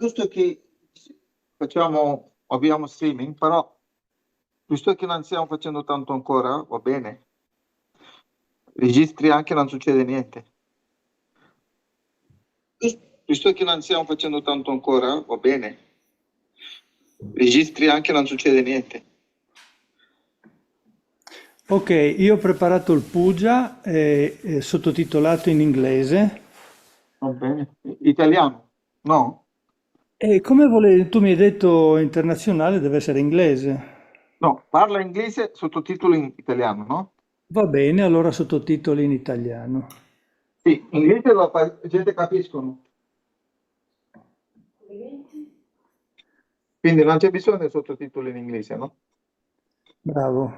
Giusto che abbiamo streaming, però visto che non stiamo facendo tanto ancora, va bene. Registri anche non succede niente. Visto che non stiamo facendo tanto ancora, va bene. Registri anche non succede niente. Ok, io ho preparato il Puja, sottotitolato in inglese. Va bene. Italiano? No? E come volevi, tu mi hai detto internazionale, deve essere inglese. No, parla inglese, sottotitolo in italiano, no? Va bene, allora sottotitoli in italiano. Sì, inglese la gente capiscono. Quindi non c'è bisogno di sottotitoli in inglese, no? Bravo.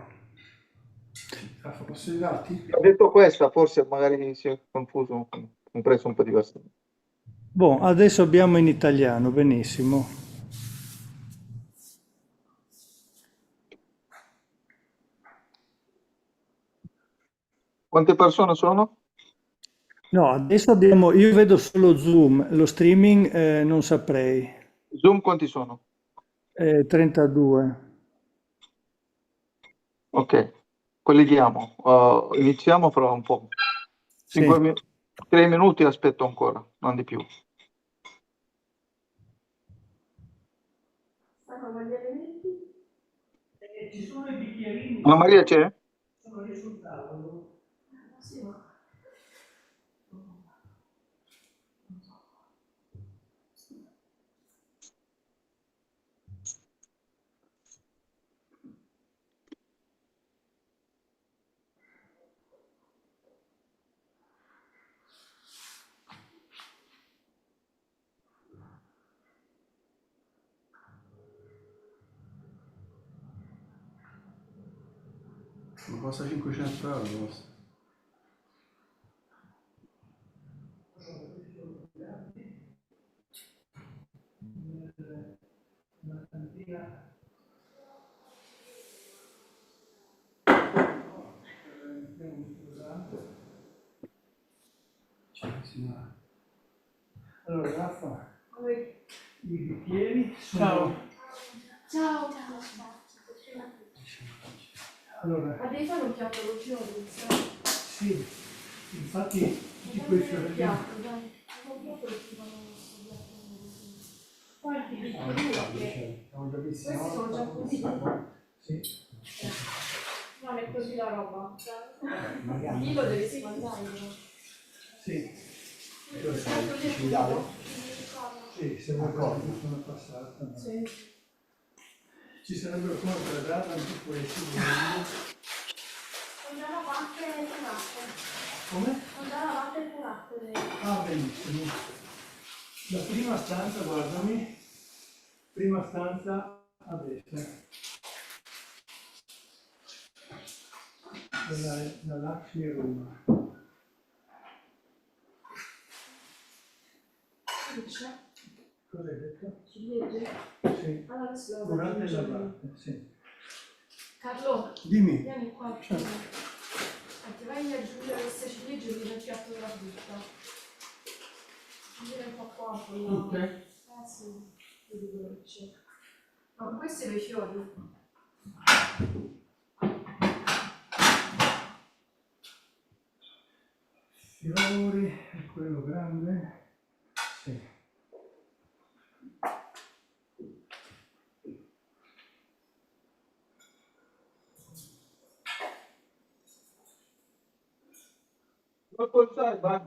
Posso aiutarti? Ho detto questa, forse magari si è confuso, compreso un po' diverso. Boh, adesso abbiamo in italiano, benissimo. Quante persone sono? No, adesso abbiamo, io vedo solo Zoom, lo streaming non saprei. Zoom quanti sono? 32. Ok, colleghiamo. Iniziamo fra un po'. Sì. 3 minuti aspetto ancora, non di più. Ci sono i bicchierini, Anna Maria c'è? sono lì sul tavolo. Ma costa 500 euro costa. Una cantina. Allora, Raffa, i bicchieri sono... Ciao. Ciao. Allora, Ma devi fare un piatto così o pizza? sì, infatti tutti quei Il fiori... piatto, dai. Un piatto che ti fanno questo piatto così. Poi anche i piccoli che... Siamo già visti, Questi sono già così. Sì. Non è così la roba. Magari. Dillo devi mangiare. Sì. Ci dai? Sì, se vuoi proprio sono passata. No? Sì. Ci sarebbero come quadrato anche questi. Mangiare la parte e il latte. Come? Mangiare la parte e il latte. Ah, benissimo. La prima stanza, guardami. Prima stanza a destra. Dalla Shri Roma. Cosa hai detto? Ci legge? Sì. Allora adesso devo Durante la leggere. parte, sì. Carlo, Dimmi. vieni qua. Ciao. Ti vai a aggiungere queste ciliegie lì nel piatto della frutta. Aggiungere un po' qua con la... Tutte? Sì, vedi quello che c'è. No, questi sono i fiori. Fiori, è quello grande. Sì. Non puoi stare, vai.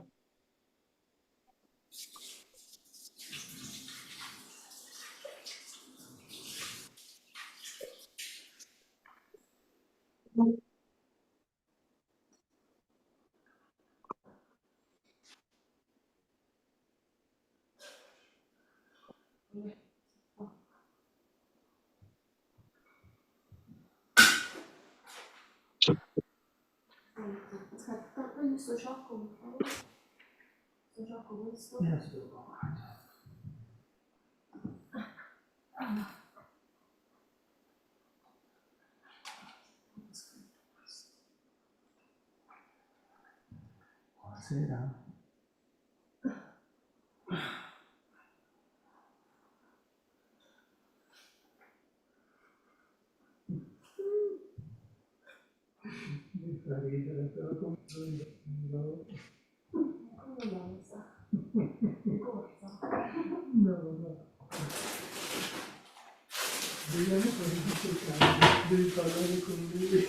Aspetta, prendi sto ciocco, per favore. Sto ciocco questo. Buonasera. fa ridere, però come Come non sa? Corsa. no. Vediamo cosa dice il cane, devi parlare con lui.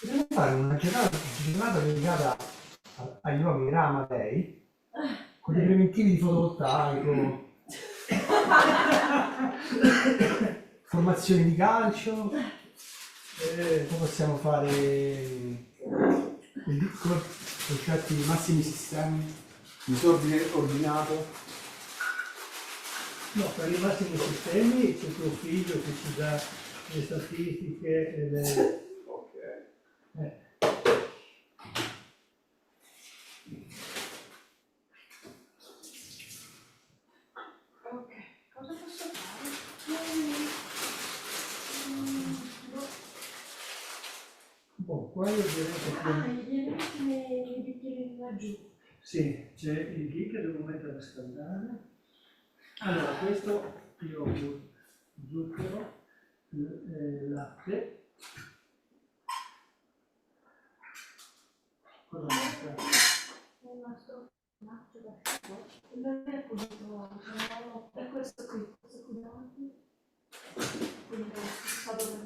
Dobbiamo fare una giornata dedicata agli uomini Rama lei, con dei preventivi di fotovoltaico, formazioni di calcio, poi possiamo fare progetti di massimi sistemi, disordine ordinato. No, per i massimi sistemi c'è tuo figlio che ci dà le statistiche e le... Ok, cosa posso fare? Boh, qua io direi che... gli elementi nei bicchieri laggiù. Sì, c'è il ghee che devo mettere a scaldare. Allora, questo yogurt, zucchero, latte. Cosa manca? Il nostro macchio da fuoco. Non è pulito, è questo qui davanti. Quindi sta dove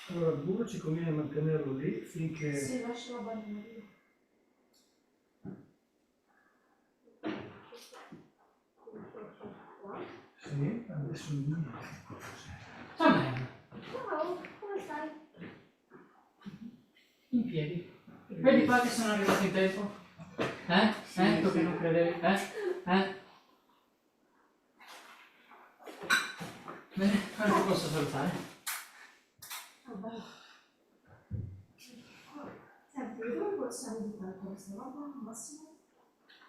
Allora, il burro ci conviene mantenerlo lì finché... Sì, lascia la bagnomaria. Sì, adesso niente. Ciao, come stai? In piedi. Vedi qua che sono arrivato in tempo? Tu che non credevi? Bene, quando ti posso salutare? Senti, dove possiamo buttare questa roba? Massimo?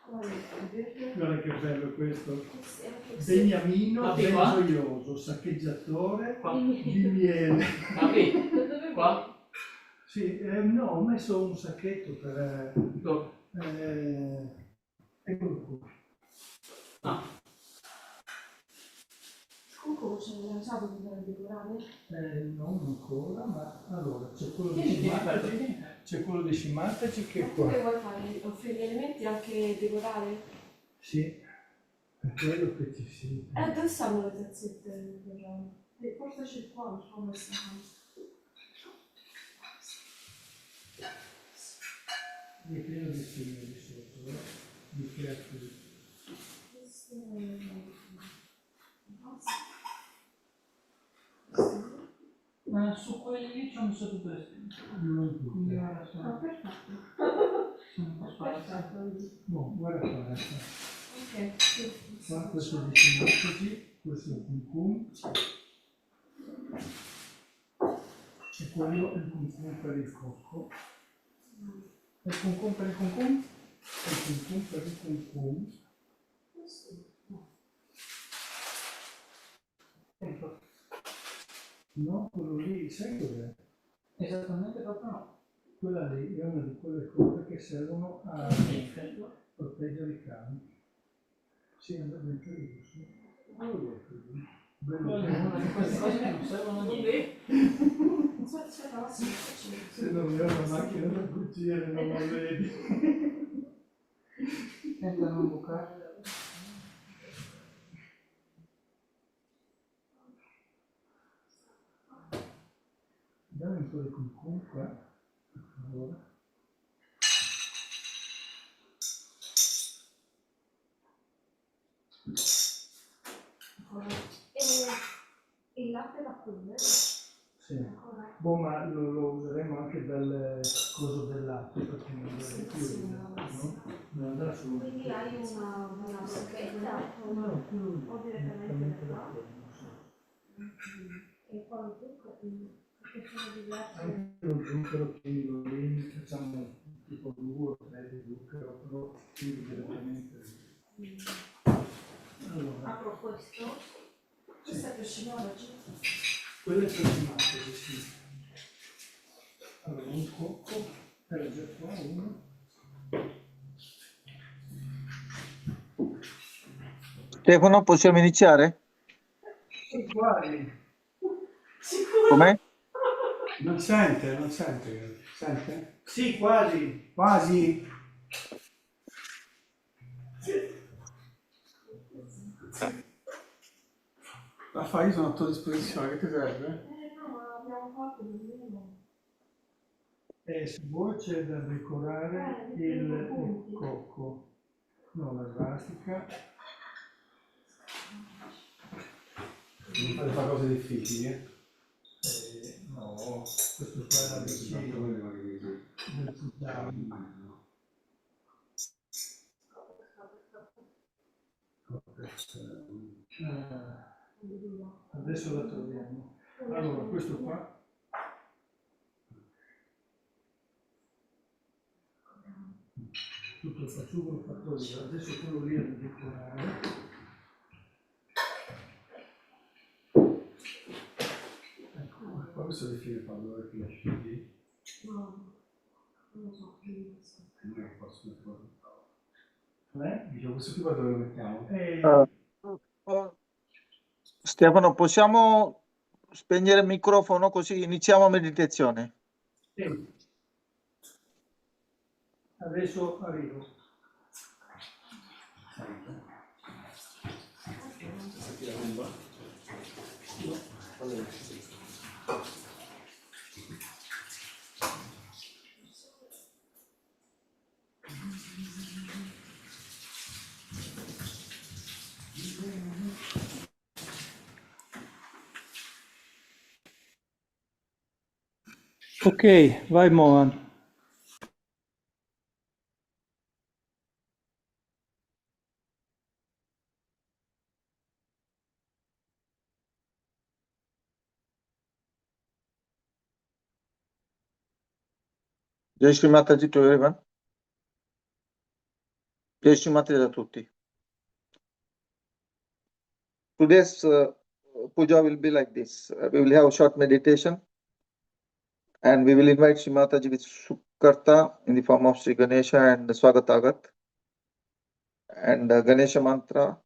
Guarda che bello questo. Sì. Beniamino, Apri ben qua. gioioso, saccheggiatore Qua. di miele. Apri? Qua? Sì, no, ho messo un sacchetto per... Dove? eccolo qua. Ah. Comunque ce l'hai usato per andare a decorare? Non ancora, ma allora c'è quello di Tieni, aperto, Scimattaci, tieni. c'è quello di Scimattaci che Ma è tu qua. che vuoi fare? Offrire gli elementi anche decorare? Sì, è quello che ci si... Dove stanno le tazzette? Forse c'è qua, non so come stanno. È pieno di spine di sotto, di creature. Su quelli lì ci ho messo tutte le spine. Non Quindi tutte. ora sono Perfetto. un po' sparate. No, guarda qua, Ok. qua questo è di Scimattaci, questo è il cuncun. E quello è il cuncun per il cocco. E il cuncun per il cuncun? E il cuncun per il cuncun. Ecco. No, quello lì, sai cos'è? Esattamente proprio no. Quella lì è una di quelle cose che servono a proteggere i cani. Sì, andava in pericolo, sì. Quello lì è quello. Quella è una di queste cose che non servono a niente. Se non è una macchina da cucire non la vedi. Senta non bucare. Dammi un po' di cuncun qua. Allora. E il latte da prendere? Sì. Boh, ma lo useremo anche dal coso del latte perché non deve più, no? Non andrà solo. Quindi hai una bacchetta No, più o direttamente da qua? quello, sì. E poi perché sono diversi. Anche lo zucchero che lì facciamo tipo 2 o 3 di zucchero, però più direttamente. Allora, Apro questo. Questo è per Shimology. quello è per Scimattaci, sì. Allora, un cocco, era già qua uno. Stefano, possiamo iniziare? Sì, quasi. Com'è? Non sente, non sente. Sente? Sì, quasi. Quasi. La fai, io sono a tua disposizione, che ti serve? No, ma abbiamo fatto nemmeno. Su voi c'è da decorare il cocco. No, la plastica. Non fate fare cose difficili, No, questo qua è la vicino del Puja. Adesso la troviamo. Allora, questo qua. Tutto il facciugo l'ho fatto io, adesso quello lì è da decorare. Ecco, Ma questo è difficile farlo perché la scegli. No, non lo so, Non è che posso metterlo. Dicevo, questo qui poi dove lo mettiamo? Stefano, possiamo spegnere il microfono così iniziamo meditazione? Sì. Adesso arrivo. Ok, vai Mohan. Jai Shri Mataji to everyone. Jai Shri Mataji a tutti. Today's puja will be like this. We will have a short meditation and we will invite Shri Mataji with Sukarta in the form of Sri Ganesha and Swagatagat and Ganesha mantra,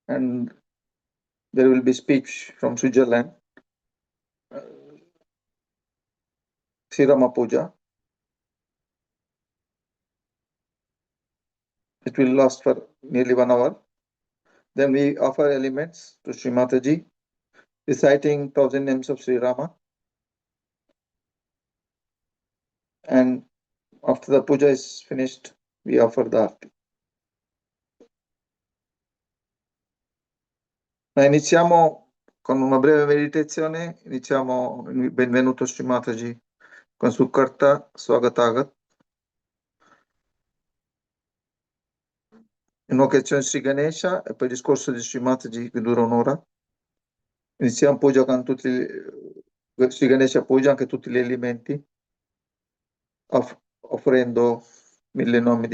and there will be speech from Switzerland, Shri Rama Puja. It will last for nearly 1 hour. Then we offer elements to Shri Mataji, reciting 1000 names of Sri Rama. And after the puja is finished, we offer the arti. Ma iniziamo con una breve meditazione. Iniziamo il benvenuto Shri Mataji con Sukarta Swagatagat. Invocazione Sri Ganesha e poi il discorso di Shri Mataji che dura un'ora. Iniziamo puja con tutti Sri Ganesha puja anche tutti gli alimenti, offrendo 1000 nomi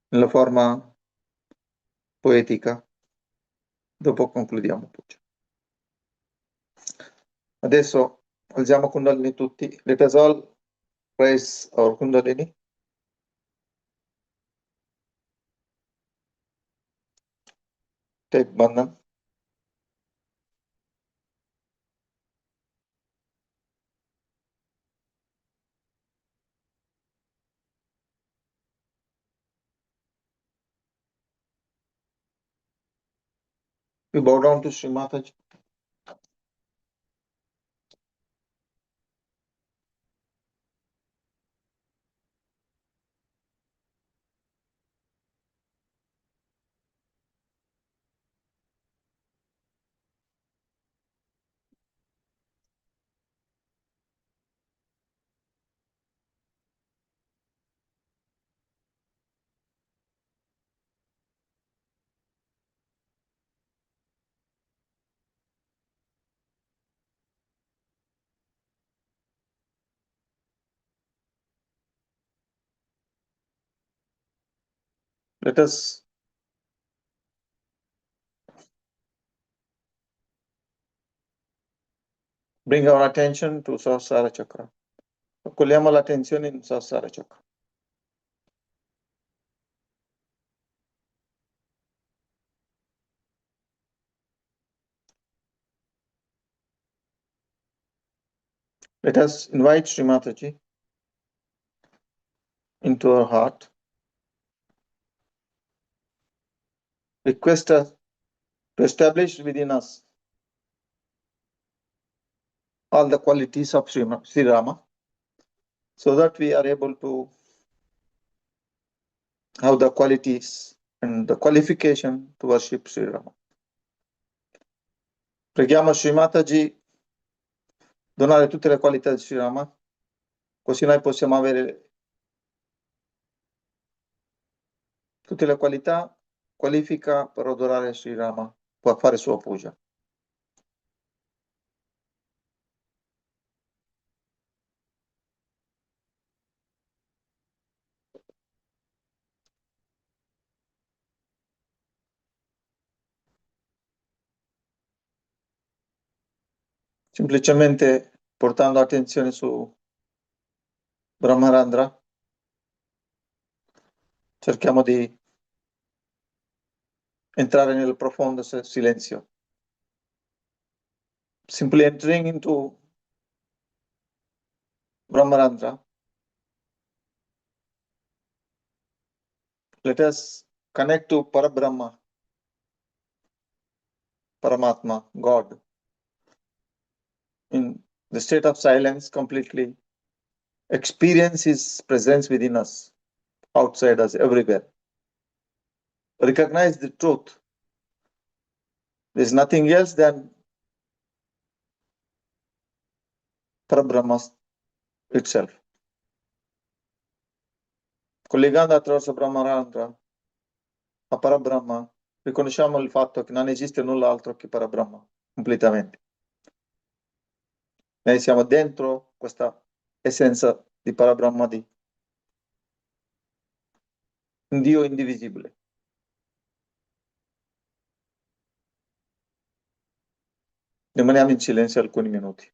nella forma poetica. Dopo concludiamo puja. Adesso alziamo Kundalini tutti. Let us all raise our Kundalini. Take bandhan. We bow down to Sri Mataji. Let us bring our attention to Sahasrara Chakra. Cogliamo l'attenzione in Sahasrara Chakra. Let us invite Shri Mataji into our heart. Request her to establish within us all the qualities of Sri Rama, so that we are able to have the qualities and the qualification to worship Sri Rama. Preghiamo Shri Mataji donare tutte le qualità di Sri Rama, così noi possiamo avere tutte le qualità, qualifica per adorare Sri Rama, per fare sua puja. Semplicemente portando attenzione su Brahmarandra, cerchiamo di entrare nel profondo silenzio. Simply entering into Brahmarandra, let us connect to Parabrahma, Paramatma, God. In the state of silence, completely experience His presence within us, outside us, everywhere. Recognize the truth. There is nothing else than Parabrahma itself. Collegando attraverso Brahmarandra a Parabrahma, riconosciamo il fatto che non esiste null'altro che Parabrahma, completamente. Noi siamo dentro questa essenza di Parabrahma, di un Dio indivisibile. Rimaniamo in silenzio alcuni minuti.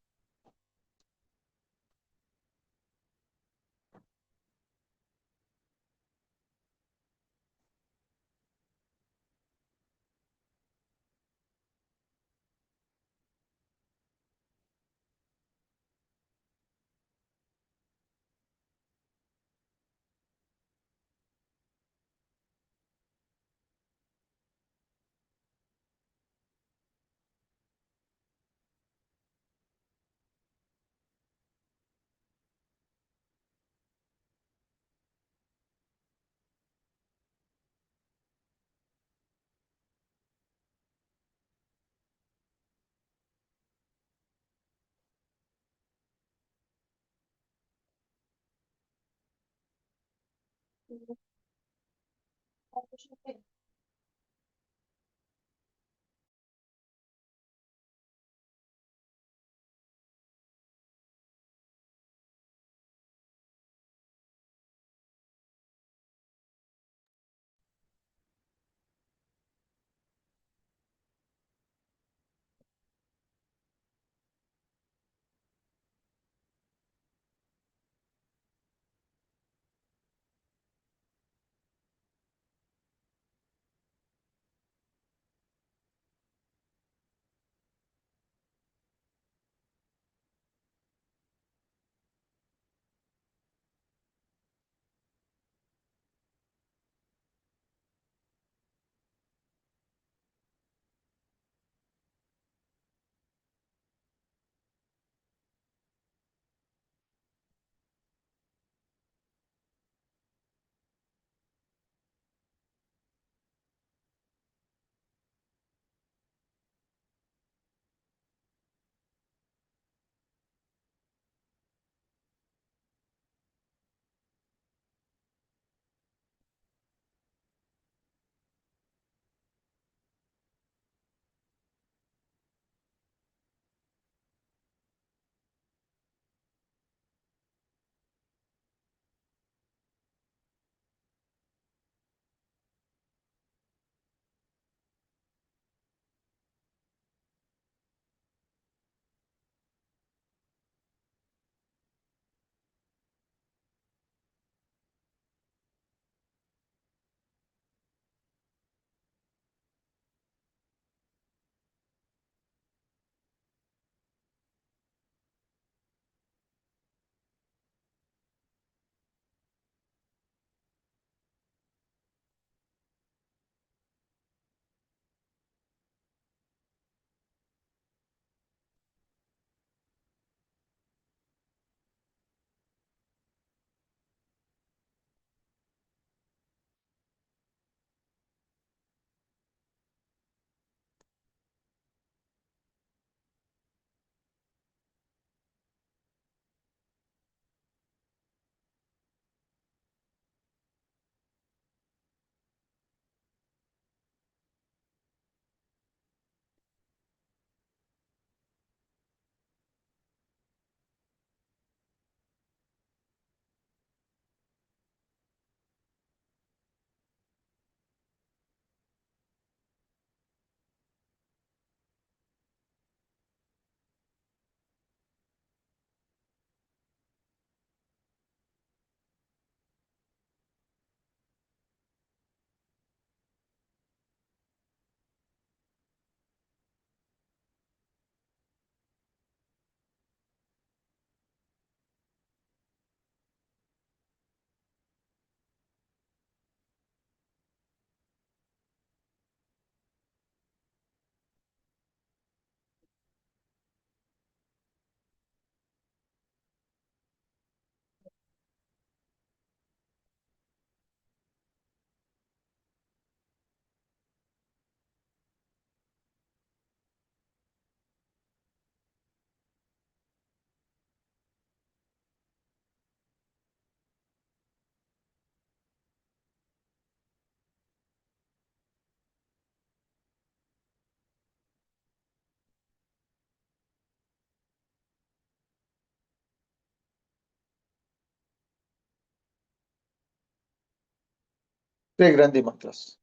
Tre grandi mantras.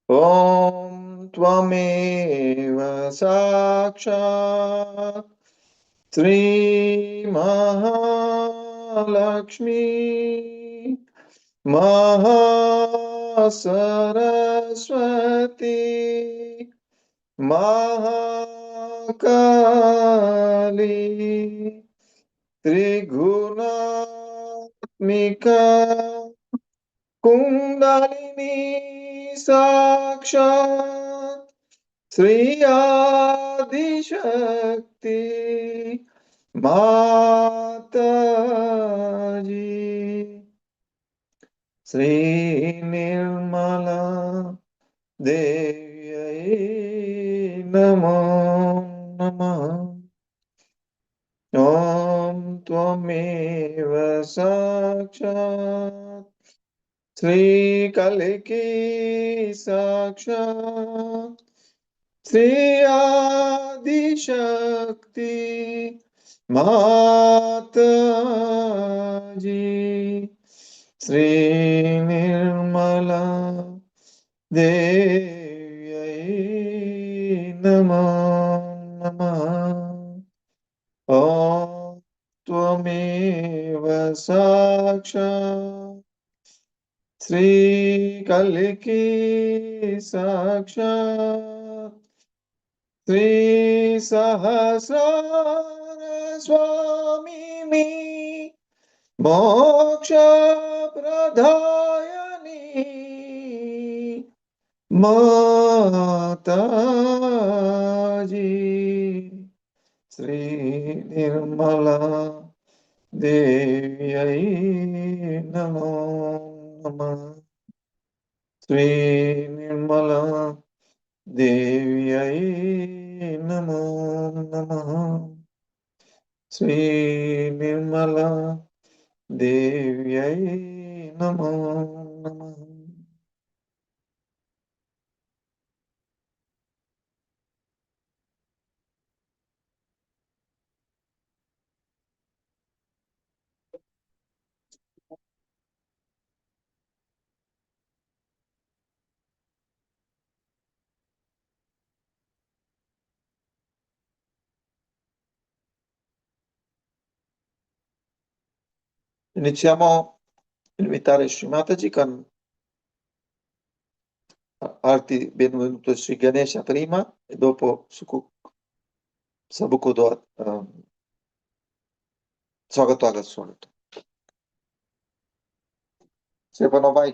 Om Tvameva Sakshat Sri Mahalakshmi Mahasaraswati Mahakali Trigunaatmika Kundalini Sakshat Sri Adi Shakti Mataji Sri Nirmala Devi Namo Namah Om Tvameva Sakshat Sri Kaliki Sakshat Sri Adi Shakti Mataji Sri Nirmala Devi Namo Namah Om Tvameva Sakshat Sri Kaliki Sakshat Sri Sahasrara Swamini Moksha Pradayani Mataji Sri Nirmala Devi Namo Namah Sri Nirmala Devi Namo Namah Sri Nirmala Devi Namo Namah. Iniziamo a invitare Shri Mataji con arti benvenuto Sri Ganesha prima e dopo Sabukudo Swagataga al solito. Stefano, vai.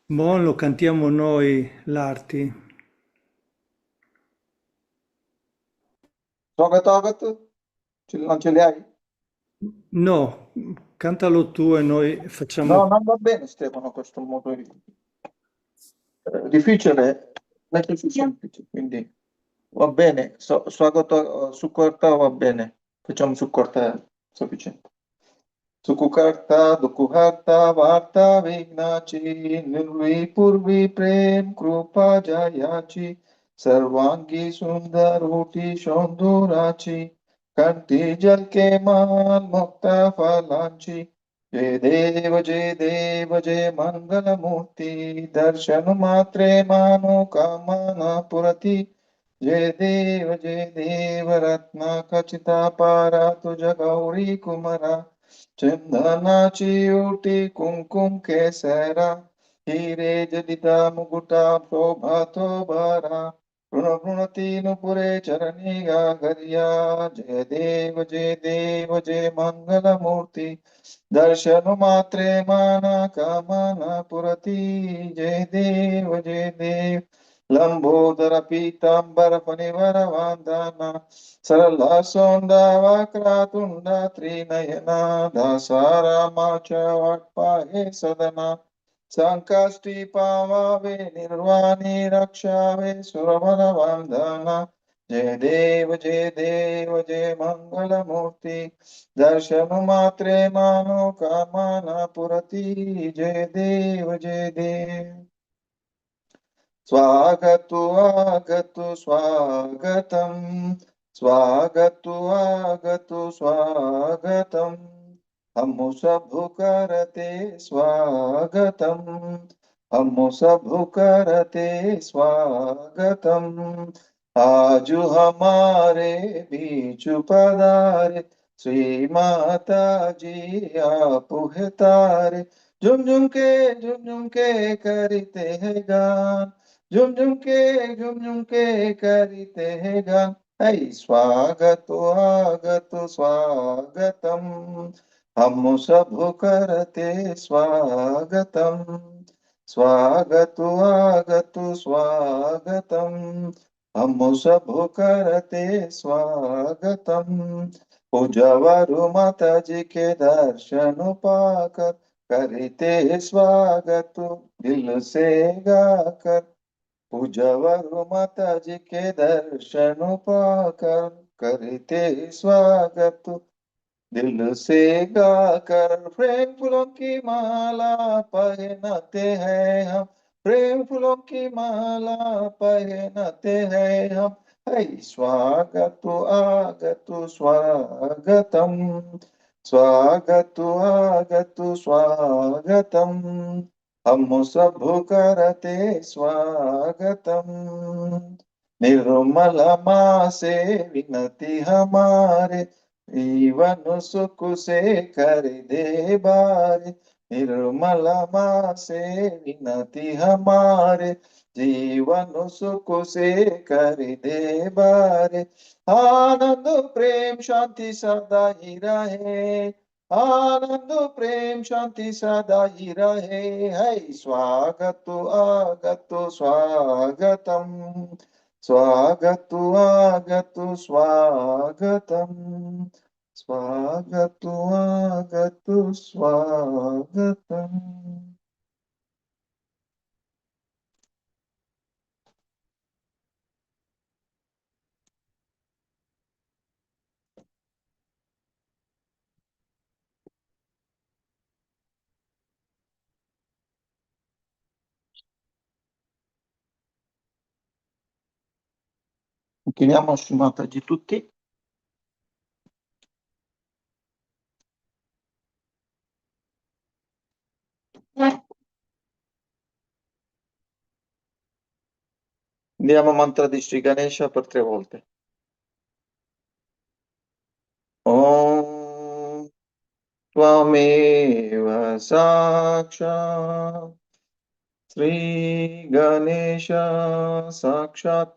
Buon, lo cantiamo noi l'arti. Swagatat, non ce li hai? No, cantalo tu e noi No, facciamo... non va bene Stefano questo modo difficile, metti più semplice, quindi va bene, Sukarta va bene, facciamo Sukarta sufficiente. Sukukarta, Dukuharta, Varta, Vignaci, Nirvi, Purvi, Prem, Krupa, Jayachi, Sarvangi, Sundaruti, Shondurachi, Kanti, Jal ke Maan, Mukta, Falanchi, जय देव जय मंगल मूर्ति दर्शन मात्रे मानो कामना पुरति जय देव रत्न खचिता पारा तुझ गौरी कुमरा चंदनाची उटी कुमकुम केसरा हीरे जडिता मुकुटा शोभातो बारा ऋणतीनुपुरे चरणी गागरिया जय देव जय मंगल मूर्ति दर्शन मात्रे माना कामना पुरति जय देव लंबोदर पीतांबर फणिवर वांदना सरला सौंदा वक्रातुंड त्रिनयना दासारामाच वट्पाहे सदना संकष्टी पावावे निर्वाणी रक्षावे सुरवर वंदना जय देव जय मंगल मूर्ति दर्शन मात्रे मानो कामना पुरति जय देव स्वागतो आगतो स्वागतम स्वागतो आगतो स्वागतम हम सब करते स्वागतम हम सब करते स्वागतम आज हमारे बीच पधारे श्री माता जी आप है तारे झुम झुम के करते हैं गान झुम के करते हैं गान ऐ स्वागत स्वागतम हम सब करते स्वागतम स्वागत स्वागतम हम सब करते स्वागतम पूजावारू माता जी के दर्शन पाकर करते स्वागत दिल से गाकर पूजावारू माता जी के दर्शन पाकर करते स्वागत दिल से गाकर प्रेम फूलों की माला पहनाते हैं हम प्रेम फूलों की माला पहनाते हैं हम है स्वागत आगत स्वागतम स्वागत आगत स्वागतम हम सब करते स्वागतम निर्मल माँ से विनती हमारे जीवन सुख से कर दे बारे निर्मल माँ से विनती हमारे जीवन सुख से कर दे बारे आनंद प्रेम शांति सदा ही रहे आनंद प्रेम शांति सदा ही रहे है स्वागत आगत स्वागतम स्वागत आगत स्वागतम स्वागत आगत स्वागतम Chiediamo sfumata di tutti. Andiamo a mantra di Shri Ganesha per 3 volte. Om Tvameva Saksha Shri Ganesha Sakshat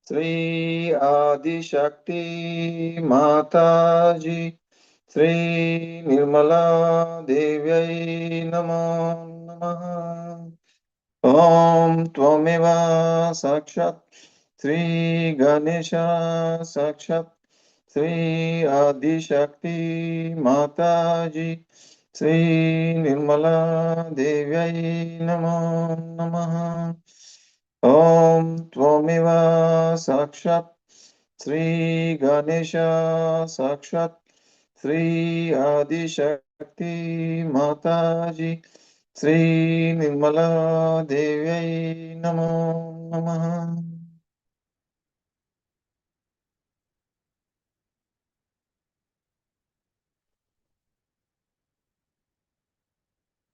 Shri Adi-Shakti Mataji Shri Nirmala Devyai Namo Namaha. Om Tvameva Sakshat Shri Ganesha Sakshat Shri Adi-Shakti Mataji Shri Nirmala Devyai Namo Namaha. Om Tvameva Sakshat Shri Ganesha Sakshat Shri Adi-Shakti Mataji Shri Nirmala Devyai Namo Namaha.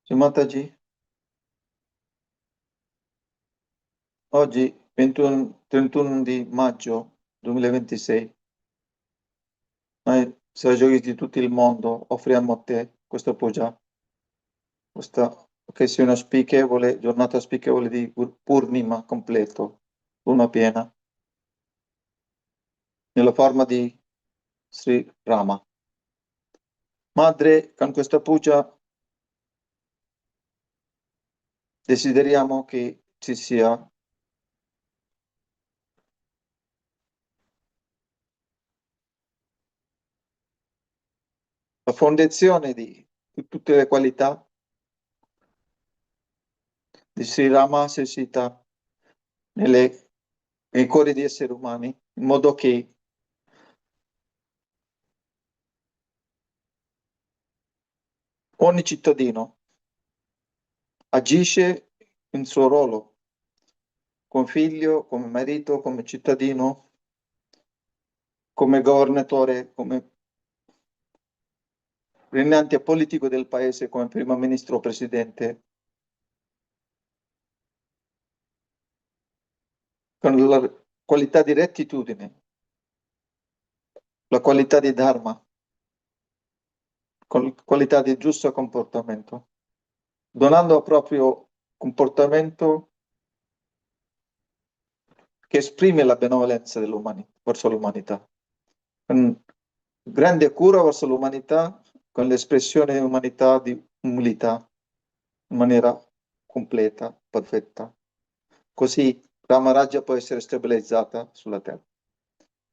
Shri Mataji, oggi 31 di maggio 2026, noi Sagiori di tutto il mondo offriamo a te questo puja, questa che sia una spichevole, giornata spichevole di Purnima completo, luna piena, nella forma di Sri Rama. Madre, con questa puja desideriamo che ci sia la fondazione di tutte le qualità di Sri Rama Sita nei cuori di esseri umani, in modo che ogni cittadino agisce in suo ruolo, come figlio, come marito, come cittadino, come governatore, come regnante politico del paese, come primo ministro o presidente, con la qualità di rettitudine, la qualità di Dharma, con la qualità di giusto comportamento, donando il proprio comportamento che esprime la benevolenza verso l'umanità, con grande cura verso l'umanità, con l'espressione di umanità, di umiltà, in maniera completa, perfetta. Così Ramarajya può essere stabilizzata sulla terra.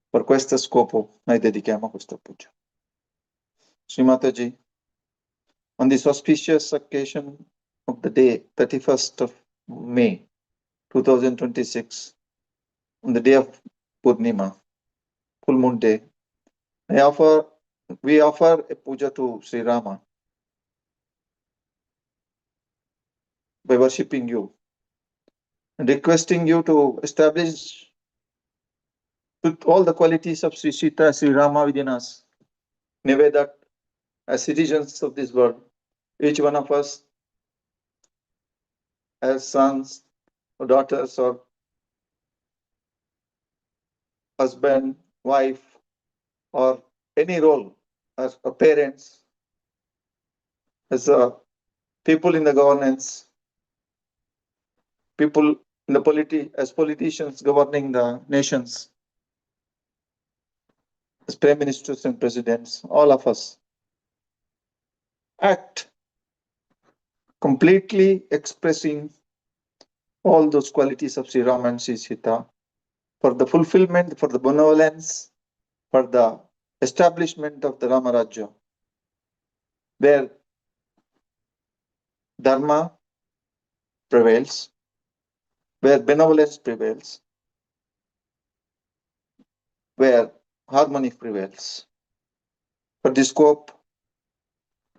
Per questo scopo noi dedichiamo questa puja. Shri Mataji, on this auspicious occasion of the day, 31st of May, 2026, on the day of Purnima, full moon day, we offer a puja to Sri Rama by worshipping you and requesting you to establish with all the qualities of Sri Sita, Sri Rama within us, in a way that as citizens of this world, each one of us as sons or daughters or husband, wife, or any role as parents, as people in the governance, people in the as politicians governing the nations, as prime ministers and presidents, all of us act completely expressing all those qualities of Sri Rama and Sri Sita for the fulfillment, for the benevolence, for the establishment of the Rama Rajya, where Dharma prevails, where benevolence prevails, where harmony prevails. For this scope,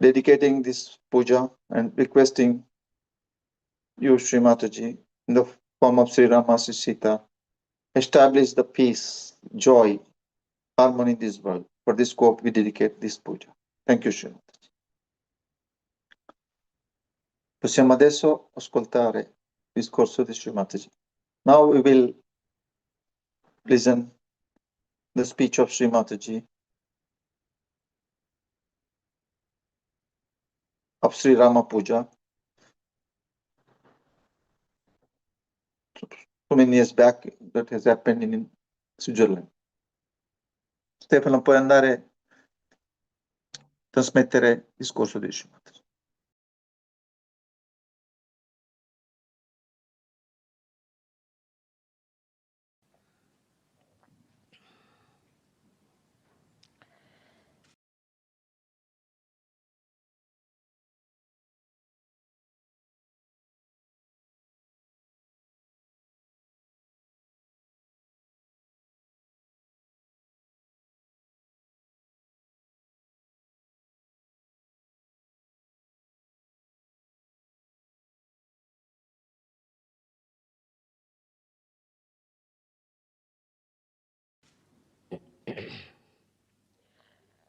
dedicating this puja and requesting you, Shri Mataji, in the form of Sri Rama, Sri Sita, establish the peace, joy, harmony in this world. For this scope, we dedicate this puja. Thank you, Shri Mataji. Possiamo adesso ascoltare il discorso di Shri Mataji. Now we will listen the speech of Shri Mataji of Sri Rama Puja. so many years back that has happened in Switzerland. Stefano, puoi andare a trasmettere il discorso di Schumacher.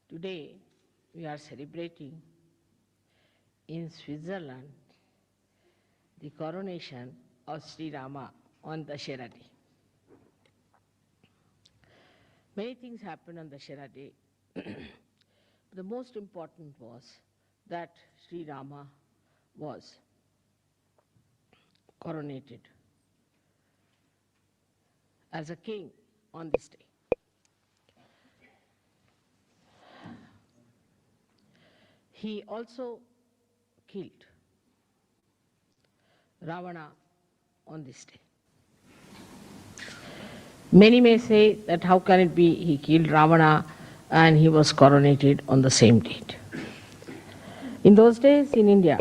Today, we are celebrating in Switzerland the coronation of Sri Rama on Dashera Day. Many things happened on Dashera Day. The most important was that Sri Rama was coronated as a king on this day. He also killed Ravana on this day. Many may say that how can it be he killed Ravana and he was coronated on the same date. In those days in India,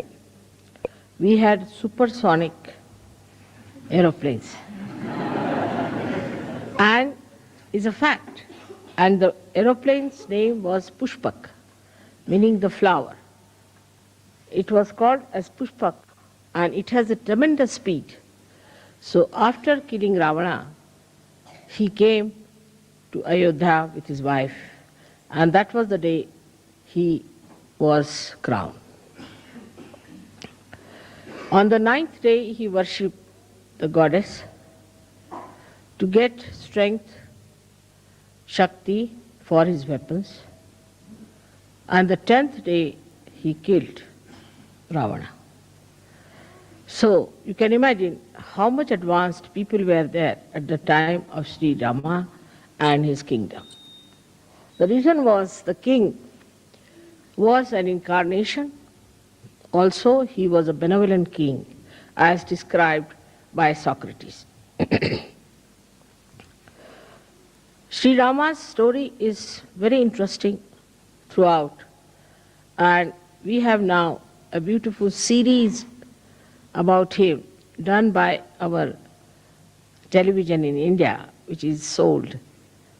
we had supersonic aeroplanes. And it's a fact. And the aeroplane's name was Pushpak, meaning the flower. It was called as Pushpak, and it has a tremendous speed. So after killing Ravana, he came to Ayodhya with his wife, and that was the day he was crowned. On the 9th day, he worshipped the goddess to get strength, Shakti for his weapons, and the 10th day, he killed Ravana. So you can imagine how much advanced people were there at the time of Sri Rama and his kingdom. The reason was the king was an incarnation. Also, he was a benevolent king, as described by Socrates. Sri Rama's story is very interesting throughout, and we have now a beautiful series about him done by our television in India, which is sold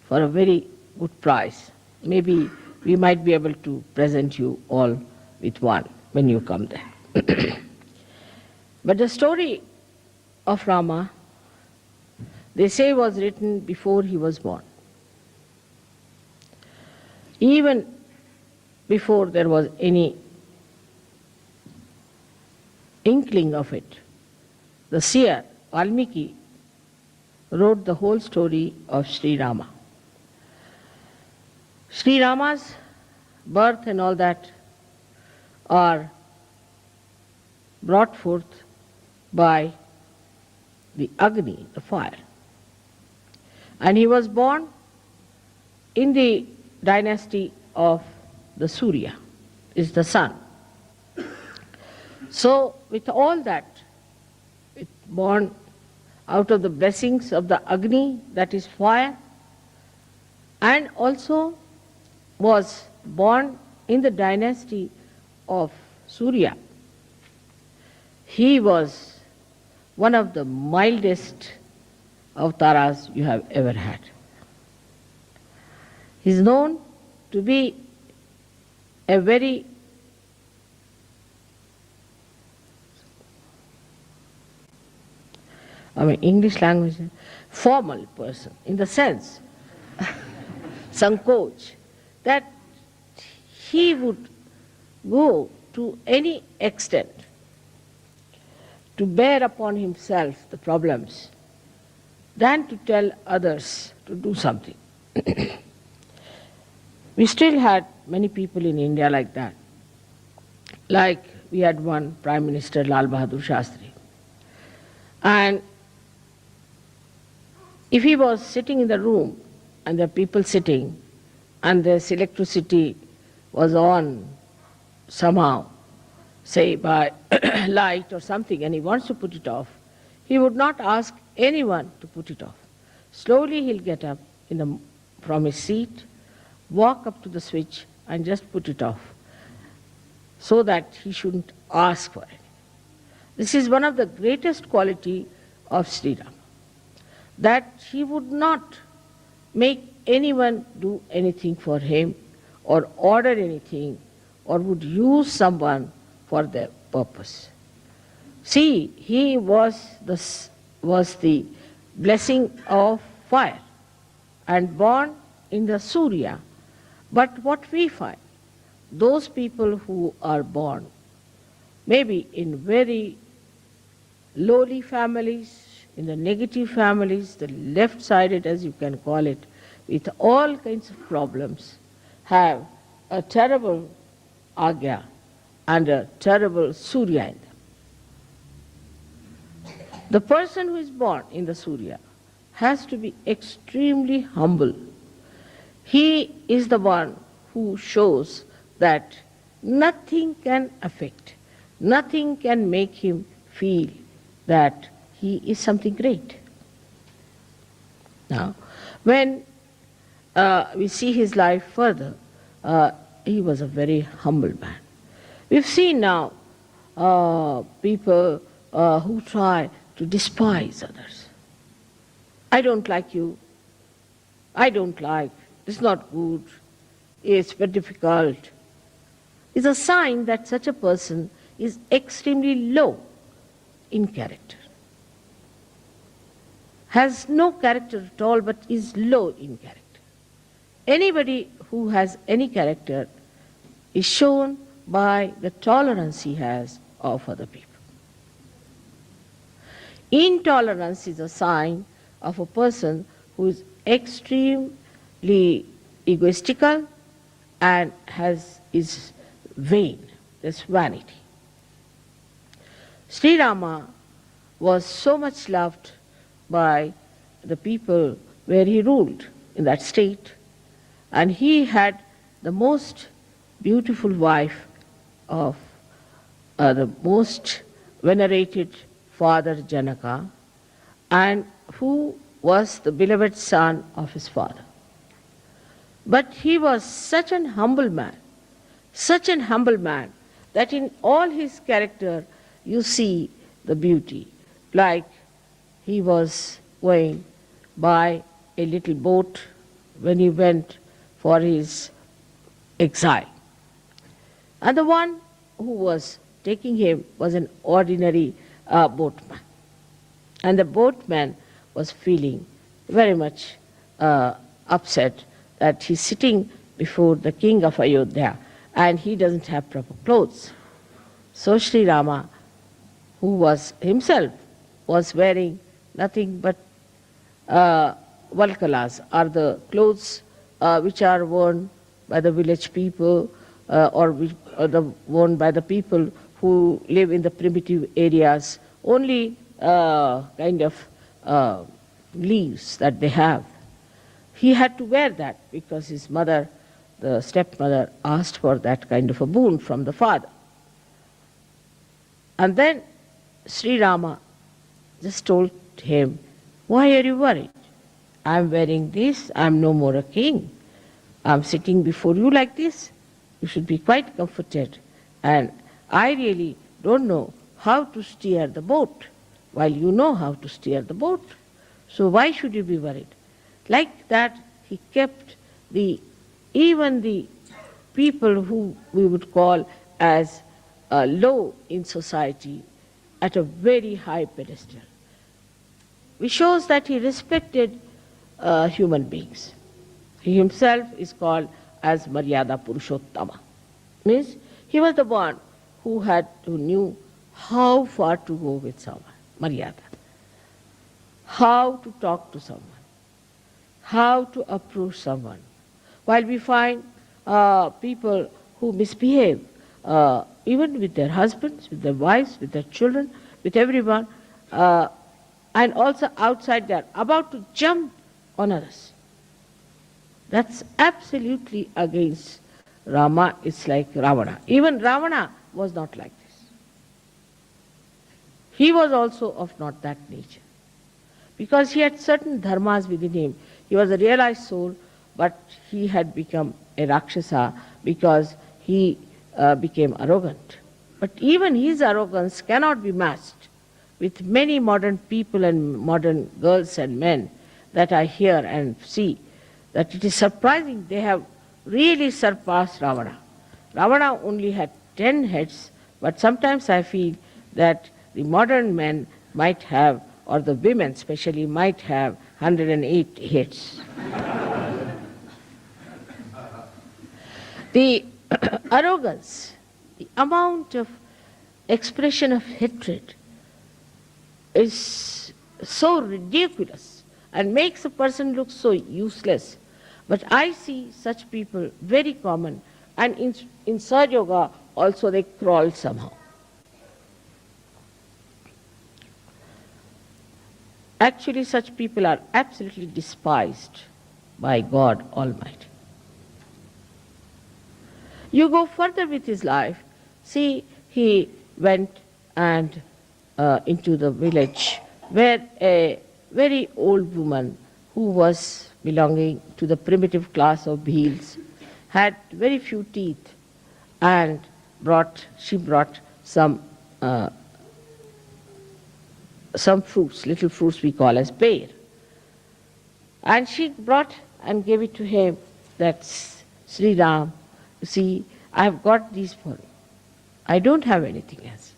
for a very good price. Maybe we might be able to present you all with one when you come there. But the story of Rama, they say, was written before he was born. Even before there was any inkling of it, the seer, Valmiki, wrote the whole story of Sri Rama. Sri Rama's birth and all that are brought forth by the Agni, the fire. And he was born in the dynasty of the Surya, is the sun. So with all that, born out of the blessings of the Agni, that is fire, and also was born in the dynasty of Surya. He was one of the mildest avataras you have ever had. He is known to be a very English language, formal person, in the sense, Sankoch, that he would go to any extent to bear upon himself the problems than to tell others to do something. We still had many people in India like that. Like we had one Prime Minister, Lal Bahadur Shastri. And If he was sitting in the room and there are people sitting and this electricity was on somehow, say by light or something, and he wants to put it off, he would not ask anyone to put it off. Slowly he'll get up from his seat, walk up to the switch and just put it off, so that he shouldn't ask for it. This is one of the greatest quality of Sri Rama, that he would not make anyone do anything for him or order anything or would use someone for their purpose. See, he was the blessing of fire and born in the Surya. But what we find, those people who are born maybe in very lowly families, in the negative families, the left-sided as you can call it, with all kinds of problems, have a terrible agya and a terrible Surya in them. The person who is born in the Surya has to be extremely humble. He is the one who shows that nothing can affect, nothing can make him feel that he is something great. Now, when we see his life further, he was a very humble man. We've seen now people who try to despise others. I don't like you. I don't like. It's not good. It's very difficult. It's a sign that such a person is extremely low in character. Has no character at all, but is low in character. Anybody who has any character is shown by the tolerance he has of other people. Intolerance is a sign of a person who is extremely egoistical and is vain. There's vanity. Sri Rama was so much loved by the people where he ruled in that state, and he had the most beautiful wife of the most venerated father Janaka, and who was the beloved son of his father. But he was such an humble man, that in all his character you see the beauty. Like he was going by a little boat when he went for his exile. And the one who was taking him was an ordinary boatman. And the boatman was feeling very much upset that he's sitting before the king of Ayodhya and he doesn't have proper clothes. So Sri Rama, who was himself was wearing nothing but valkalas, are the clothes which are worn by the village people or worn by the people who live in the primitive areas, only kind of leaves that they have. He had to wear that because his mother, the stepmother, asked for that kind of a boon from the father. And then Sri Rama just told him, "Why are you worried? I'm wearing this, I'm no more a king. I'm sitting before you like this. You should be quite comforted. And I really don't know how to steer the boat, while you know how to steer the boat. So why should you be worried?" Like that, he kept even the people who we would call as low in society at a very high pedestal. Which shows that he respected human beings. He himself is called as Maryada Purushottama. Means he was the one who knew how far to go with someone, Maryada. How to talk to someone, how to approach someone. While we find people who misbehave, even with their husbands, with their wives, with their children, with everyone, and also outside they are about to jump on others. That's absolutely against Rama. It's like Ravana. Even Ravana was not like this. He was also of not that nature. Because he had certain dharmas within him. He was a realized soul, but he had become a Rakshasa because he became arrogant. But even his arrogance cannot be matched with many modern people and modern girls and men that I hear and see, that it is surprising they have really surpassed Ravana. Ravana only had 10 heads, but sometimes I feel that the modern men might have, or the women especially, might have 108 heads. The arrogance, the amount of expression of hatred is so ridiculous and makes a person look so useless. But I see such people very common, and in Sahaja Yoga also they crawl somehow. Actually, such people are absolutely despised by God Almighty. You go further with his life. See, he went and into the village where a very old woman who was belonging to the primitive class of Bhils had very few teeth, and she brought some fruits, little fruits we call as pear. And she brought and gave it to him, that's Shri Ram, see, I have got these for you. I don't have anything else.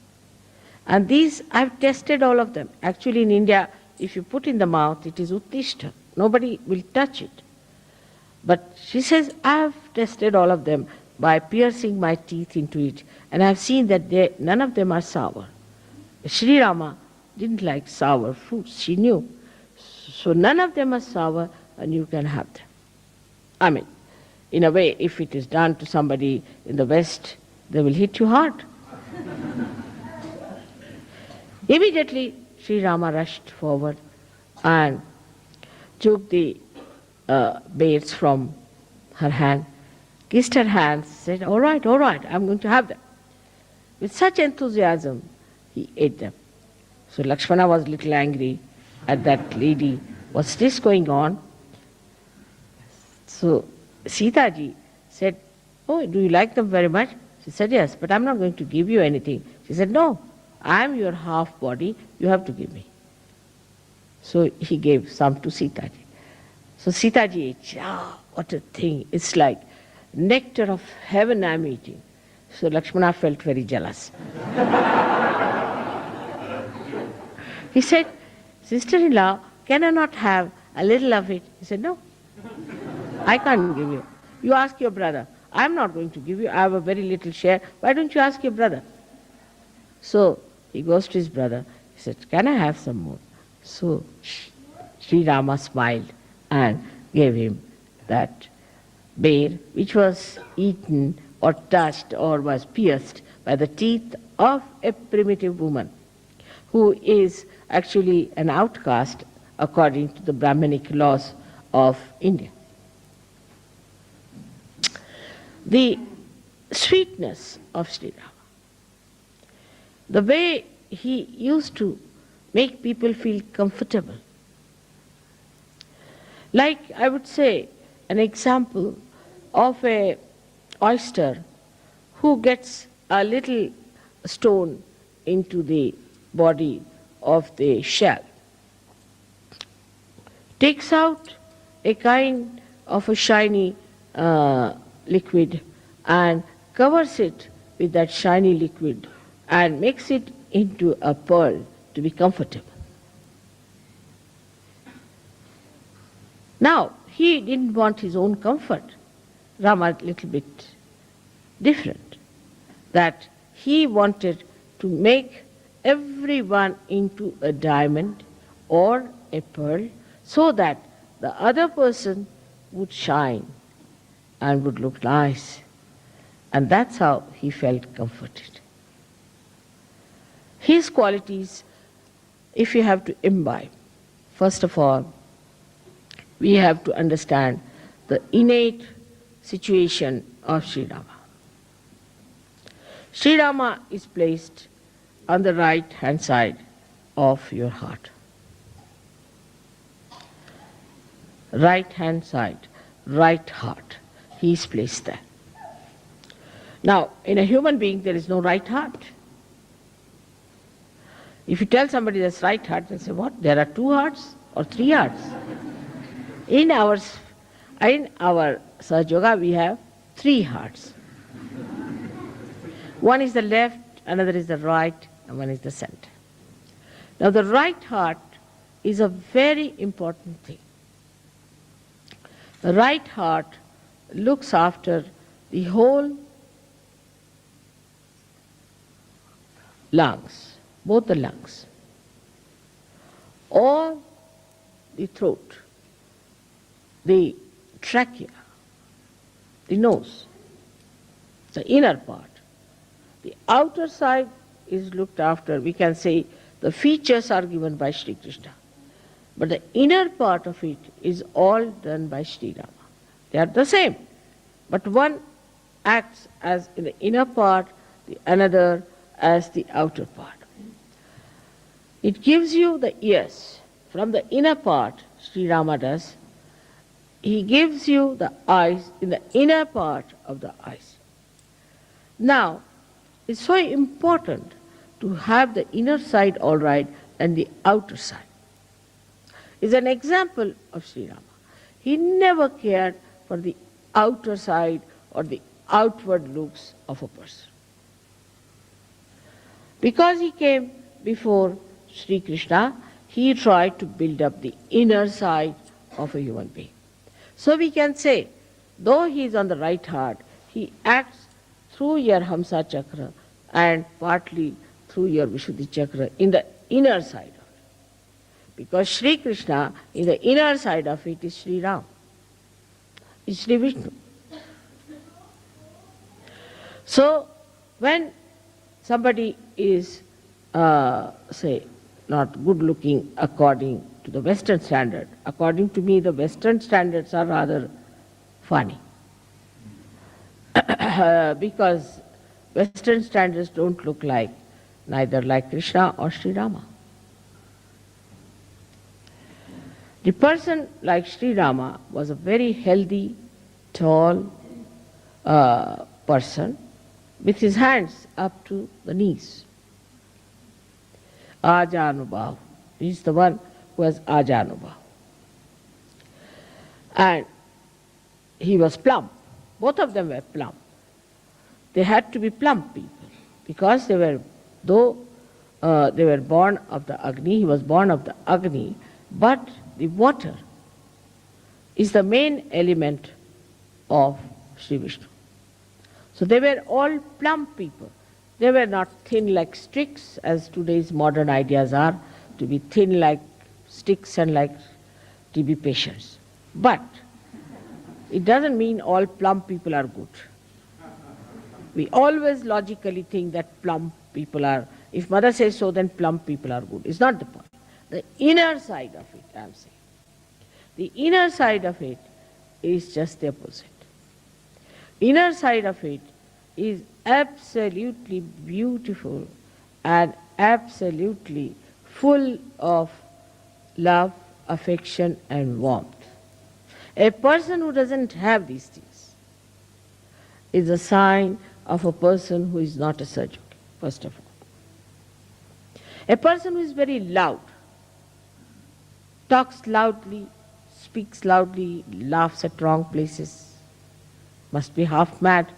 And these, I have tested all of them. Actually in India, if you put in the mouth, it is uttishta. Nobody will touch it. But she says, I have tested all of them by piercing my teeth into it, and I have seen that none of them are sour. Shri Rama didn't like sour fruits, she knew. So none of them are sour, and you can have them. I mean, in a way, if it is done to somebody in the West, they will hit you hard. Immediately, Sri Rama rushed forward and took the beads from her hand, kissed her hands, said, all right, I'm going to have them. With such enthusiasm, he ate them. So Lakshmana was a little angry at that lady. What's this going on? So Sita ji said, oh, do you like them very much? She said, yes, but I'm not going to give you anything. She said, no, I'm your half body, you have to give me. So he gave some to Sita ji. So Sita ji ate, what a thing, it's like nectar of heaven I'm eating. So Lakshmana felt very jealous. He said, sister-in-law, can I not have a little of it? He said, no, I can't give you. You ask your brother. I'm not going to give you. I have a very little share. Why don't you ask your brother? So he goes to his brother. He said, can I have some more? So Sri Rama smiled and gave him that bear, which was eaten or touched or was pierced by the teeth of a primitive woman who is actually an outcast according to the Brahmanic laws of India. The sweetness of Sri Rama, the way he used to make people feel comfortable. Like, I would say, an example of a oyster who gets a little stone into the body of the shell, takes out a kind of a shiny liquid and covers it with that shiny liquid and makes it into a pearl to be comfortable. Now, he didn't want his own comfort. Rama a little bit different, that he wanted to make everyone into a diamond or a pearl so that the other person would shine and would look nice. And that's how he felt comforted. His qualities, if you have to imbibe, first of all, we have to understand the innate situation of Sri Rama. Sri Rama is placed on the right hand side of your heart. Right hand side, right heart. He is placed there. Now, in a human being, there is no right heart. If you tell somebody there's right heart, they'll say, what? There are two hearts or three hearts? In our Sahaja Yoga, we have three hearts. One is the left, another is the right, and one is the center. Now, the right heart is a very important thing. The right heart looks after the whole lungs, both the lungs, all the throat, the trachea, the nose, the inner part. The outer side is looked after, we can say the features are given by Shri Krishna. But the inner part of it is all done by Sri Rama. They are the same, but one acts as in the inner part, the another as the outer part. It gives you the ears. From the inner part, Sri Rama does, he gives you the eyes in the inner part of the eyes. Now, it's so important to have the inner side all right and the outer side. Is an example of Sri Rama. He never cared for the outer side or the outward looks of a person. Because he came before Sri Krishna, he tried to build up the inner side of a human being. So we can say, though he is on the right heart, he acts through your Hamsa Chakra and partly through your Vishuddhi Chakra in the inner side of it. Because Sri Krishna, in the inner side of it, is Sri Ram, is Sri Vishnu. So, when somebody is, say, not good looking according to the Western standard, according to me, the Western standards are rather funny. Because Western standards don't look like, neither like Krishna or Sri Rama. The person like Sri Rama was a very healthy, tall person with his hands up to the knees. Ajanubhav. He is the one who has Ajanubhav. And he was plump. Both of them were plump. They had to be plump people because they were, though they were born of the Agni, he was born of the Agni, but the water is the main element of Sri Vishnu. So they were all plump people. They were not thin like sticks, as today's modern ideas are, to be thin like sticks and like to be patients. But it doesn't mean all plump people are good. We always logically think that plump people are, if mother says so, then plump people are good. It's not the point. The inner side of it, I'm saying. The inner side of it is just the opposite. Inner side of it is absolutely beautiful and absolutely full of love, affection and warmth. A person who doesn't have these things is a sign of a person who is not a surgeon, first of all. A person who is very loud, talks loudly, speaks loudly, laughs at wrong places, must be half mad,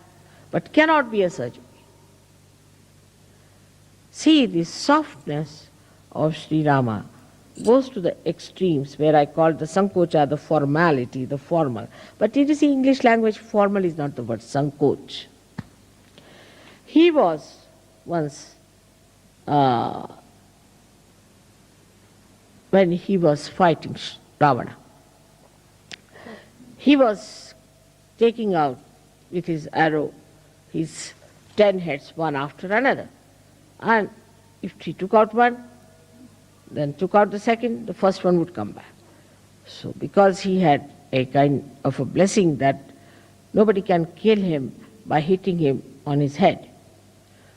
but cannot be a surgeon. See, the softness of Sri Rama goes to the extremes where I call the sankocha, the formality, the formal. But it is in English language, formal is not the word, sankoch. He was once, when he was fighting Ravana, he was taking out with his arrow his 10 heads one after another. And if he took out one, then took out the second, the first one would come back. So because he had a kind of a blessing that nobody can kill him by hitting him on his head.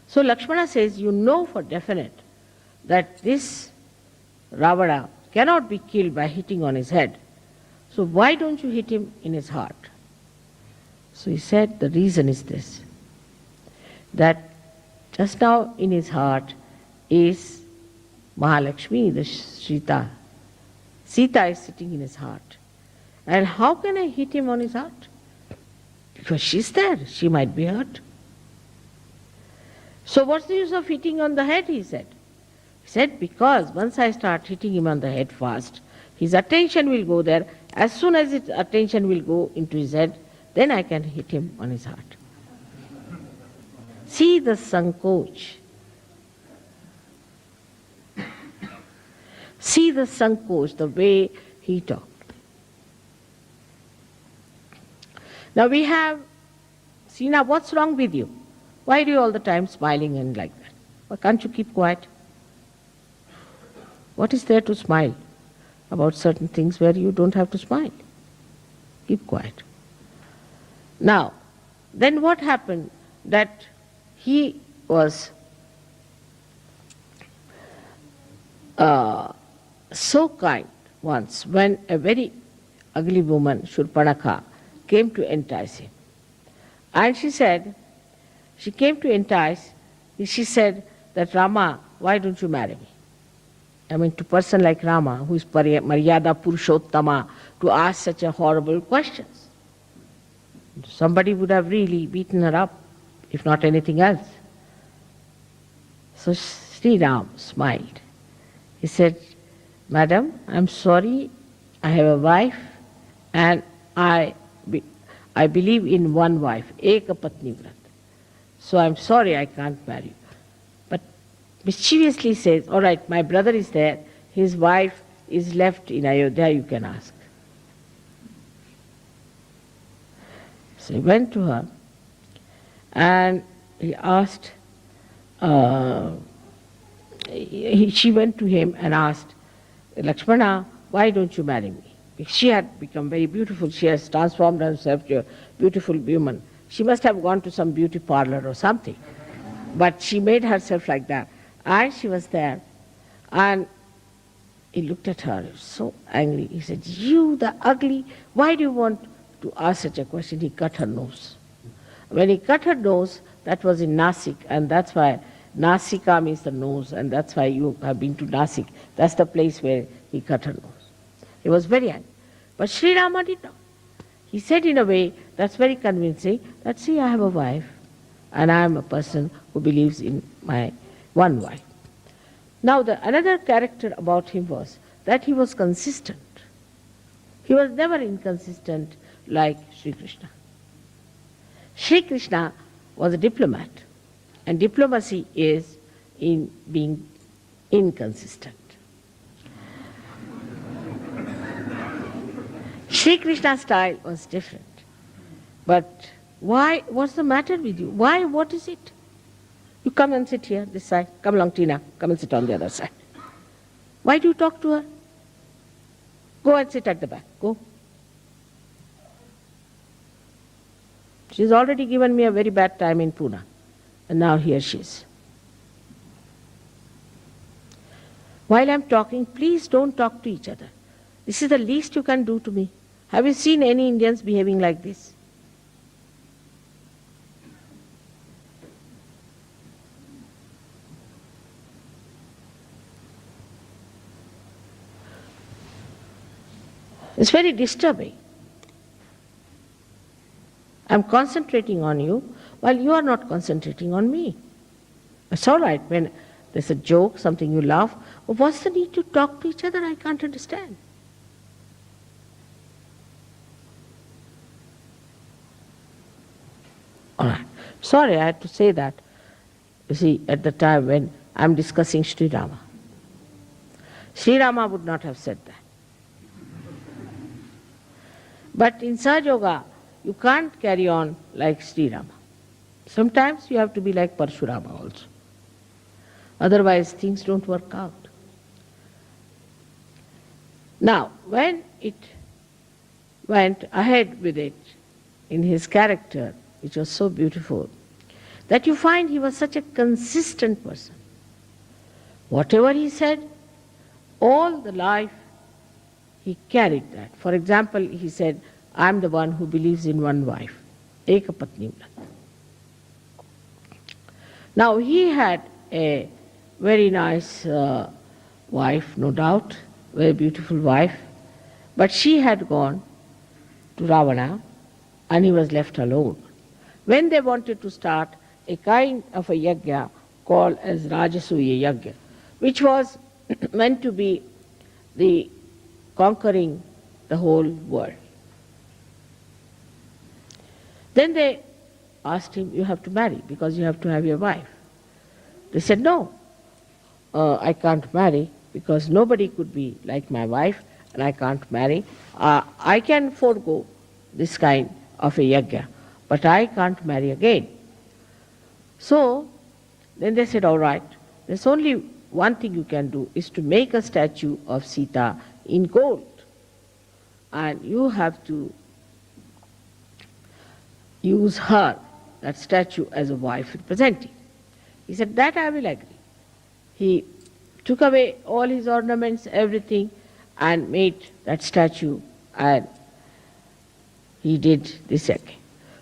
So Lakshmana says, you know for definite that this Ravana cannot be killed by hitting on his head. So why don't you hit him in his heart? So he said, the reason is this, that just now in his heart is Mahalakshmi, the Sita. Sita is sitting in his heart. And how can I hit him on his heart? Because she's there, she might be hurt. So what's the use of hitting on the head, he said. He said, because once I start hitting him on the head fast, his attention will go there. As soon as his attention will go into his head, then I can hit him on his heart. See the sankoch. See the sankoch, the way he talked. Now we have, Sina, what's wrong with you? Why are you all the time smiling and like that? Why can't you keep quiet? What is there to smile about certain things where you don't have to smile? Keep quiet. Now, then what happened? That he was so kind once when a very ugly woman, Shurpanakha, came to entice him. And she said, she came to entice, she said that Rama, why don't you marry me? I mean, to a person like Rama, who is Maryada Purushottama, to ask such a horrible questions. Somebody would have really beaten her up, if not anything else. So Sri Ram smiled. He said, Madam, I'm sorry, I have a wife and I believe in one wife, Eka Patni Vrat. So I'm sorry I can't marry you. But mischievously says, all right, my brother is there, his wife is left in Ayodhya, you can ask. So he went to her and he asked, she went to him and asked, Lakshmana, why don't you marry me? Because she had become very beautiful, she has transformed herself to a beautiful woman. She must have gone to some beauty parlor or something. But she made herself like that. And she was there. And he looked at her, so angry. He said, you the ugly, why do you want to ask such a question? He cut her nose. When he cut her nose, that was in Nasik, and that's why Nasika means the nose, and that's why you have been to Nasik. That's the place where he cut her nose. He was very angry. But Sri Rama did not. He said in a way that's very convincing that, see, I have a wife and I am a person who believes in my one wife. Now another character about him was that he was consistent. He was never inconsistent like Sri Krishna. Sri Krishna was a diplomat, and diplomacy is in being inconsistent. Sri Krishna's style was different. But why, what's the matter with you? Why, what is it? You come and sit here, this side. Come along, Tina. Come and sit on the other side. Why do you talk to her? Go and sit at the back. Go. She's already given me a very bad time in Pune. And now here she is. While I'm talking, please don't talk to each other. This is the least you can do to me. Have you seen any Indians behaving like this? It's very disturbing. I'm concentrating on you while you are not concentrating on me. It's all right when there's a joke, something you laugh. But what's the need to talk to each other? I can't understand. All right. Sorry, I had to say that. You see, at the time when I'm discussing Sri Rama. Sri Rama would not have said that. But in Sahaja Yoga, you can't carry on like Sri Rama. Sometimes you have to be like Parshurama also. Otherwise things don't work out. Now, when it went ahead with it in his character, which was so beautiful, that you find he was such a consistent person. Whatever he said, all the life he carried that. For example, he said, I'm the one who believes in one wife, Ekapatni Vrat. Now he had a very nice wife, no doubt, very beautiful wife, but she had gone to Ravana and he was left alone. When they wanted to start a kind of a yajna called as Rajasuya Yajna, which was meant to be the conquering the whole world. Then they asked him, you have to marry because you have to have your wife. They said, no, I can't marry because nobody could be like my wife and I can't marry. I can forego this kind of a yajna, but I can't marry again. So then they said, all right, there's only one thing you can do is to make a statue of Sita in gold. And you have to use her, that statue, as a wife representing. He said, that I will agree. He took away all his ornaments, everything, and made that statue, and he did this again.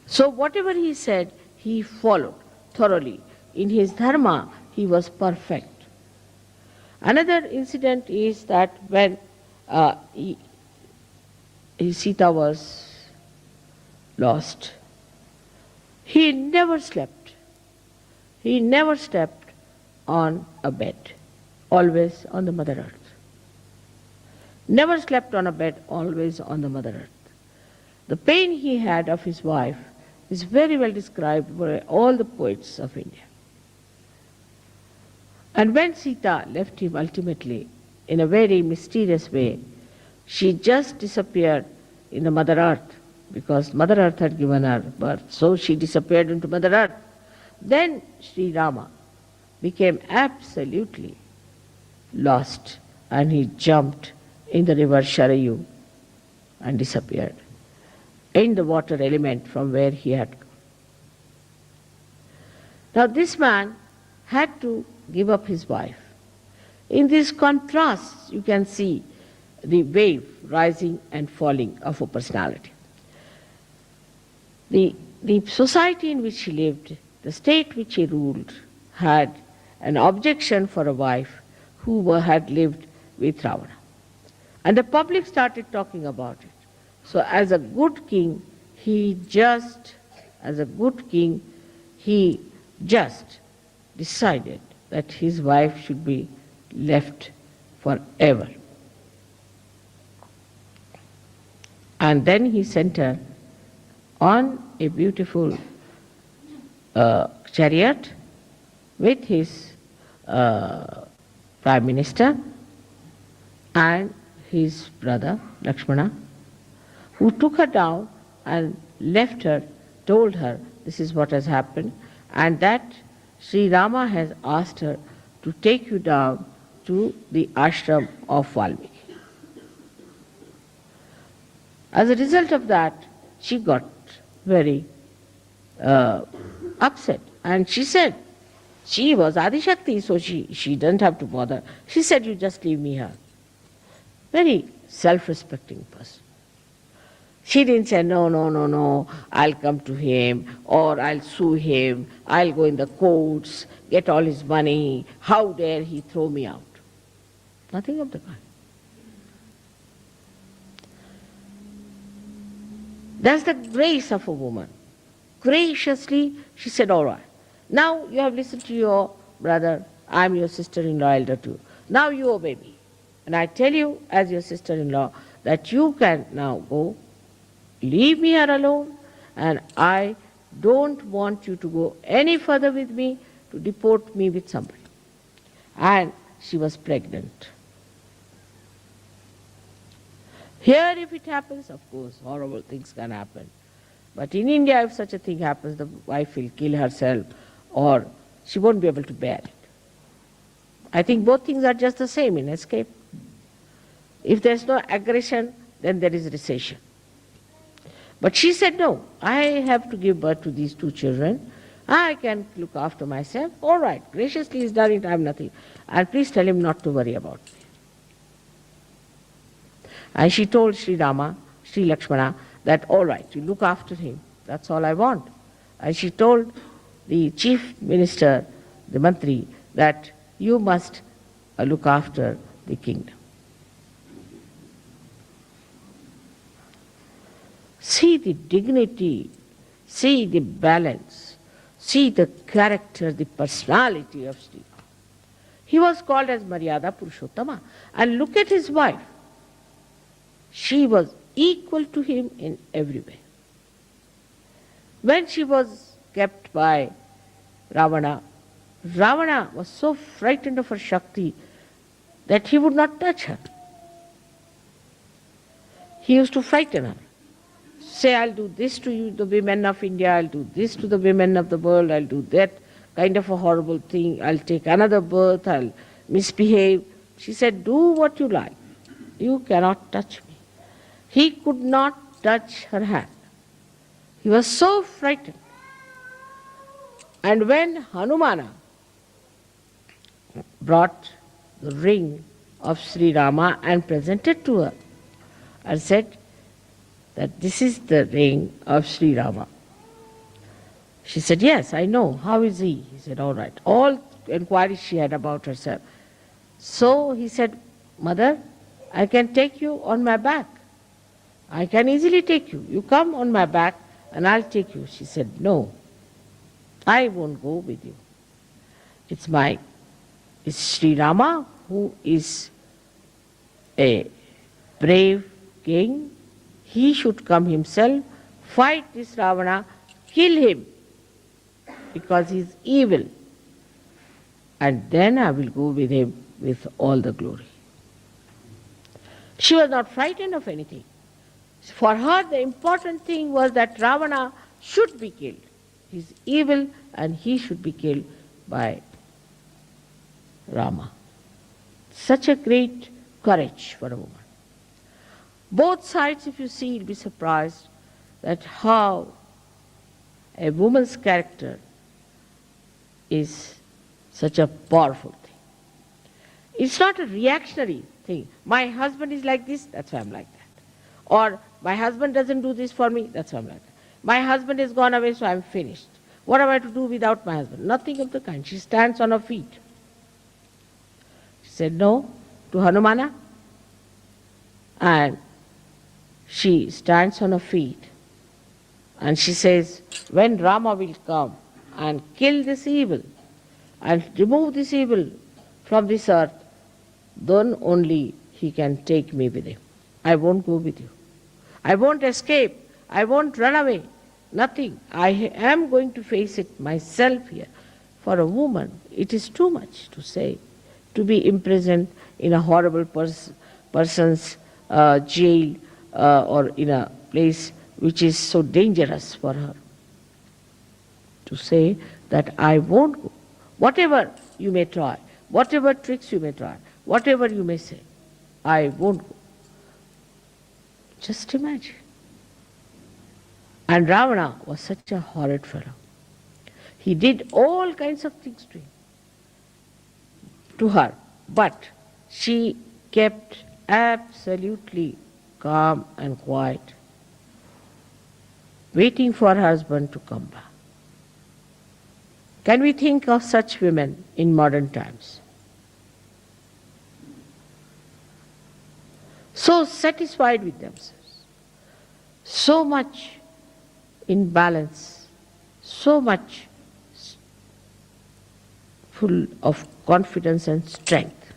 So whatever he said, he followed thoroughly. In his dharma, he was perfect. Another incident is that when Sita was lost, he never slept. He never slept on a bed, always on the Mother Earth. Never slept on a bed, always on the Mother Earth. The pain he had of his wife is very well described by all the poets of India. And when Sita left him ultimately, in a very mysterious way, she just disappeared in the Mother Earth, because Mother Earth had given her birth, so she disappeared into Mother Earth. Then Shri Rama became absolutely lost and he jumped in the river Sharayu and disappeared in the water element from where he had come. Now this man had to give up his wife. In these contrasts, you can see the wave rising and falling of a personality. The society in which he lived, the state which he ruled, had an objection for a wife who had lived with Ravana. And the public started talking about it. So as a good king, he just decided that his wife should be left forever. And then he sent her on a beautiful chariot with his prime minister and his brother Lakshmana, who took her down and left her, told her this is what has happened, and that Sri Rama has asked her to take you down to the ashram of Valmiki. As a result of that, she got very upset, and she said, she was Adi Shakti, so she didn't have to bother. She said, you just leave me here. Very self-respecting person. She didn't say, no, I'll come to him, or I'll sue him, I'll go in the courts, get all his money, how dare he throw me out. Nothing of the kind. That's the grace of a woman. Graciously, she said, all right, now you have listened to your brother, I'm your sister-in-law elder too. Now you obey me. And I tell you, as your sister-in-law, that you can now go, leave me here alone, and I don't want you to go any further with me to deport me with somebody. And she was pregnant. Here, if it happens, of course, horrible things can happen. But in India, if such a thing happens, the wife will kill herself or she won't be able to bear it. I think both things are just the same in escape. If there's no aggression, then there is recession. But she said, no, I have to give birth to these two children. I can look after myself. All right, graciously he's done it, I have nothing. And please tell him not to worry about me. And she told Sri Rama, Sri Lakshmana, that all right, you look after him. That's all I want. And she told the chief minister, the mantri, that you must look after the kingdom. See the dignity, see the balance, see the character, the personality of Shri. He was called as Maryada Purushottama. And look at his wife. She was equal to him in every way. When she was kept by Ravana, Ravana was so frightened of her Shakti that he would not touch her. He used to frighten her. Say, I'll do this to you, the women of India, I'll do this to the women of the world, I'll do that kind of a horrible thing, I'll take another birth, I'll misbehave. She said, do what you like. You cannot touch me. He could not touch her hand. He was so frightened. And when Hanumana brought the ring of Sri Rama and presented to her and said that this is the ring of Sri Rama. She said, yes, I know. How is he? He said, all right. All inquiries she had about herself. So he said, Mother, I can take you on my back. I can easily take you. You come on my back and I'll take you. She said, no, I won't go with you. It's Sri Rama who is a brave king. He should come himself, fight this Ravana, kill him because he is evil. And then I will go with him with all the glory. She was not frightened of anything. For her, the important thing was that Ravana should be killed. He is evil and he should be killed by Rama. Such a great courage for a woman. Both sides, if you see, you'll be surprised that how a woman's character is such a powerful thing. It's not a reactionary thing. My husband is like this, that's why I'm like that. Or my husband doesn't do this for me, that's why I'm like that. My husband has gone away, so I'm finished. What am I to do without my husband? Nothing of the kind. She stands on her feet. She said no to Hanumana, and she stands on her feet and she says, when Rama will come and kill this evil and remove this evil from this earth, then only he can take me with him. I won't go with you. I won't escape. I won't run away. Nothing. I am going to face it myself here. For a woman, it is too much to say, to be imprisoned in a horrible person's jail or in a place which is so dangerous for her. To say that I won't go. Whatever you may try, whatever tricks you may try, whatever you may say, I won't go. Just imagine. And Ravana was such a horrid fellow. He did all kinds of things to her, but she kept absolutely calm and quiet, waiting for her husband to come back. Can we think of such women in modern times? So satisfied with themselves, so much in balance, so much full of confidence and strength.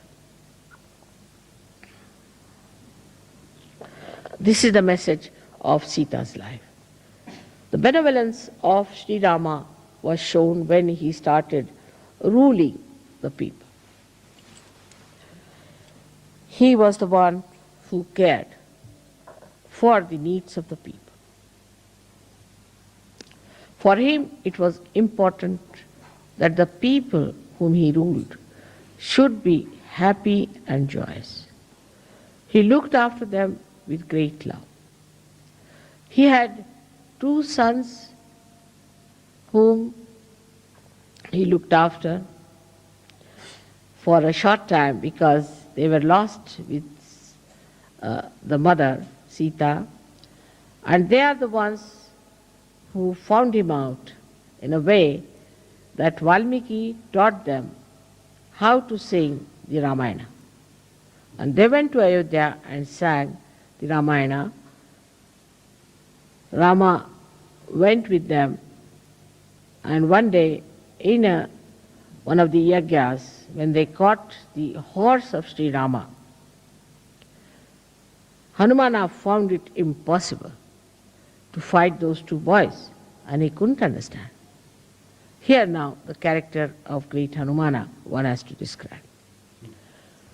This is the message of Sita's life. The benevolence of Sri Rama was shown when he started ruling the people. He was the one who cared for the needs of the people. For him, it was important that the people whom he ruled should be happy and joyous. He looked after them with great love. He had 2 sons whom he looked after for a short time because they were lost with the mother, Sita, and they are the ones who found him out in a way that Valmiki taught them how to sing the Ramayana. And they went to Ayodhya and sang the Ramayana. Rama went with them, and one day in one of the yagyas, when they caught the horse of Sri Rama, Hanumana found it impossible to fight those 2 boys, and he couldn't understand. Here now the character of great Hanumana one has to describe.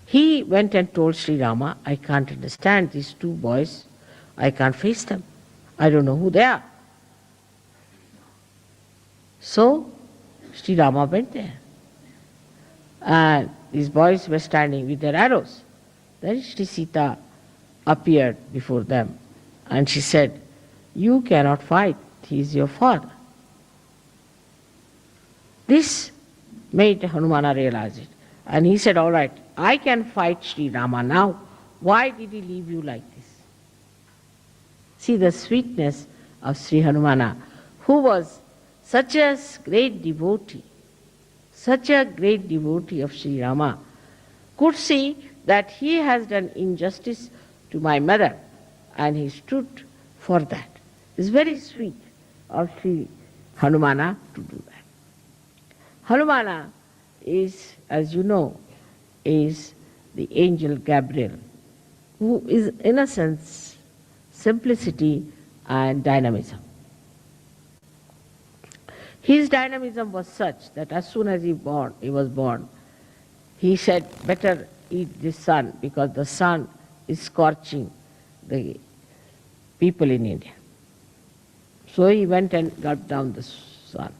He went and told Sri Rama, I can't understand these 2 boys, I can't face them, I don't know who they are. So Sri Rama went there, and these boys were standing with their arrows. Then Sri Sita appeared before them, and she said, you cannot fight, he is your father. This made Hanumana realize it, and he said, all right, I can fight Sri Rama now, why did he leave you like this? See the sweetness of Sri Hanumana, who was such a great devotee of Sri Rama, could see that he has done injustice to my mother, and he stood for that. It's very sweet of Sri Hanumana to do that. Hanumana is, as you know, is the angel Gabriel, who is innocence, simplicity and dynamism. His dynamism was such that as soon as he was born, he said, better eat this sun because the sun is scorching the people in India. So he went and got down the sun.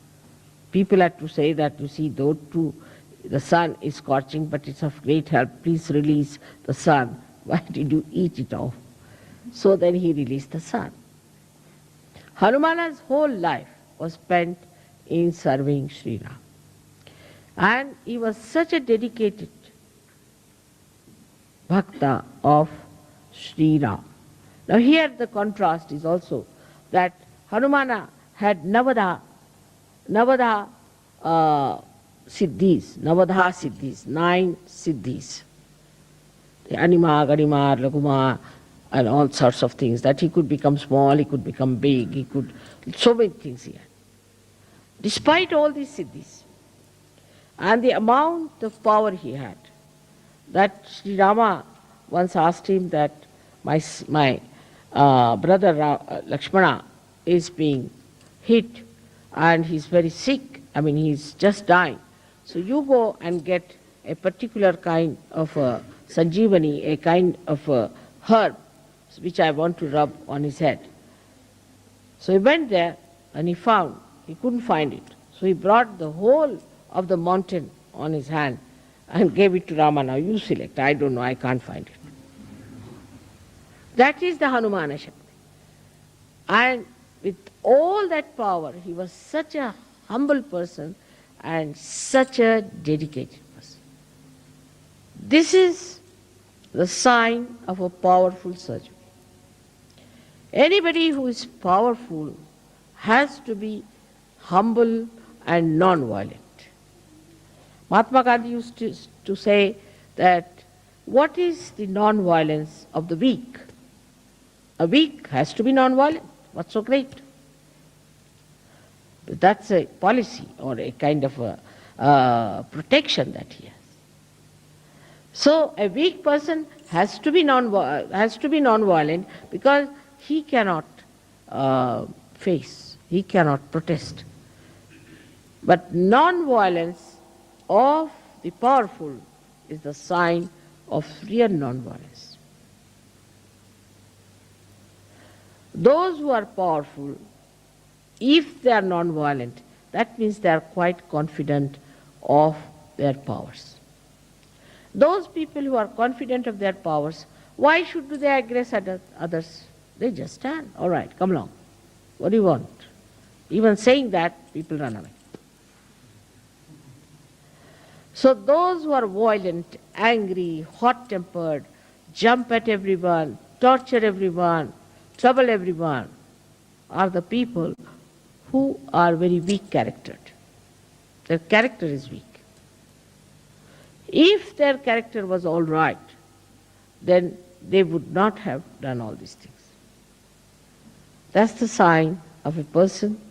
People had to say that, you see, though too, the sun is scorching, but it's of great help. Please release the sun. Why did you eat it off? So then he released the sun. Hanumana's whole life was spent in serving Shri Ram. And he was such a dedicated bhakta of Shri Ram. Now here the contrast is also that Hanumana had Navadha siddhis, 9 siddhis. The Anima, Ganima, Laguma, and all sorts of things, that he could become small, he could become big, he could, so many things he had. Despite all these siddhis, and the amount of power he had, that Sri Rama once asked him that my brother Lakshmana is being hit and he's very sick, he's just dying. So you go and get a particular kind of sanjeevani, a kind of herb which I want to rub on his head. So he went there and he couldn't find it. So he brought the whole of the mountain on his hand and gave it to Rama. Now you select, I don't know, I can't find it. That is the Hanumana Shakti. And with all that power, he was such a humble person and such a dedicated person. This is the sign of a powerful surgeon. Anybody who is powerful has to be humble and non-violent. Mahatma Gandhi used to say that what is the non-violence of the weak? A weak has to be non-violent. What's so great? But that's a policy or a kind of a protection that he has. So a weak person has to be non-violent because he cannot face, he cannot protest. But non-violence of the powerful is the sign of real non-violence. Those who are powerful, if they are non-violent, that means they are quite confident of their powers. Those people who are confident of their powers Why should they aggress others? They just stand. All right, come along. What do you want? Even saying that, people run away. So those who are violent, angry, hot-tempered, jump at everyone, torture everyone, trouble everyone, are the people who are very weak-charactered. Their character is weak. If their character was all right, then they would not have done all these things. That's the sign of a person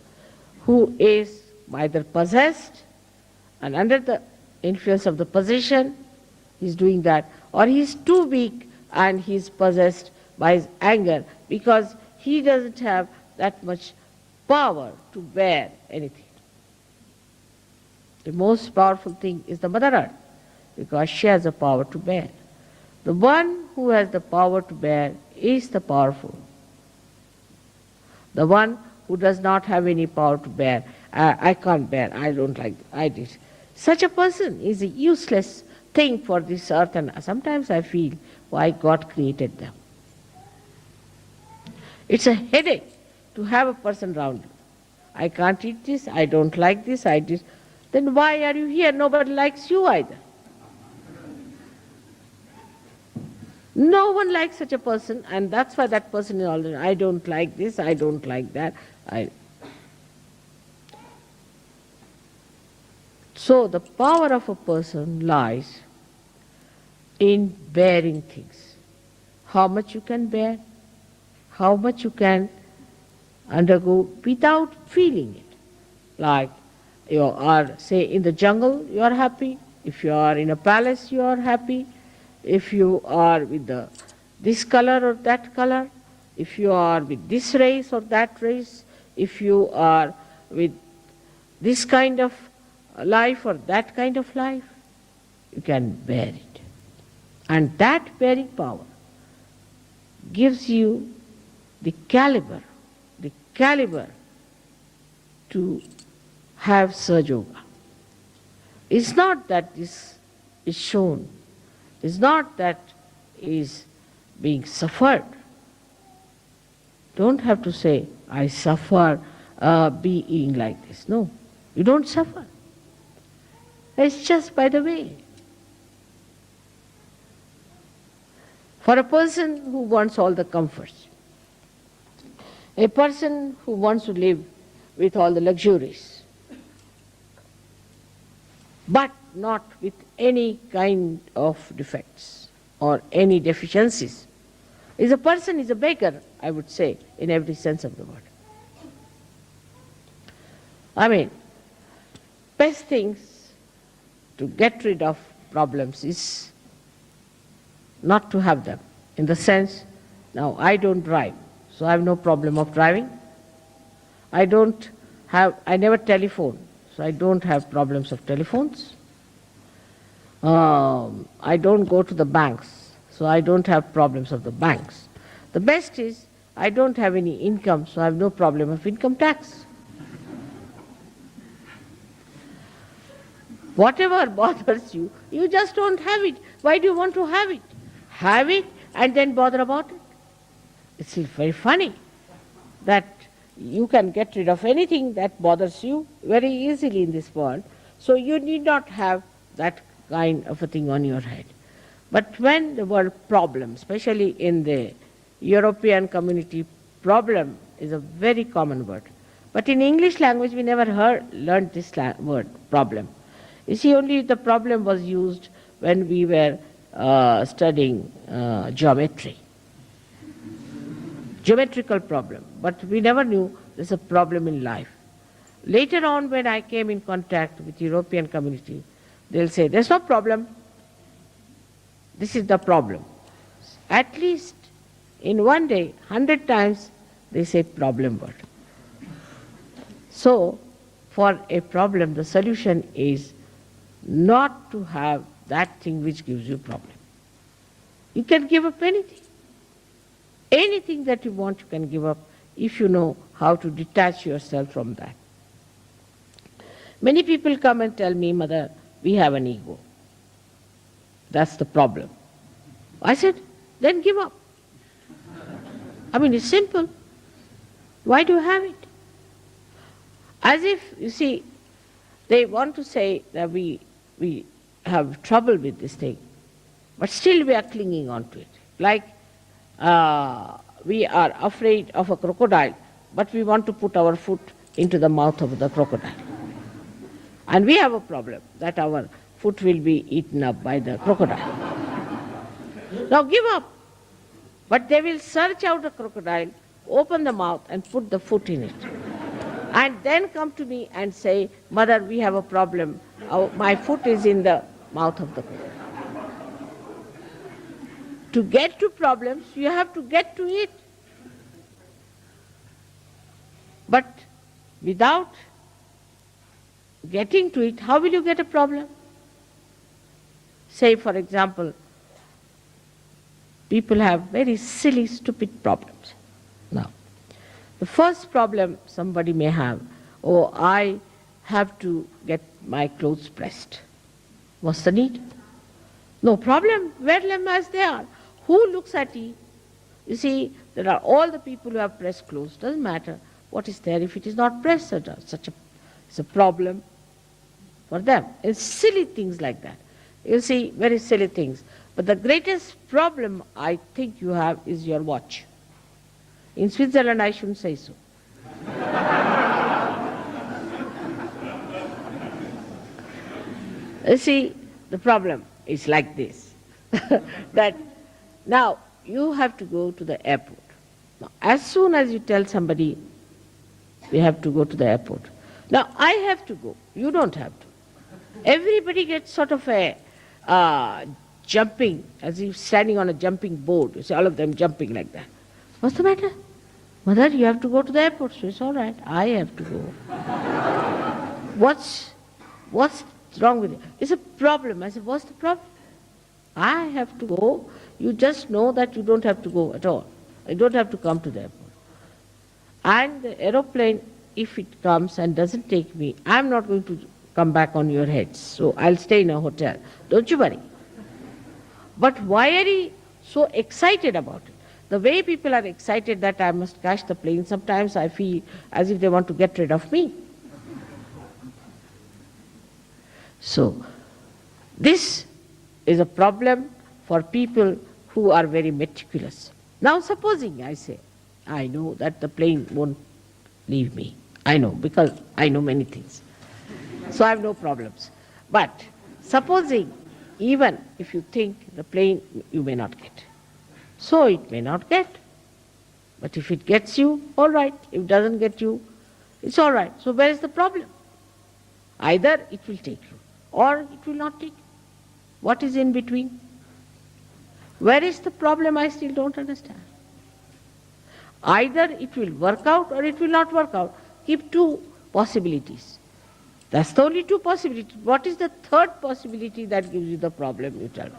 who is either possessed and under the influence of the possession, he's doing that, or he's too weak and he's possessed by his anger because he doesn't have that much power to bear anything. The most powerful thing is the Mother Earth because she has the power to bear. The one who has the power to bear is the powerful. The one who does not have any power to bear, I can't bear, I don't like, I did. Such a person is a useless thing for this earth, and sometimes I feel why God created them. It's a headache to have a person around you. I can't eat this, I don't like this, I did. Then why are you here? Nobody likes you either. No one likes such a person, and that's why that person is always, I don't like this, I don't like that. So the power of a person lies in bearing things. How much you can bear, how much you can undergo without feeling it. Like you are, say, in the jungle, you are happy. If you are in a palace, you are happy. If you are with this color or that color, if you are with this race or that race, if you are with this kind of life or that kind of life, you can bear it. And that bearing power gives you the caliber to have Sahaja. It's not that this is shown, it's not that is being suffered. Don't have to say, I suffer being like this. No, you don't suffer. It's just by the way. For a person who wants all the comforts, a person who wants to live with all the luxuries, but not with any kind of defects or any deficiencies, is a person, is a beggar, I would say, in every sense of the word. I mean, best things to get rid of problems is not to have them. In the sense, now I don't drive, so I have no problem of driving. I never telephone, so I don't have problems of telephones. I don't go to the banks, so I don't have problems of the banks. The best is, I don't have any income, so I have no problem of income tax. Whatever bothers you, you just don't have it. Why do you want to have it? Have it and then bother about it. It's very funny that you can get rid of anything that bothers you very easily in this world, so you need not have that kind of a thing on your head. But when the word problem, especially in the European community, problem is a very common word. But in English language we never learned this word, problem. You see, only the problem was used when we were studying geometry. Geometrical problem, but we never knew there's a problem in life. Later on, when I came in contact with European community, they'll say, there's no problem. This is the problem. At least in one day, 100 times, they say problem word. So, for a problem, the solution is not to have that thing which gives you problem. You can give up anything. Anything that you want, you can give up if you know how to detach yourself from that. Many people come and tell me, Mother, we have an ego. That's the problem. I said, then give up. I mean, it's simple. Why do you have it? As if, you see, they want to say that we have trouble with this thing, but still we are clinging on to it. Like we are afraid of a crocodile, but we want to put our foot into the mouth of the crocodile. And we have a problem that our foot will be eaten up by the crocodile. Now give up. But they will search out a crocodile, open the mouth and put the foot in it. And then come to me and say, Mother, we have a problem. My foot is in the mouth of the crocodile. To get to problems, you have to get to it. But without getting to it, how will you get a problem? Say, for example, people have very silly, stupid problems. Now, the first problem somebody may have, oh, I have to get my clothes pressed. What's the need? No problem, wear them as they are. Who looks at it? You see, there are all the people who have pressed clothes. Doesn't matter what is there if it is not pressed. It's a problem for them. It's silly things like that. You see, very silly things. But the greatest problem I think you have is your watch. In Switzerland, I shouldn't say so. You see, the problem is like this, that now you have to go to the airport. Now, as soon as you tell somebody, we have to go to the airport. Now, I have to go. You don't have to. Everybody gets sort of a jumping, as if standing on a jumping board. You see, all of them jumping like that. What's the matter? Mother, you have to go to the airport. So it's all right. I have to go. What's wrong with it? It's a problem. I said, what's the problem? I have to go. You just know that you don't have to go at all. You don't have to come to the airport. And the aeroplane, if it comes and doesn't take me, I'm not going to come back on your heads. So I'll stay in a hotel. Don't you worry. But why are you so excited about it? The way people are excited that I must catch the plane, sometimes I feel as if they want to get rid of me. So, this is a problem for people who are very meticulous. Now supposing I say, I know that the plane won't leave me. I know, because I know many things. So I have no problems. But supposing, even if you think the plane you may not get. So it may not get. But if it gets you, all right. If it doesn't get you, it's all right. So where is the problem? Either it will take you, or it will not take you. What is in between? Where is the problem? I still don't understand. Either it will work out or it will not work out. Keep two possibilities. That's the only two possibilities. What is the third possibility that gives you the problem, you tell me?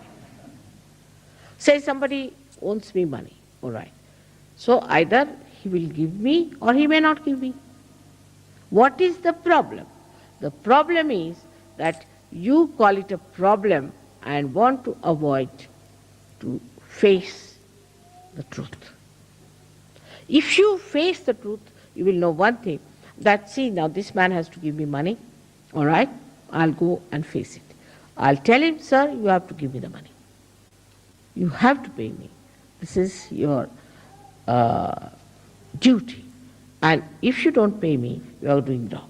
Say somebody owes me money, all right. So either he will give me or he may not give me. What is the problem? The problem is that you call it a problem and want to avoid to face the truth. If you face the truth, you will know one thing, that see, now this man has to give me money, all right, I'll go and face it. I'll tell him, sir, you have to give me the money. You have to pay me. This is your duty. And if you don't pay me, you are doing wrong.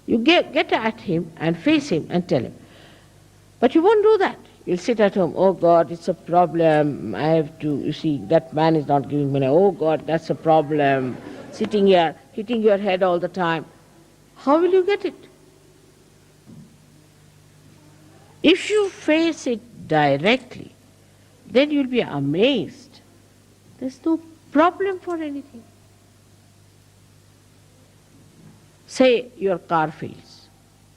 You get at him and face him and tell him. But you won't do that. You'll sit at home, oh God, it's a problem. I have to, you see, that man is not giving money. Oh God, that's a problem. Sitting here, hitting your head all the time. How will you get it? If you face it directly, then you'll be amazed. There's no problem for anything. Say your car fails.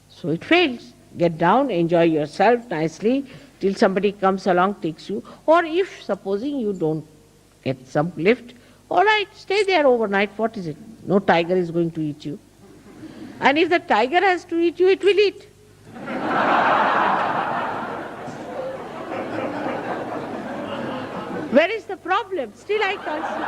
So it fails. Get down, enjoy yourself nicely till somebody comes along, takes you. Or if, supposing you don't get some lift, all right, stay there overnight. What is it? No tiger is going to eat you. And if the tiger has to eat you, it will eat. Where is the problem? Still I can't see.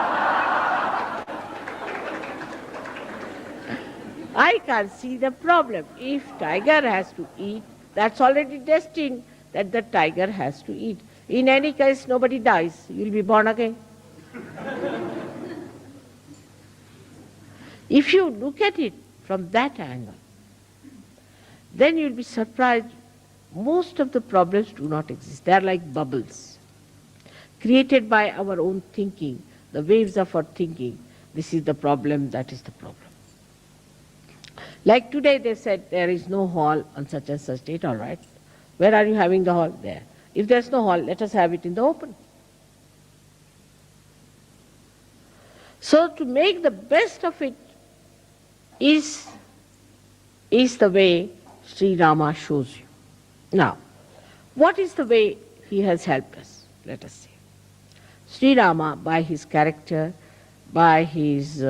I can't see the problem. If tiger has to eat, that's already destined that the tiger has to eat. In any case, nobody dies. You'll be born again. If you look at it from that angle, then you'll be surprised most of the problems do not exist. They are like bubbles created by our own thinking, the waves of our thinking. This is the problem, that is the problem. Like today they said there is no hall on such and such date, all right. Where are you having the hall? There. If there's no hall, let us have it in the open. So to make the best of it is the way Sri Rama shows you. Now, what is the way he has helped us? Let us see. Sri Rama, by his character, by his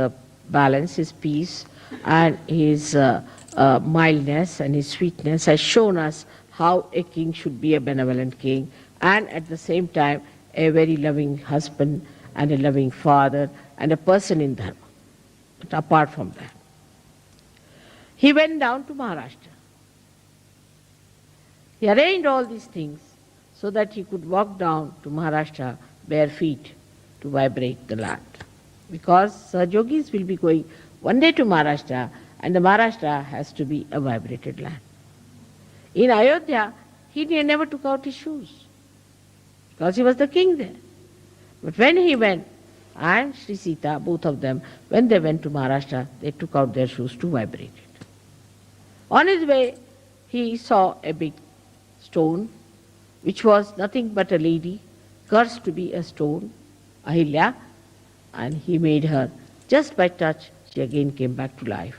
balance, his peace, and his mildness and his sweetness, has shown us how a king should be a benevolent king, and at the same time a very loving husband and a loving father and a person in Dharma. But apart from that, he went down to Maharashtra. He arranged all these things so that he could walk down to Maharashtra bare feet to vibrate the land. Because Sahajogis will be going one day to Maharashtra, and the Maharashtra has to be a vibrated land. In Ayodhya, he never took out his shoes because he was the king there. But when he went, and Shri Sita, both of them, when they went to Maharashtra, they took out their shoes to vibrate it. On his way, he saw a big stone, which was nothing but a lady, cursed to be a stone, Ahilya, and he made her, just by touch, she again came back to life.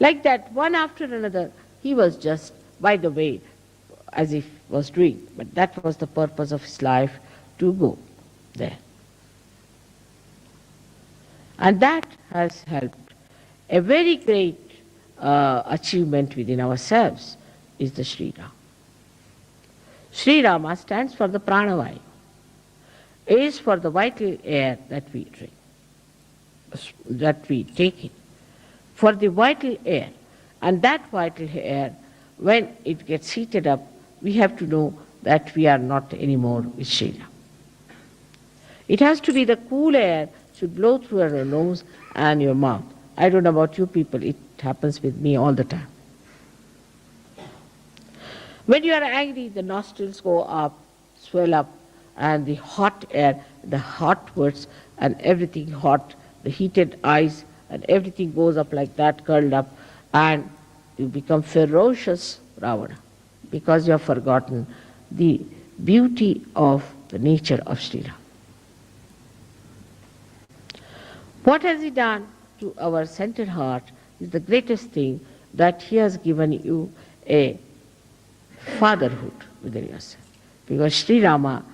Like that, one after another, he was just, by the way, as if was doing, but that was the purpose of his life, to go there. And that has helped. A very great achievement within ourselves is the Shri Rama. Shri Rama stands for the pranavayu. It is for the vital air that we drink, that we take in, for the vital air. And that vital air, when it gets heated up, we have to know that we are not anymore with Shri Rama. It has to be the cool air, should blow through your nose and your mouth. I don't know about you people, it happens with me all the time. When you are angry, the nostrils go up, swell up, and the hot air, the hot words and everything hot, the heated eyes and everything goes up like that, curled up, and you become ferocious Ravana because you have forgotten the beauty of the nature of Shri Rama. What has he done to our centered heart is the greatest thing, that he has given you a fatherhood within yourself. Because Sri Rama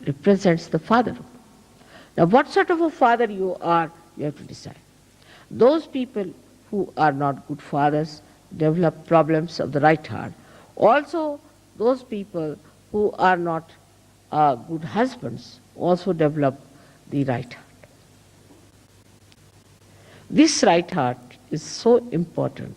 represents the fatherhood. Now what sort of a father you are, you have to decide. Those people who are not good fathers develop problems of the right heart. Also, those people who are not good husbands also develop the right heart. This right heart is so important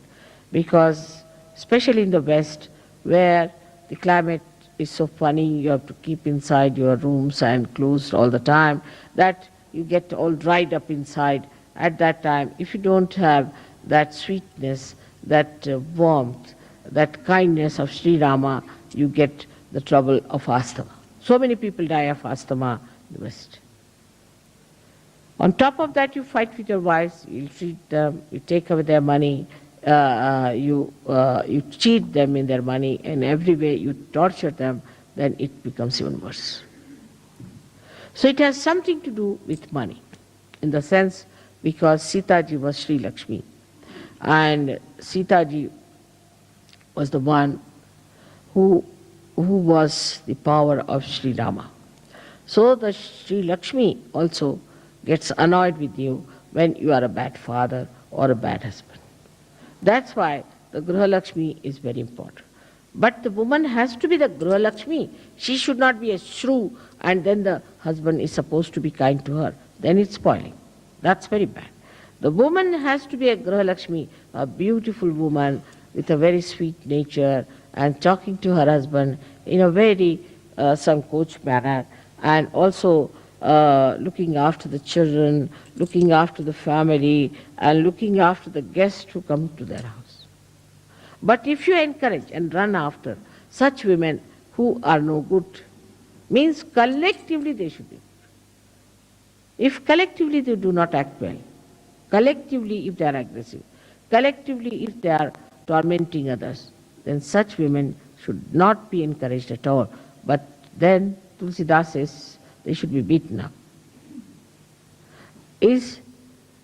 because, especially in the West, where the climate is so funny, you have to keep inside your rooms and closed all the time, that you get all dried up inside. At that time, if you don't have that sweetness, that warmth, that kindness of Sri Rama, you get the trouble of asthma. So many people die of asthma in the West. On top of that, you fight with your wives, you treat them, you take away their money, you cheat them in their money, and every way you torture them, then it becomes even worse. So it has something to do with money, in the sense because Sitaji was Sri Lakshmi, and Sitaji was the one who was the power of Sri Rama. So the Sri Lakshmi also gets annoyed with you when you are a bad father or a bad husband. That's why the Griha Lakshmi is very important. But the woman has to be the Griha Lakshmi. She should not be a shrew and then the husband is supposed to be kind to her. Then it's spoiling. That's very bad. The woman has to be a Griha Lakshmi, a beautiful woman with a very sweet nature and talking to her husband in a very sankoch manner, and also looking after the children, looking after the family, and looking after the guests who come to their house. But if you encourage and run after such women who are no good, means collectively they should be. If collectively they do not act well, collectively if they are aggressive, collectively if they are tormenting others, then such women should not be encouraged at all. But then Tulsidas says they should be beaten up. Is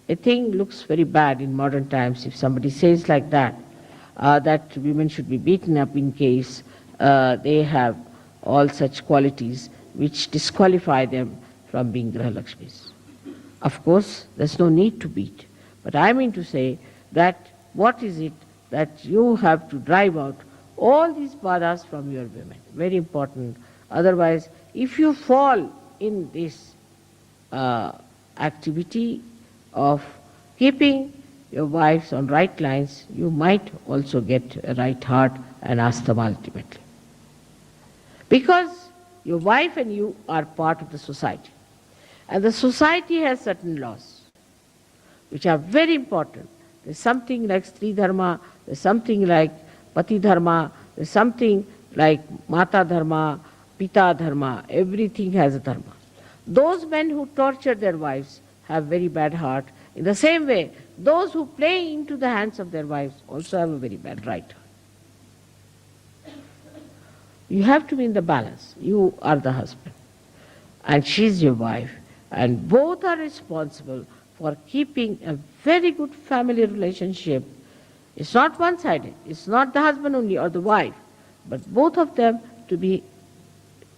a thing looks very bad in modern times if somebody says like that, that women should be beaten up in case they have all such qualities which disqualify them from being Griha Lakshmis. Of course, there's no need to beat. But I mean to say that what is it that you have to drive out all these badhas from your women? Very important. Otherwise, if you fall in this activity of keeping your wives on right lines, you might also get a right heart and asthma ultimately. Because your wife and you are part of the society. And the society has certain laws which are very important. There's something like Stri Dharma, there's something like Pati Dharma, there's something like Mata Dharma, Pita Dharma, everything has a dharma. Those men who torture their wives have very bad heart. In the same way, those who play into the hands of their wives also have a very bad right heart. You have to be in the balance. You are the husband and she's your wife, and both are responsible for keeping a very good family relationship. It's not one-sided. It's not the husband only or the wife, but both of them to be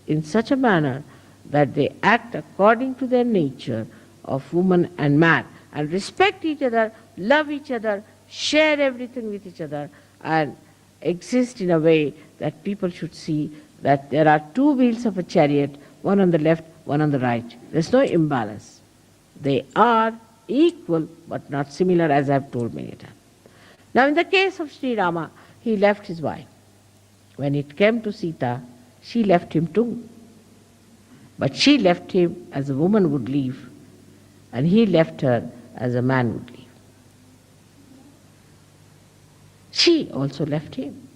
in such a manner that they act according to their nature of woman and man, and respect each other, love each other, share everything with each other, and exist in a way that people should see that there are two wheels of a chariot, one on the left, one on the right. There's no imbalance. They are equal but not similar, as I've told many times. Now in the case of Shri Rama, he left his wife. When it came to Sita, she left him too. But she left him as a woman would leave, and he left her as a man would leave. She also left him.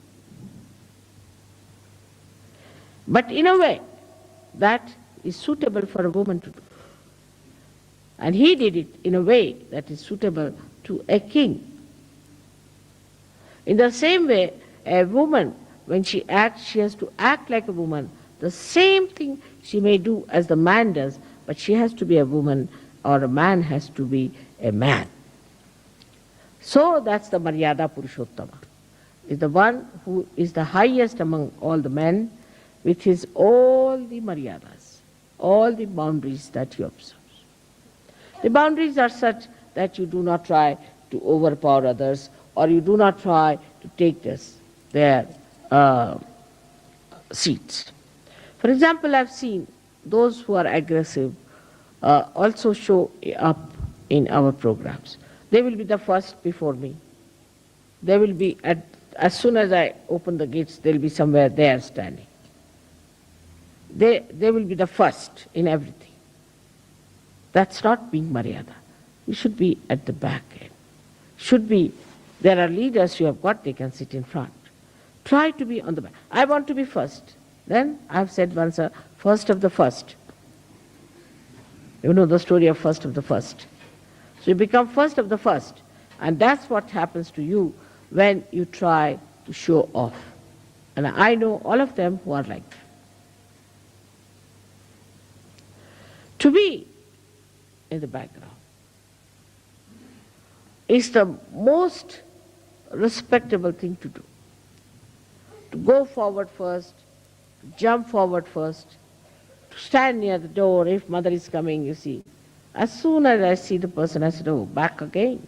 But in a way that is suitable for a woman to do. And he did it in a way that is suitable to a king. In the same way, a woman, when she acts, she has to act like a woman. The same thing she may do as the man does, but she has to be a woman, or a man has to be a man. So that's the Maryada Purushottama, is the one who is the highest among all the men, with his all the Maryadas, all the boundaries that he observes. The boundaries are such that you do not try to overpower others, or you do not try to take their seats. For example, I've seen those who are aggressive also show up in our programs. They will be the first before me. They will be, as soon as I open the gates, they'll be somewhere there standing. They will be the first in everything. That's not being Maryada. You should be at the back end. Should be, there are leaders you have got, they can sit in front. Try to be on the back. I want to be first. Then I've said once, first of the first. You know the story of first of the first. So you become first of the first. And that's what happens to you when you try to show off. And I know all of them who are like that. To be in the background is the most respectable thing to do. To go forward first, to jump forward first, to stand near the door. If mother is coming, you see, as soon as I see the person, I said, oh, back again.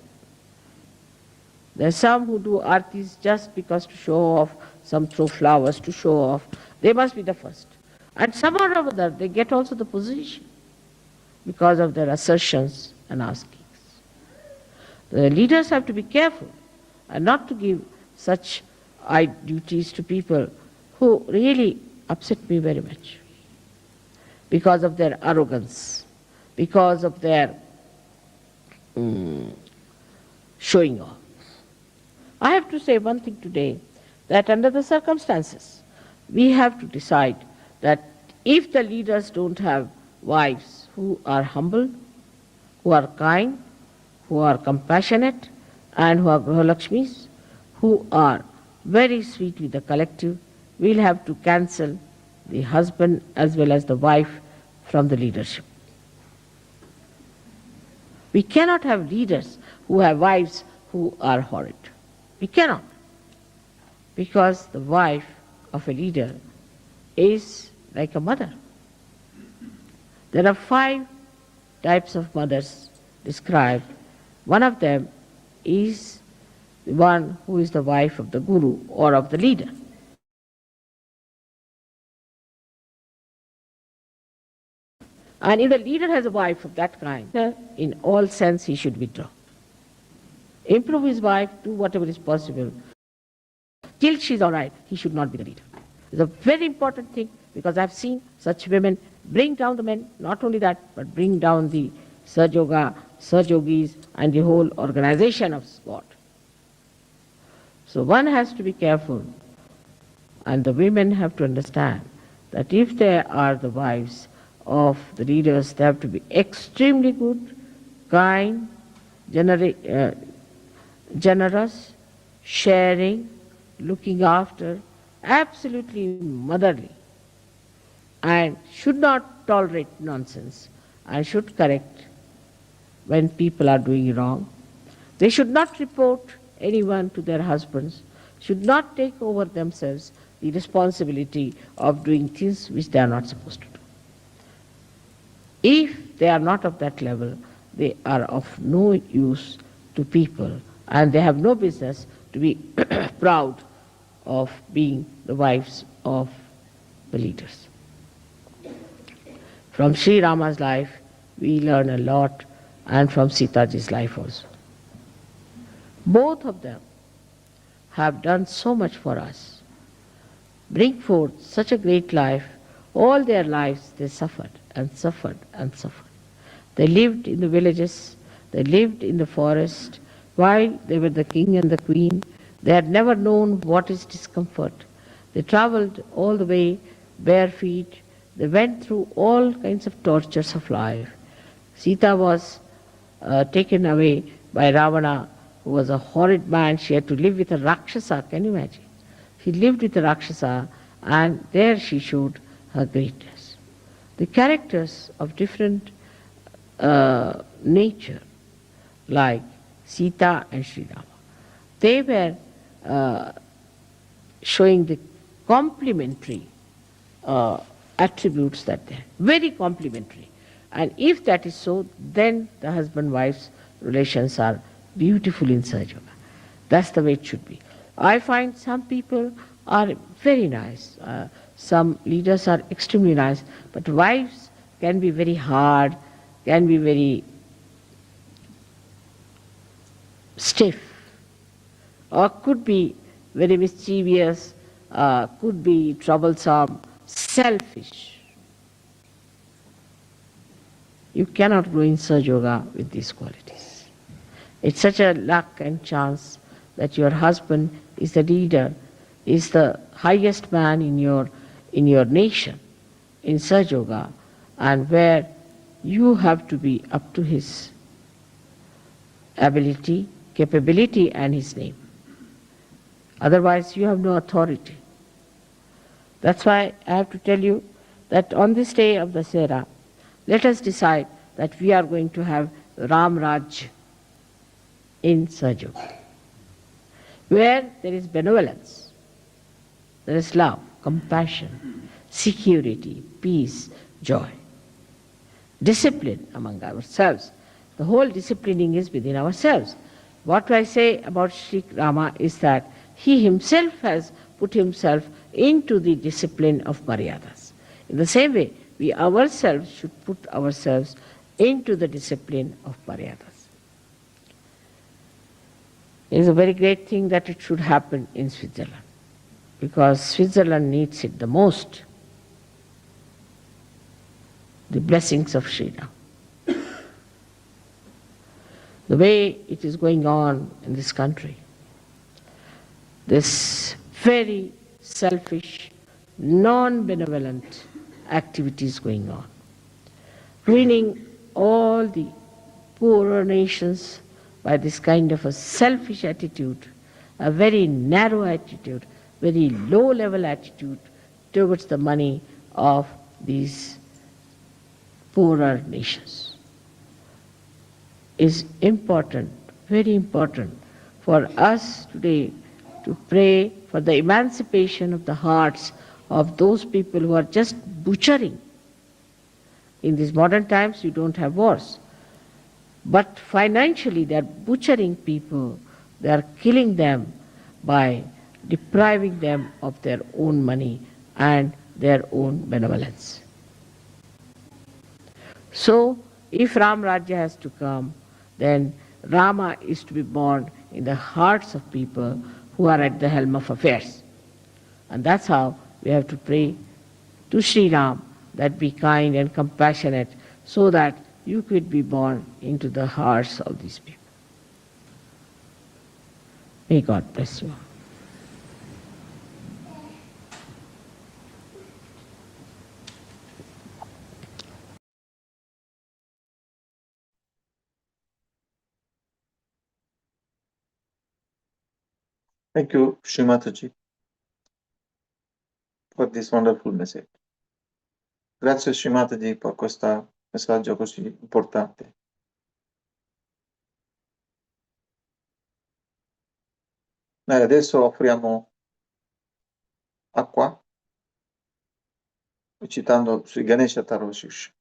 There are some who do artis just because to show off, some throw flowers to show off. They must be the first. And somehow or other, they get also the position because of their assertions and askings. The leaders have to be careful and not to give such duties to people who really upset me very much because of their arrogance, because of their showing off. I have to say one thing today, that under the circumstances, we have to decide that if the leaders don't have wives who are humble, who are kind, who are compassionate, and who are Grihalakshmis, who are very sweet with the collective, we'll have to cancel the husband as well as the wife from the leadership. We cannot have leaders who have wives who are horrid. We cannot. Because the wife of a leader is like a mother. There are 5 types of mothers described. One of them is the one who is the wife of the guru or of the leader. And if the leader has a wife of that kind, in all sense he should withdraw. Improve his wife, do whatever is possible. Till she's all right, he should not be the leader. It's a very important thing, because I've seen such women bring down the men, not only that, but bring down the Sahaja, Sahajogis, and the whole organization of God. So one has to be careful, and the women have to understand that if they are the wives of the leaders, they have to be extremely good, kind, generous, sharing, looking after, absolutely motherly, and should not tolerate nonsense, and should correct when people are doing wrong. They should not report anyone to their husbands, should not take over themselves the responsibility of doing things which they are not supposed to do. If they are not of that level, they are of no use to people, and they have no business to be proud of being the wives of the leaders. From Shri Rama's life, we learn a lot, and from Sitaji's life also. Both of them have done so much for us, bring forth such a great life. All their lives they suffered and suffered and suffered. They lived in the villages, they lived in the forest. While they were the king and the queen, they had never known what is discomfort. They traveled all the way bare feet. They went through all kinds of tortures of life. Sita was taken away by Ravana, who was a horrid man. She had to live with a Rakshasa, can you imagine? She lived with a Rakshasa, and there she showed her greatness. The characters of different nature, like Sita and Sri Rama, they were showing the complementary attributes that they had, very complementary. And if that is so, then the husband-wife's relations are beautiful in Sahaja. That's the way it should be. I find some people are very nice. Some leaders are extremely nice, but wives can be very hard, can be very stiff, or could be very mischievous, could be troublesome, selfish. You cannot grow in Sahaja Yoga with these qualities. It's such a luck and chance that your husband is the leader, is the highest man in your nation, in Sahaja Yoga, and where you have to be up to his ability, capability, and his name. Otherwise, you have no authority. That's why I have to tell you that on this day of the Sera, let us decide that we are going to have Ram Raj in Sahaja Yoga, where there is benevolence, there is love, compassion, security, peace, joy, discipline among ourselves. The whole disciplining is within ourselves. What I say about Sri Rama is that he himself has put himself into the discipline of Maryadas. In the same way, we ourselves should put ourselves into the discipline of Maryadas. It is a very great thing that it should happen in Switzerland, because Switzerland needs it the most. The blessings of Shri Ram. The way it is going on in this country, this very selfish, non-benevolent activities going on, ruining all the poorer nations by this kind of a selfish attitude, a very narrow attitude, very low-level attitude towards the money of these poorer nations. Is important, very important for us today to pray for the emancipation of the hearts of those people who are just butchering. In these modern times, you don't have wars. But financially, they are butchering people. They are killing them by depriving them of their own money and their own benevolence. So, if Ram Rajya has to come, then Rama is to be born in the hearts of people who are at the helm of affairs. And that's how we have to pray to Sri Ram that be kind and compassionate so that you could be born into the hearts of these people. May God bless you. Thank you, Shrimataji, for this wonderful message. Grazie Shrimataji per questo messaggio così importante. Noi adesso offriamo acqua, recitando sui Ganesha Taroshish.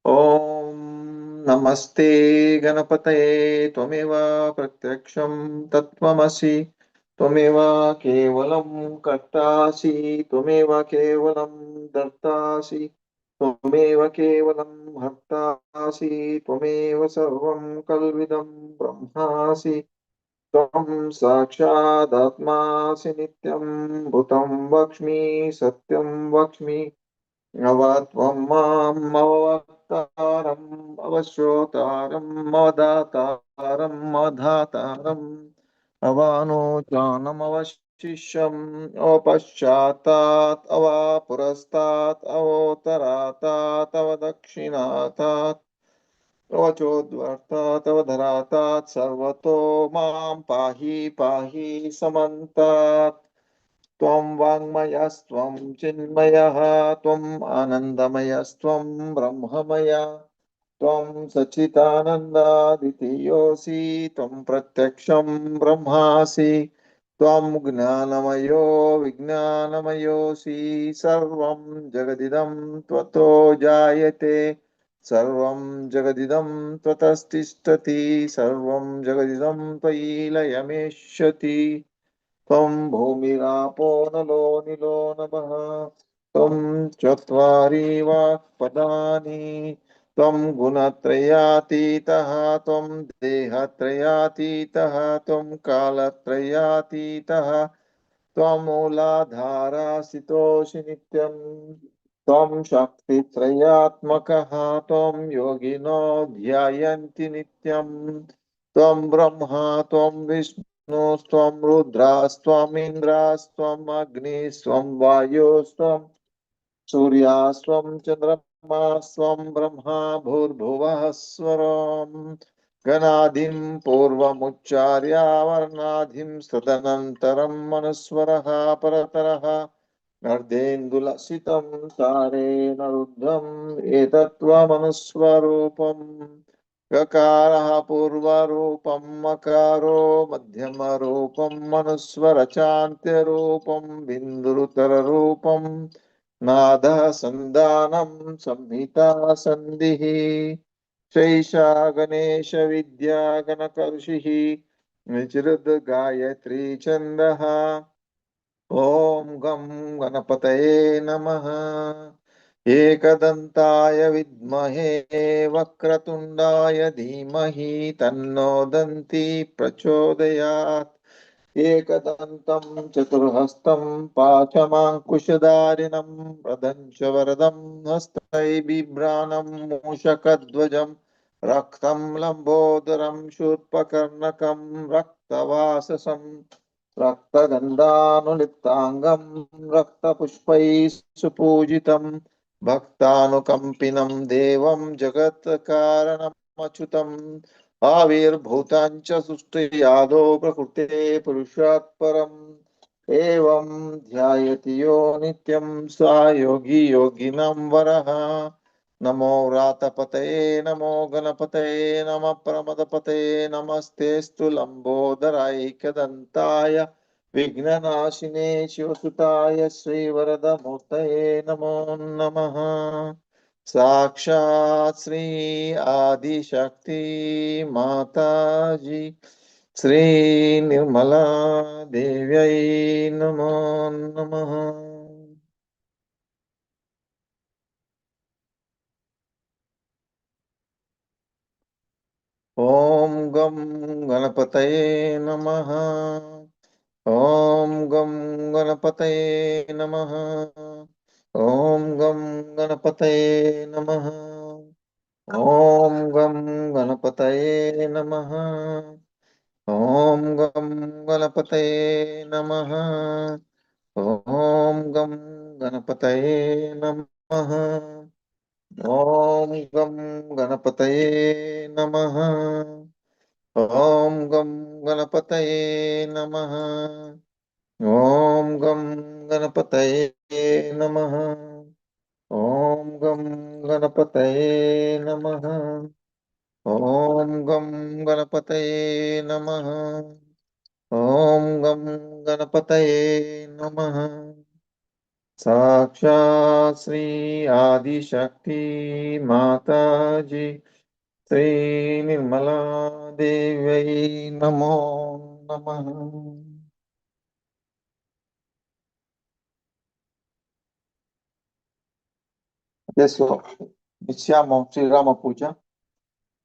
Om Namaste Ganapataye Tvameva Pratyaksham Tattvamasi Tvameva Kevalam Kartasi Tvameva Kevalam Dartasi Tvameva Kevalam Hartasi Tvameva Sarvam Kalvidam Brahmasi Tvam Sakshadatmasi Nityam Bhutam Vakshmi Satyam Vakshmi Avatvam mam avataram avashotaram avadataram avadhataram avanojanam avashisham avapashchatat avapurastat avotaratat avadakshinatat avachodvartat avadharatat sarvato mam pahi pahi samantat Tvam Vangmayastvam Chinmayaha Tvam Anandamayastvam Brahmamaya Tvam Sachitananda Ditiyosi Tvam Pratyaksham Brahmasi Tvam Gnanamayo Vijnanamayosi Sarvam Jagadidam Tvato Jayate Sarvam Jagadidam Tvatastistati Sarvam Jagadidam Tvailayameshati Tvam bhumirāpo nalo nilo namaha Tvam chatvari vakpadani Tvam gunatrayatitaha Tvam dehatrayatitaha Tvam kalatrayatitaha Tvam mūladhara sitoshi nityam Tvam shakti trayatmakaha Tvam yogino dhyayanti nityam Tvam brahma Tvam vishnu Tvam Rudras, Tvam Indras, Tvam Agnis, Tvam Vayus, Tvam Suryas, Tvam Chandramas, Tvam Brahma Bhurbhuvah Swaram Ganadim Purvamucharya Varnadhim Sadanantaram Manuswaraha Parataraha Nardendulasitam Tare Naruddham Etatva Manuswarupam Gakarah Purvarupam Makaro Madhyamarupam Manuswarachantyarupam Bindurutararupam Nada Sandanam Samhita Sandihi शैषा Ganesh विद्या गणकर्षिः विचृद् गायत्री छन्दः। ॐ गं गणपतये नमः। एकदन्ताय विद्महे वक्रतुण्डाय धीमहि तन्नो दन्ती प्रचोदयात्। एकदन्तं चतुर्हस्तं पाशमाङ्कुशधारिणं प्रदं च वरदं हस्तैर्बिभ्राणं मूषकध्वजं रक्तं लम्बोदरं शूर्पकर्णकं रक्तवाससं रक्तगन्धानुलिप्ताङ्गं रक्तपुष्पैः सुपूजितं भक्तानुकम्पिनं देवं जगत्कारणमच्युतम् आविर्भूतां च सृष्टियादौ प्रकृते पुरुषात् परम् एवं ध्यायति यो नित्यं सा योगी योगिनं वरः। नमो व्रातपतये नमो गणपतये नमः प्रमदपतये नमस्तेऽस्तु लम्बोदराय विघ्ननाशिने शिवसुताय श्रीवरदमूर्तये नमो नमः। साक्षात् श्री आदिशक्ति माता जी श्री निर्मला देव्यै नमो नमः। ॐ गं गणपतये नमः। ॐ गं गणपतये नमः। ॐ गं गणपतये नमः। ॐ गं गणपतये नमः। ॐ गं गणपतये नमः। ॐ गं गणपतये नमः। ॐ गं गणपतये नमः। ॐ गं गणपतये नमः। ॐ गं गणपतये नमः। ॐ गं गणपतये नमः। ॐ गं गणपतये नमः। ॐ गं गणपतये नमः। साक्षात् श्री आदिशक्ति माता जी श्री निर्मला देव्यै नमो नमः। Adesso iniziamo Sri Rama Puja,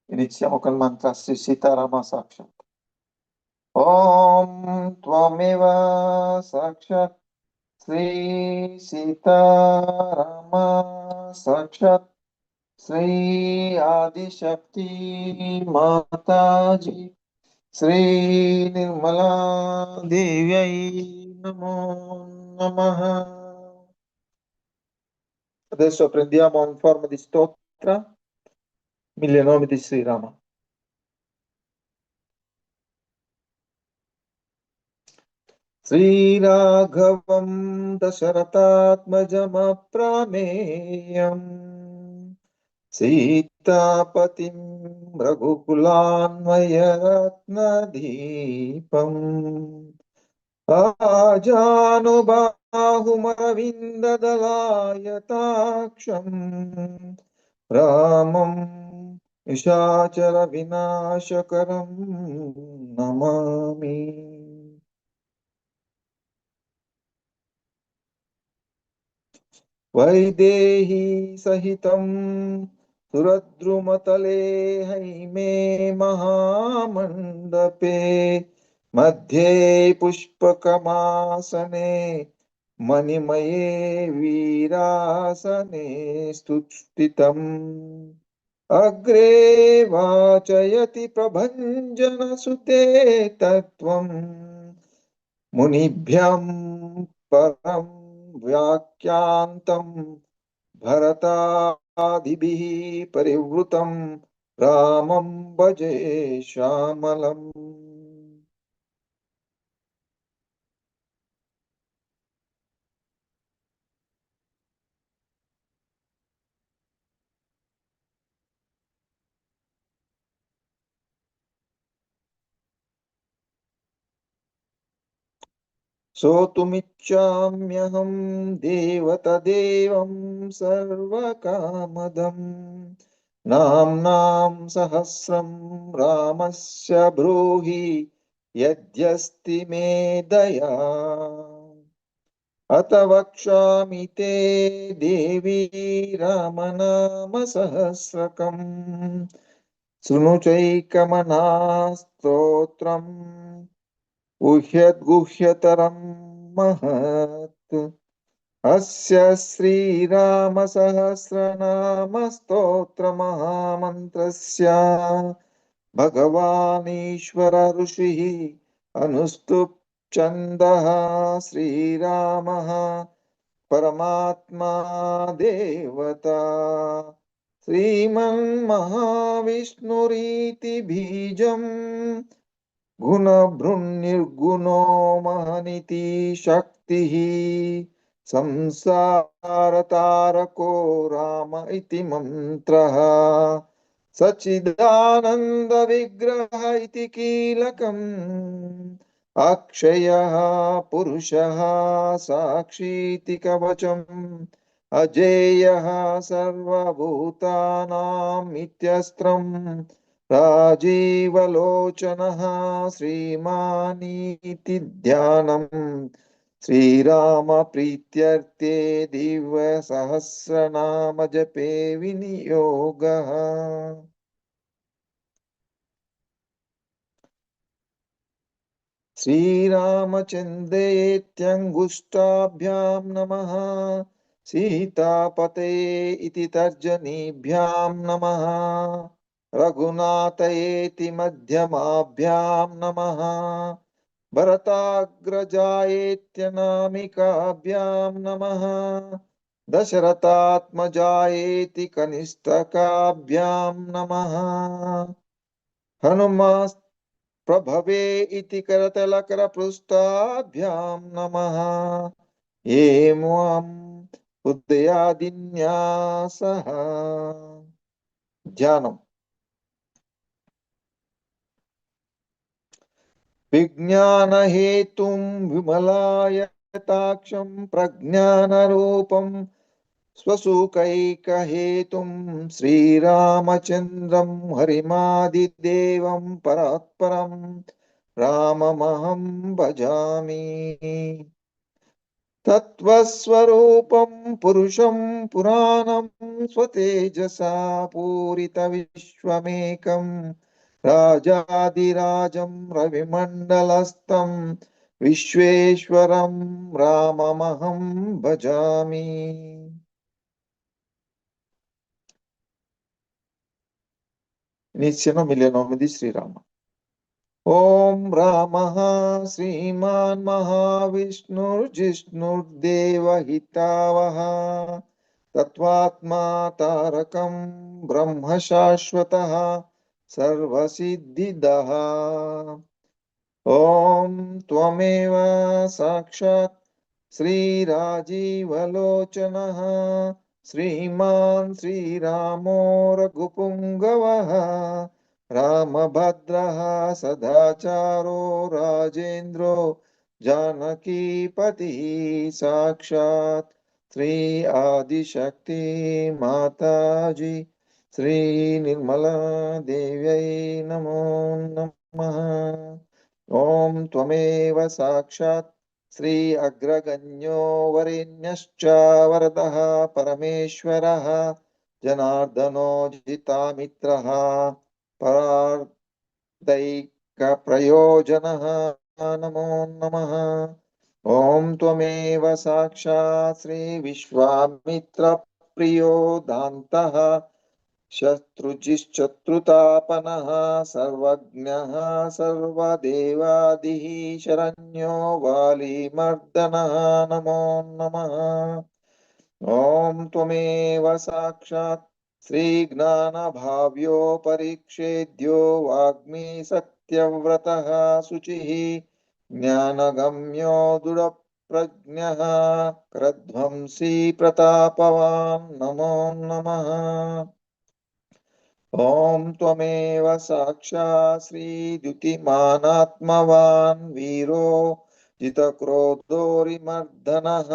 iniziamo col mantra Sri Sita Rama Sakshat. Om Tvameva Sakshat Sri Sita Rama Sakshat Sri Adi Shakti Mata Ji Sri Nirmala Devyai Namo Namaha. Adesso prendiamo in forma di stotra 1000 nomi di Sri Rama. श्रीराघवं दशरथात्मजमप्रमेयम् सीतापतिं रघुकुलान्वयरत्नदीपम् आजानुबाहुमरविन्ददलायताक्षम् रामं निशाचरविनाशकरं नमामि। वैदेही सहितं सुरद्रुमतले हैमे महामण्डपे मध्ये पुष्पकमासने मणिमये वीरासने स्थितम् अग्रे वाचयति प्रभञ्जनसुते तत्त्वम् मुनिभ्यं परं व्याख्यान्तं भरतादिभिः परिवृतं रामं भजे श्यामलम्। सोतुमिच्छाम्यहं देवतदेवं सर्वकामदं नाम्नां सहस्रं रामस्य ब्रूहि यद्यस्ति मे दया अत वक्ष्यामि ते देवी रामनामसहस्रकम् शृणु चैकमनास्तोत्रम् गुह्यतरं महत् अस्य श्रीरामसहस्रनामस्तोत्रमहामन्त्रस्य भगवानीश्वर ऋषिः अनुष्टुप् छन्दः श्रीरामः परमात्मा देवता श्रीमन्महाविष्णुरीति बीजम् गुणभृन्निर्गुणो महनिति शक्तिः संसारतारको राम इति मन्त्रः सच्चिदानन्दविग्रह इति कीलकम् अक्षयः पुरुषः साक्षीति कवचम् अजेयः सर्वभूतानां नित्यस्त्रम् राजीवलोचनः श्रीमानीति ध्यानम् श्रीराम प्रीत्यर्थे दिव्यसहस्रनाम जपे विनियोगः श्रीरामचन्द्रेत्यङ्गुष्ठाभ्यां नमः सीतापते इति तर्जनीभ्यां नमः रघुनाथयेति मध्यमाभ्यां नमः भरताग्रजायेत्यनामिकाभ्यां नमः दशरथात्मजायेति कनिष्ठकाभ्यां नमः हनुमत्प्रभवे इति करतलकरपृष्ठाभ्यां नमः हेमं उदयादिन्यासः ध्यानम् विज्ञानहेतुं विमलायताक्षं प्रज्ञानरूपं स्वसुखैकहेतुं श्रीरामचन्द्रं हरिमादिदेवं परात्परं राममहं भजामि तत्त्वस्वरूपं पुरुषं पुराणं स्वतेजसा पूरितविश्वमेकं राजाधिराजं रविमण्डलस्थं विश्वेश्वरं राममहं भजामि Iniziano 1000 nomi di Sri Rama. Om Ramah Sriman Mahavishnuर्जिष्णुर्देवहितावः तत्त्वात्मा तारकं ब्रह्म शाश्वतः सर्वसिद्धिदः ॐ त्वमेव साक्षात् श्रीराजीवलोचनः श्रीमान् श्रीरामो रघुपुङ्गवः रामभद्रः सदाचारो राजेन्द्रो जानकीपतिः साक्षात् श्री आदिशक्ति माताजी श्री निर्मला देव्यै नमो नमः ॐ त्वमेव साक्षात् श्री अग्रगण्यो वरेण्यश्च वरदः परमेश्वरः जनार्दनो जितामित्रः परार्दैकप्रयोजनः नमो नमः ॐ त्वमेव साक्षात् श्री विश्वामित्रप्रियो दान्तः शत्रुजिश्चत्रुतापनः सर्वज्ञः सर्वदेवादिः शरण्यो वालीमर्दनः नमो नमः ॐ त्वमेव साक्षात् श्रीज्ञानभाव्यो परीक्षेद्यो वाग्मी सत्यव्रतः शुचिः ज्ञानगम्यो दृढप्रज्ञः करध्वंसी प्रतापवान् नमो नमः ॐ त्वमेव साक्षात् श्रीद्युतिमानात्मवान् वीरो जितक्रोधोरिमर्दनः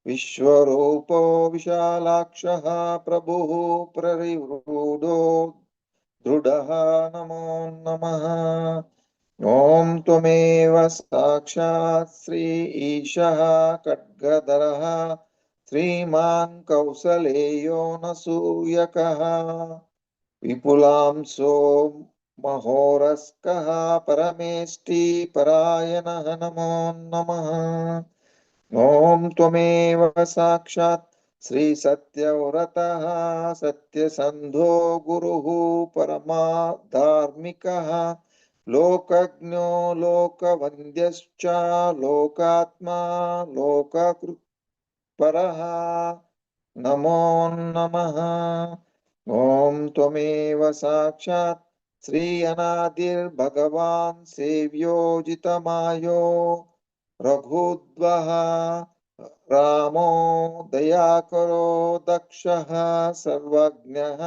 विश्वरूपो विशालाक्षः प्रभुः प्ररिवृढो दृढः नमो नमः। ॐ त्वमेव साक्षात् श्री ईशः खड्गधरः श्रीमान् कौसलेयो न सूयकः विपुलांसो महोरस्कः परमेष्टि परायणः नमो नमः। ॐ त्वमेव साक्षात् श्री सत्यव्रतः सत्यसन्धो गुरुः परमा धार्मिकः लोकज्ञो लोकवन्द्यश्च लोकात्मा लोककृत्परः नमो नमः। ॐ त्वमेव साक्षात् श्री अनादिर्भगवान् सेव्योजितमायो रघुद्वः रामो दयाकरो दक्षः सर्वज्ञः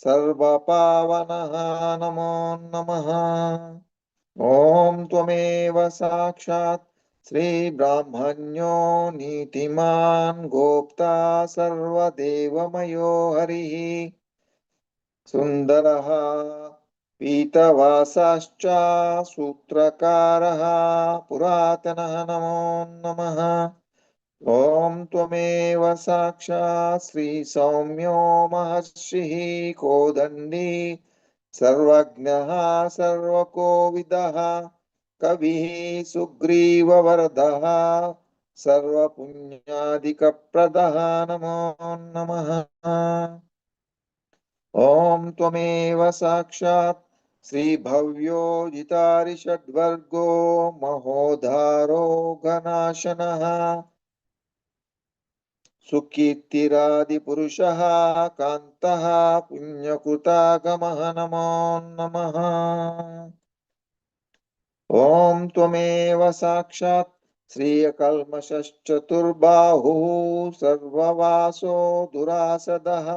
सर्वपावनः नमो नमः। ॐ त्वमेव साक्षात् श्री ब्रह्मण्यो नीतिमान् गोप्ता सर्वदेवमयो हरिः सुन्दरः पीतवासाश्च सूत्रकारः पुरातनः नमो नमः। ॐ त्वमेव साक्षात् श्री सौम्यो महर्षिः कोदण्डी सर्वज्ञः सर्वकोविदः कविः सुग्रीववरदः सर्वपुण्यादिकप्रदः नमो नमः। ॐ त्वमेव साक्षात् श्रीभव्यो जितारिषड्वर्गो महोद्धारो घनाशनः सुकीर्तिरादिपुरुषः कान्तः पुण्यकृतागमः नमो नमः। ॐ त्वमेव साक्षात् श्रीयकल्मषश्चतुर्बाहुः सर्ववासो दुरासदः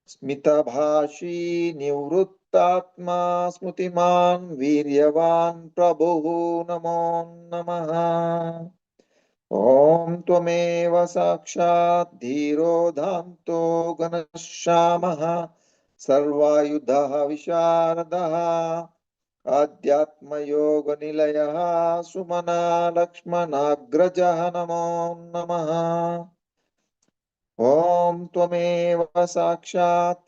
स्मितभाषी निवृत्तात्मा स्मृतिमान् वीर्यवान् प्रभुः नमो नमः। ॐ त्वमेव साक्षात् धीरो धान्तो घनश्यामः सर्वायुधः विशारदः आध्यात्मयोगनिलयः सुमना लक्ष्मणाग्रजः नमो नमः। ॐ त्वमेव साक्षात्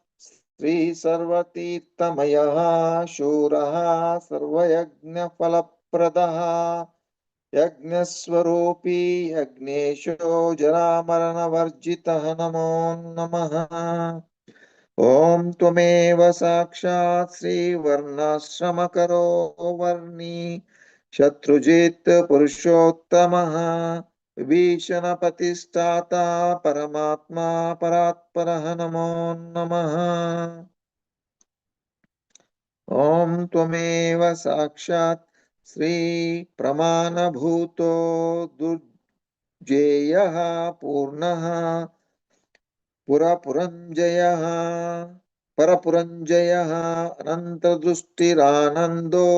श्री सर्वतीर्थमयः शूरः सर्वयज्ञफलप्रदः यज्ञस्वरूपी यज्ञेशो जरामरणवर्जितः नमो नमः। ॐ त्वमेव साक्षात् श्रीवर्णाश्रमकरो वर्णी शत्रुजित् पुरुषोत्तमः विभीषणपतिष्ठाता परमात्मा परात्परः नमो नमः। ॐ त्वमेव साक्षात् श्री प्रमाणभूतो दुर्जेयः पूर्णः परपुरञ्जयः अनन्तदृष्टिरानन्दो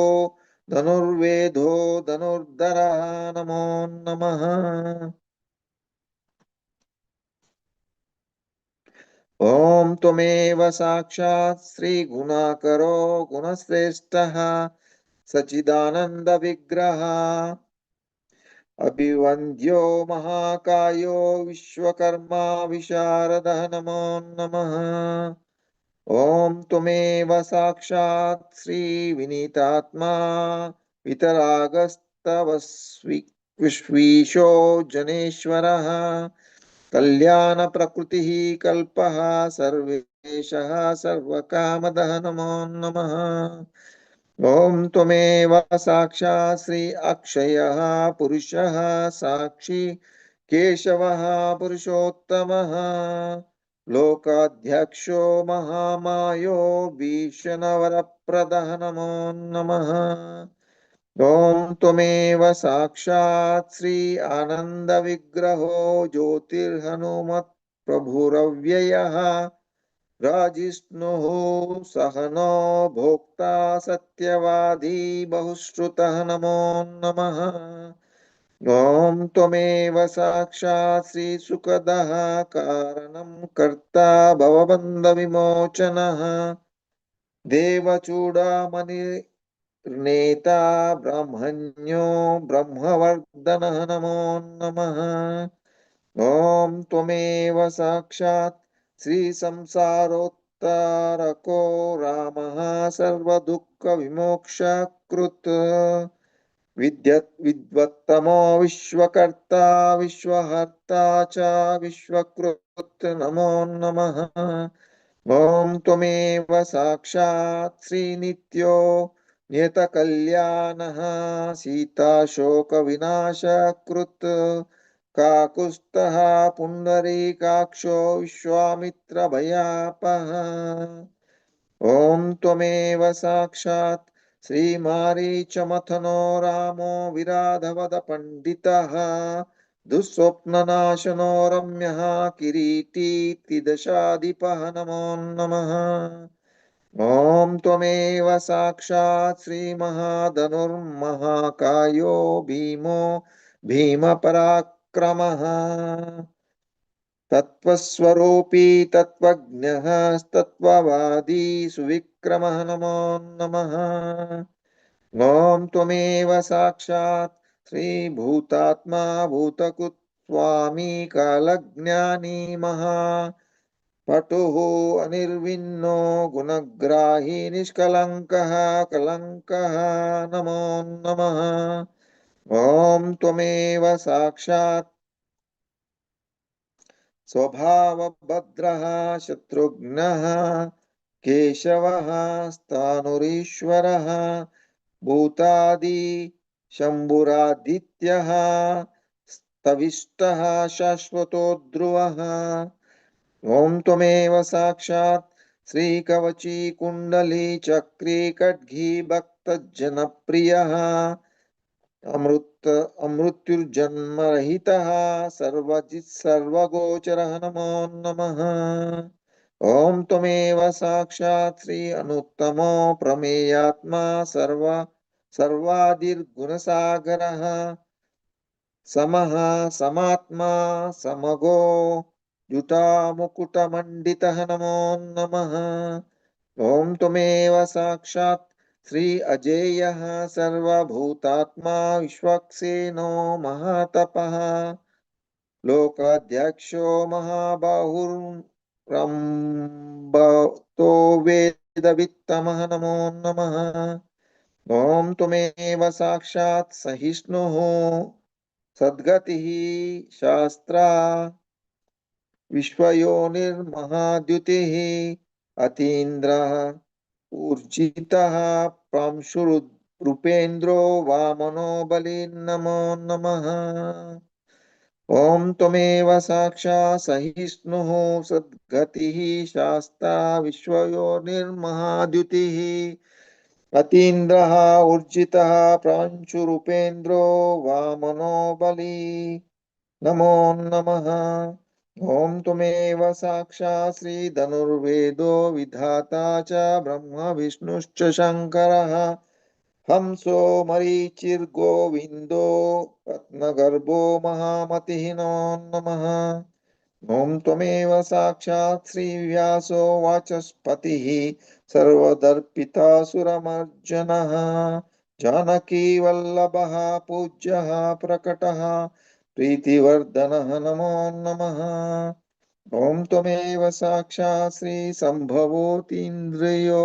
धनुर्वेदो धनुर्धरः नमो नमः। ॐ त्वमेव साक्षात् श्रीगुणाकरो गुणश्रेष्ठः सच्चिदानन्दविग्रहः अभिवन्द्यो महाकायो विश्वकर्मा विशारदः नमो नमः। ॐ त्वमेव साक्षात् श्रीविनीतात्मा वितरागस्तवस्विश्वीशो जनेश्वरः कल्याणप्रकृतिः कल्पः सर्वेशः सर्वकामदः नमो नमः। ॐ त्वमेव साक्षात् श्री अक्षयः पुरुषः साक्षी केशवः पुरुषोत्तमः लोकाध्यक्षो महामायो भीषणवरप्रदः नमो नमः। ॐ त्वमेव साक्षात् श्री आनन्दविग्रहो ज्योतिर्हनुमत् प्रभुरव्ययः राजिष्णुः सहनो भोक्ता सत्यवादी बहुश्रुतः नमो नमः। ॐ त्वमेव साक्षात् श्रीसुखदः कारणं कर्ता भवबन्धविमोचनः देवचूडामणिर्नेता ब्रह्मण्यो ब्रह्मवर्धनः नमो नमः। ॐ त्वमेव साक्षात् श्रीसंसारोत्तारको रामः सर्वदुःखविमोक्षकृत् विद्वत्तमो विश्वकर्ता विश्वहर्ता च विश्वकृत् नमो नमः। ॐ त्वमेव साक्षात् श्रीनित्यो नियतकल्याणः सीताशोकविनाशकृत् काकुत्स्थः पुण्डरीकाक्षो विश्वामित्रभयापः। ॐ त्वमेव साक्षात् श्रीमारीचमथनो रामो विराधवदपण्डितः दुःस्वप्ननाशनो रम्यः किरीटीतिदशाधिपः नमो नमः। ॐ त्वमेव साक्षात् श्रीमहाधनुर्महाकायो भीमो भीमपराक्रमः तत्त्वस्वरूपी तत्त्वज्ञः तत्त्ववादी सुविक्रमः नमो नमः। ॐ त्वमेव साक्षात् श्रीभूतात्मा भूतकृत् स्वामी कालज्ञानी महा पटुः अनिर्विन्नो गुणग्राही निष्कलङ्कः कलङ्कः नमो नमः। ॐ त्वमेव साक्षात् स्वभावभद्रः शत्रुघ्नः केशवः स्थाणुरीश्वरः भूतादि शम्भुरादित्यः स्तविष्टः शाश्वतो ध्रुवः। ॐ त्वमेव साक्षात् श्रीकवची कुण्डली चक्री खड्गी भक्तजनप्रियः अमृत्युर्जन्मरहितः सर्वजित् सर्वगोचरः नमो नमः। ॐ त्वमेव साक्षात् श्री अनुत्तमो प्रमेयात्मा सर्वादिर्गुणसागरः समः समात्मा समगो जुटामुकुटमण्डितः नमो नमः। ॐ त्वमेव साक्षात् श्री अजेयः सर्वभूतात्मा विश्वक्सेनो महातपः लोकाध्यक्षो महाबाहुर्रम्भतो वेदवित्तमः नमो नमः। ॐ त्वमेव साक्षात् सहिष्णुः सद्गतिः शास्त्रा विश्वयोनिर्महाद्युतिः अतीन्द्रः ऊर्जितः प्रांशुरुपेन्द्रो वामनो बली नमो नमः। ॐ त्वमेव साक्षात् सहिष्णुः सद्गतिः शास्ता विश्वयोनिर्महाद्युतिः अतीन्द्रः ऊर्जितः प्रांशुरुपेन्द्रो वामनो बली नमो नमः। ॐ त्वमेव साक्षात् श्रीधनुर्वेदो विधाता च ब्रह्म विष्णुश्च शङ्करः हंसो मरीचिर्गोविन्दो रत्नगर्भो महामतिः नमो नमः। ॐ त्वमेव साक्षात् श्रीव्यासो वाचस्पतिः सर्वदर्पितासुरमर्जनः जानकी वल्लभः पूज्यः प्रकटः प्रीतिवर्धनः नमो नमः। ॐ त्वमेव साक्षात् श्रीसम्भवोतीन्द्रियो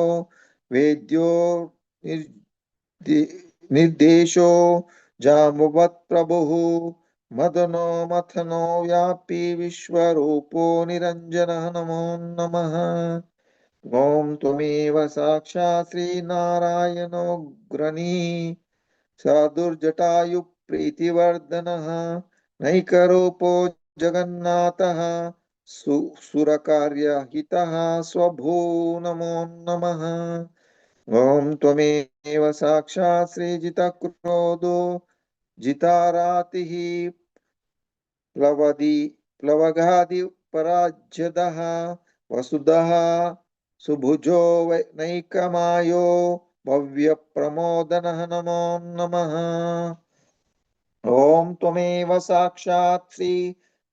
वेद्यो निर्देशो जाम्बवत्प्रभुः मदनो मथनो व्यापी विश्वरूपो निरञ्जनः नमो नमः। ॐ त्वमेव साक्षात् श्रीनारायणोऽग्रणी साधुर्जटायुप्रीतिवर्धनः नैकरूपो जगन्नाथः सुरकार्यहितः स्वभू नमो नमः। ॐ त्वमेव साक्षात् श्रीजितक्रोधो जितारातिः प्लवगादिपराज्यदः वसुधः सुभुजो नैकमायो भव्यप्रमोदनः नमो नमः। ॐ त्वमेव साक्षात् श्री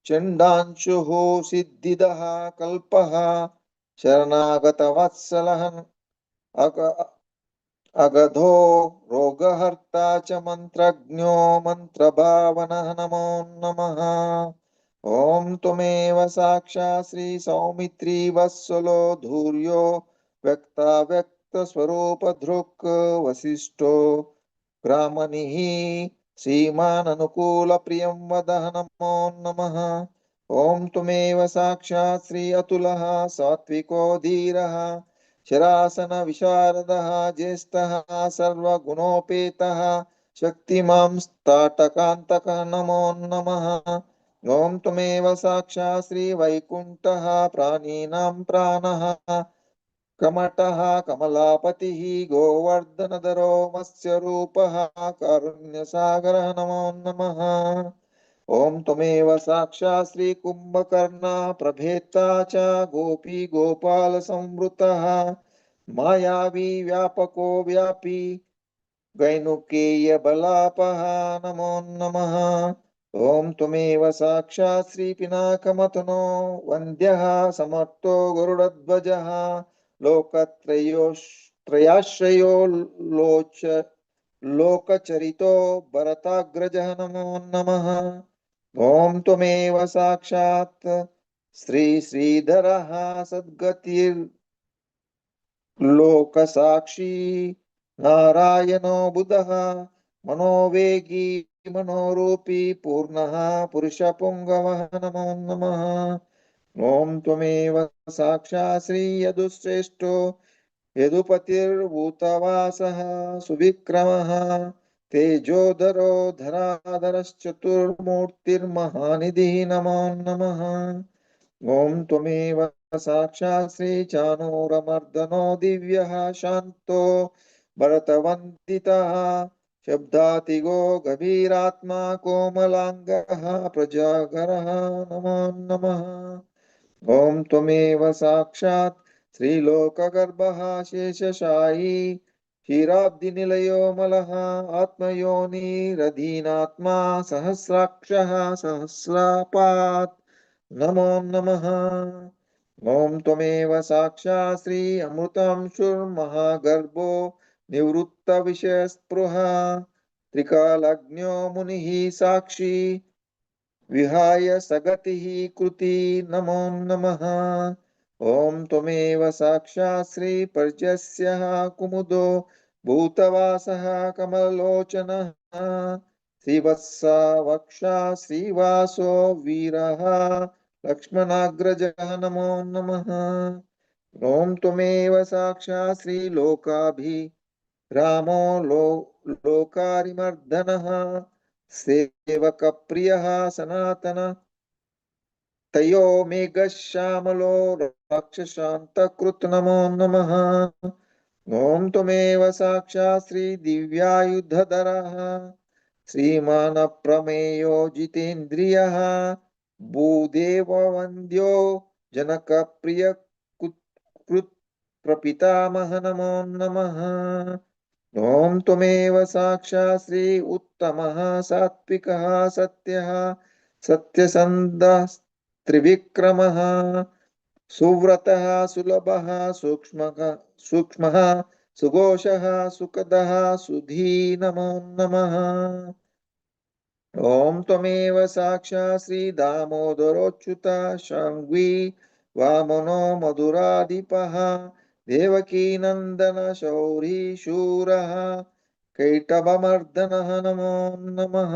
चण्डांशुः सिद्धिदः कल्पः शरणागतवत्सलः अगधो रोगहर्ता च मन्त्रज्ञो मन्त्रभावनः नमो नमः। ॐ त्वमेव साक्षात् श्री सौमित्री वत्सलो धूर्यो व्यक्ताव्यक्तस्वरूपधृक् वसिष्ठो ब्राह्मणिः श्रीमाननुकूलप्रियं वदः नमो नमः। ॐ त्वमेव साक्षात् श्री अतुलः सात्विको धीरः शरासन विशारदः ज्येष्ठः सर्वगुणोपेतः शक्तिमां स्ताटकान्तकः नमो नमः। ॐ त्वमेव साक्षात् श्री वैकुण्ठः प्राणिनां प्राणः कमटः कमलापतिः गोवर्धनधरो मत्स्यरूपः कारुण्यसागरः नमो नमः। ॐ त्वमेव साक्षात् श्री कुम्भकर्णा प्रभेता च गोपी गोपाल संवृतः मायावी व्यापको व्यापी गैनुकेय बलापः नमो नमः। ॐ त्वमेव साक्षात् श्री पिनाकमतनो वन्द्यः समर्थो गरुडध्वजः लोकत्रयाश्रयो लोकचरितो भरताग्रजः नमो नमः। ॐ त्वमेव साक्षात् श्री श्रीधरः सद्गतिर्लोकसाक्षी नारायणो बुधः मनोवेगी मनोरूपी पूर्णः पुरुषपुङ्गवः नमो नमः। ॐ त्वमेव साक्षात् श्री यदुश्रेष्ठो यदुपतिर्भूतवासः सुविक्रमः तेजोधरो धराधरश्चतुर्मूर्तिर्महानिधिः नमो नमः। ॐ त्वमेव साक्षात् श्री चाणूरमर्दनो दिव्यः शान्तो भरतवन्दितः शब्दातिगो गभीरात्मा कोमलाङ्गः प्रजागरः नमो नमः। ॐ त्वमेव साक्षात् श्रीलोकगर्भः शेषशायी क्षीराब्धिनिलयो मलः आत्मयोनिरधीनात्मा सहस्राक्षः सहस्रापात् नमो नमः। ॐ त्वमेव साक्षात् श्री अमृतांशुर्महागर्भो निवृत्तविषयस्पृहा त्रिकालज्ञो मुनिः साक्षी विहाय सगतिः कृति नमो नमः। ॐ त्वमेव साक्षात् श्री पर्जस्यः कुमुदो भूतवासः कमलोचनः श्रीवत्सा वक्षा श्रीवासो वीरः लक्ष्मणाग्रजः नमो नमः। ॐ त्वमेव साक्षात् श्री लोकाभिरामो लोकारिमर्दनः सेवकप्रियः सनातन तयो मेघश्यामलो राक्षसान्तकृत् नमो नमः। ॐ त्वमेव साक्षात् श्री दिव्यायुधधरः श्रीमान् प्रमेयो जितेन्द्रियः भूदेववन्द्यो जनकप्रिय प्रपितामह नमो नमः। ॐ त्वमेव साक्षात् श्री उत्तमः सात्विकः सत्यः सत्यसन्धः त्रिविक्रमः सुव्रतः सुलभः सूक्ष्मः सुघोषः सुखदः सुधी नमो नमः। ॐ त्वमेव साक्षात् श्री दामोदरोच्युत शाङ्ग्वी वामनो मधुराधिपः देवकी नन्दन शौरी शूरः कैटभमर्दनः नमो नमः।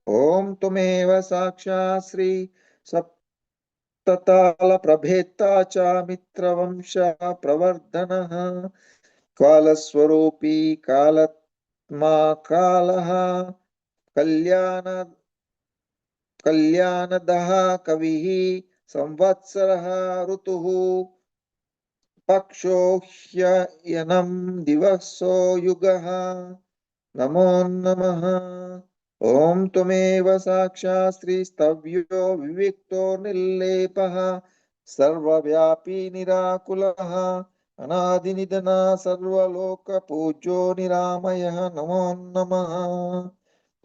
ॐ त्वमेव साक्षात् श्री सप्तताल प्रभेता च मित्रवंश प्रवर्धनः कालस्वरूपी कालत्मा कालः कल्याणदः कविः संवत्सरः ऋतुः पक्षो ह्ययनं दिवसो युगः नमो नमः। ॐ त्वमेव साक्षात् श्री स्तव्यो विविक्तो निर्लेपः सर्वव्यापी निराकुलः अनादिनिधना सर्वलोकपूज्यो निरामयः नमो नमः।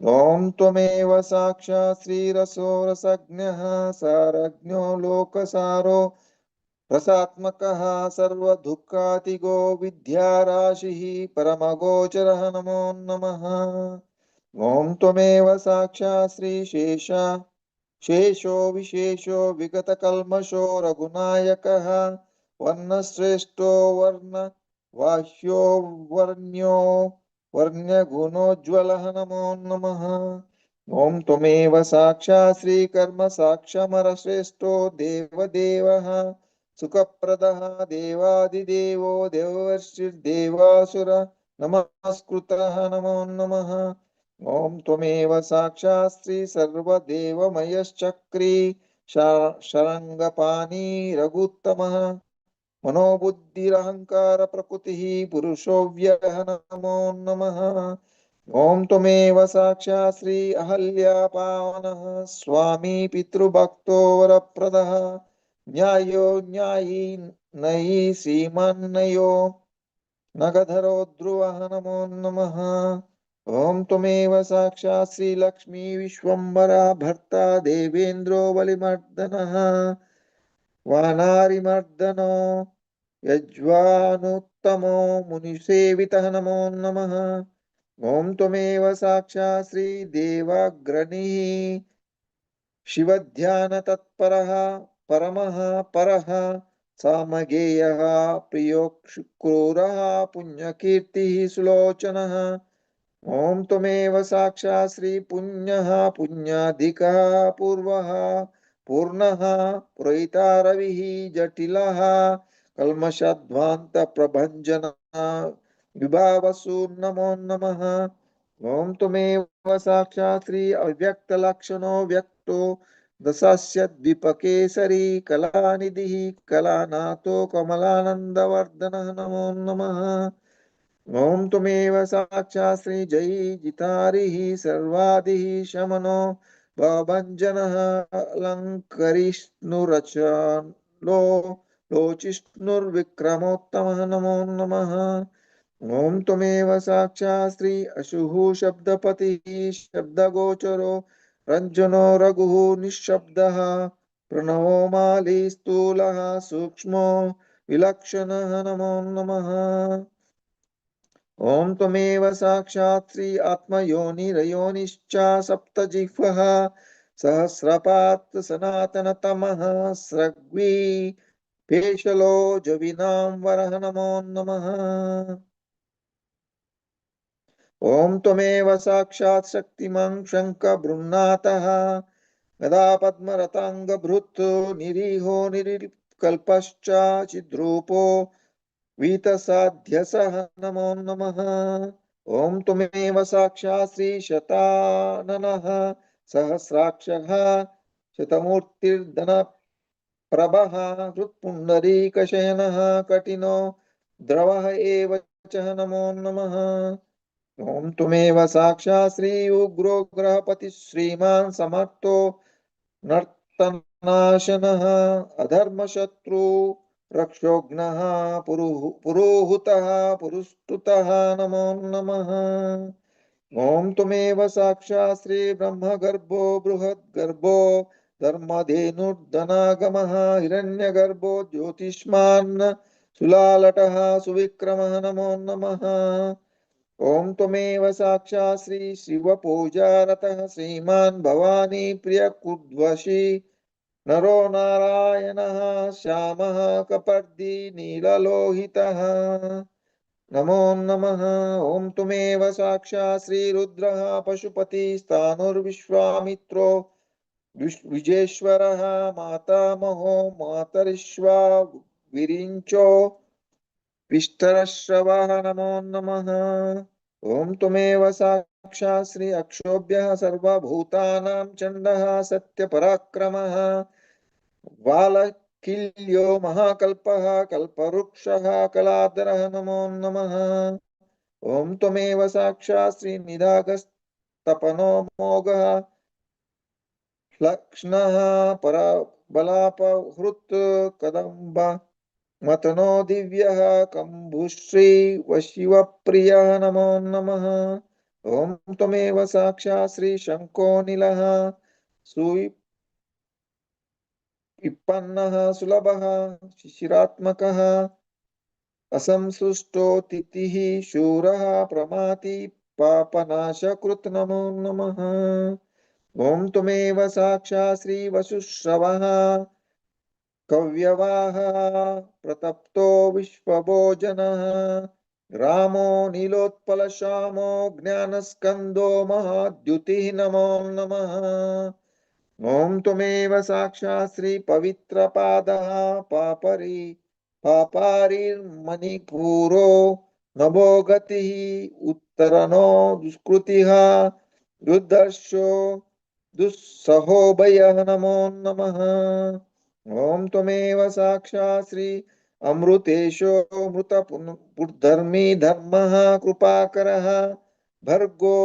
ॐ त्वमेव साक्षात् श्रीरसो रसज्ञः सारज्ञो लोकसारो रसात्मकः सर्वदुःखातिगो विद्याराशिः परमगोचरः नमो नमः। ॐ त्वमेव साक्षात् श्रीशेष शेषो विशेषो विगतकल्मषो रघुनायकः वर्णश्रेष्ठो वर्ण वाह्यो वर्ण्यो वर्ण्यगुणोज्ज्वलः नमो नमः। ॐ त्वमेव साक्षात् श्रीकर्म साक्षमरश्रेष्ठो देवदेवः सुखप्रदः देवादिदेवो देवर्षिर्देवासुर नमस्कृतः नमो नमः। ॐ त्वमेव साक्षात् श्री सर्वदेवमयश्चक्री शरङ्गपाणि रघुत्तमः मनोबुद्धिरहङ्कार प्रकृतिः पुरुषो व्ययः नमो नमः। ॐ त्वमेव साक्षात् श्री अहल्यापावनः स्वामी पितृभक्तो वरप्रदः न्यायो न्यायी नयी श्रीमन्नयो नगधरो ध्रुवः नमो नमः। ॐ त्वमेव साक्षात् श्रीलक्ष्मी विश्वम्भरा भर्ता देवेन्द्रो बलिमर्दनः वानारिमर्दनो यज्वानुत्तमो मुनिसेवितः नमो नमः। ॐ त्वमेव साक्षात् श्रीदेवाग्रणिः शिवध्यानतत्परः परमः परः सामगेयः प्रियो क्रूरः पुण्यकीर्तिः सुलोचनः। ॐ त्वमेव साक्षात् श्री पुण्यः पुण्याधिकः पूर्वः पूर्णः पुरयिता रविः जटिलः कल्मषध्वान्त प्रभञ्जन विभावसु नमो नमः। ॐ त्वमेव साक्षात् श्री अव्यक्तलक्षणो व्यक्तो दशस्य द्विपकेसरी कलानिधिः कलानाथो कमलानन्दवर्धनः नमो नमः। ॐ त्वमेव साक्षात् श्री जयी जितारिः सर्वादिः शमनो भवभञ्जनः अलङ्करिष्णुरचलो लोचिष्णुर्विक्रमोत्तमः नमो नमः। ॐ त्वमेव साक्षात् श्री अशुः शब्दपतिः शब्दगोचरो रञ्जनो रघुः निःशब्दः प्रणवो माली स्थूलः सूक्ष्मो विलक्षणः नमो नमः। ॐ त्वमेव साक्षात् श्री आत्मयोनिरयोनिश्च सप्तजिह्वः सहस्रपात् सनातनतमः स्रग्वी पेशलो जविनां वरः नमो नमः। ॐ त्वमेव साक्षात् शक्तिमं शङ्खबृन्नाथः गदा पद्मरताङ्गभृत् निरीहो निरीकल्पश्च चिद्रूपो वीतसाध्यसः नमो नमः। ॐ त्वमेव साक्षात् श्रीशताननः सहस्राक्षः शतमूर्तिर्धनप्रभः हृत्पुण्डरीकशयनः कठिनो द्रवः एव च नमो नमः। ॐ त्वमेव साक्षात् श्री उग्रो ग्रहपतिः श्रीमान् समर्थो नर्तनाशनः अधर्मशत्रु रक्षोघ्नः पुरोहुतः पुरुस्तुतः नमो नमः। ॐ त्वमेव साक्षात् श्री ब्रह्मगर्भो बृहद्गर्भो धर्मधेनुर्धनागमः हिरण्यगर्भो ज्योतिष्मान् सुलालटः सुविक्रमः नमो नमः। ॐ त्वमेव साक्षात् श्री शिवपूजारतः श्रीमान् भवानी प्रियकुद्वशी नरो नारायणः श्यामः कपर्दी नीललोहितः नमो नमः। ॐ त्वमेव साक्षात् श्रीरुद्रः पशुपतिस्तानुर्विश्वामित्रो विजेश्वरः मातामहो मातरिश्वा विरिञ्चो विष्टरश्रवः नमो नमः। ॐ त्वमेव साक्षात् श्री अक्षोभ्यः सर्वभूतानां चण्डः सत्यपराक्रमः वालकिल्यो महाकल्पः कल्पवृक्षः कलाधरः नमो नमः। ॐ त्वमेव साक्षात् श्री निदाघस्तपनो मोघः लक्ष्णः परबलापहृत् कदम्ब मतनो दिव्यः कम्बुश्री वशिवप्रियः नमो नमः। ॐ त्वमेव साक्षात् श्री शङ्को नीलः सुविपन्नः सुलभः शिशिरात्मकः असंसृष्टो तिथिः शूरः प्रमाति पापनाशकृत् नमो नमः। ॐ त्वमेव साक्षात् श्री वसुश्रवः कव्यवाहः प्रतप्तो विश्वभोजनः रामो नीलोत्पलश्यामो ज्ञानस्कन्दो महाद्युतिः नमो नमः। ॐ त्वमेव साक्षात् श्री पवित्रपादः पापारिर्मणिपूरो नभो गतिः उत्तरनो दुष्कृतिः दुर्दर्शो दुस्सहोभयः नमो नमः। ॐ त्वमेव साक्षात् श्री अमृतेशो मृतधर्मी धर्मः कृपाकरः भर्गो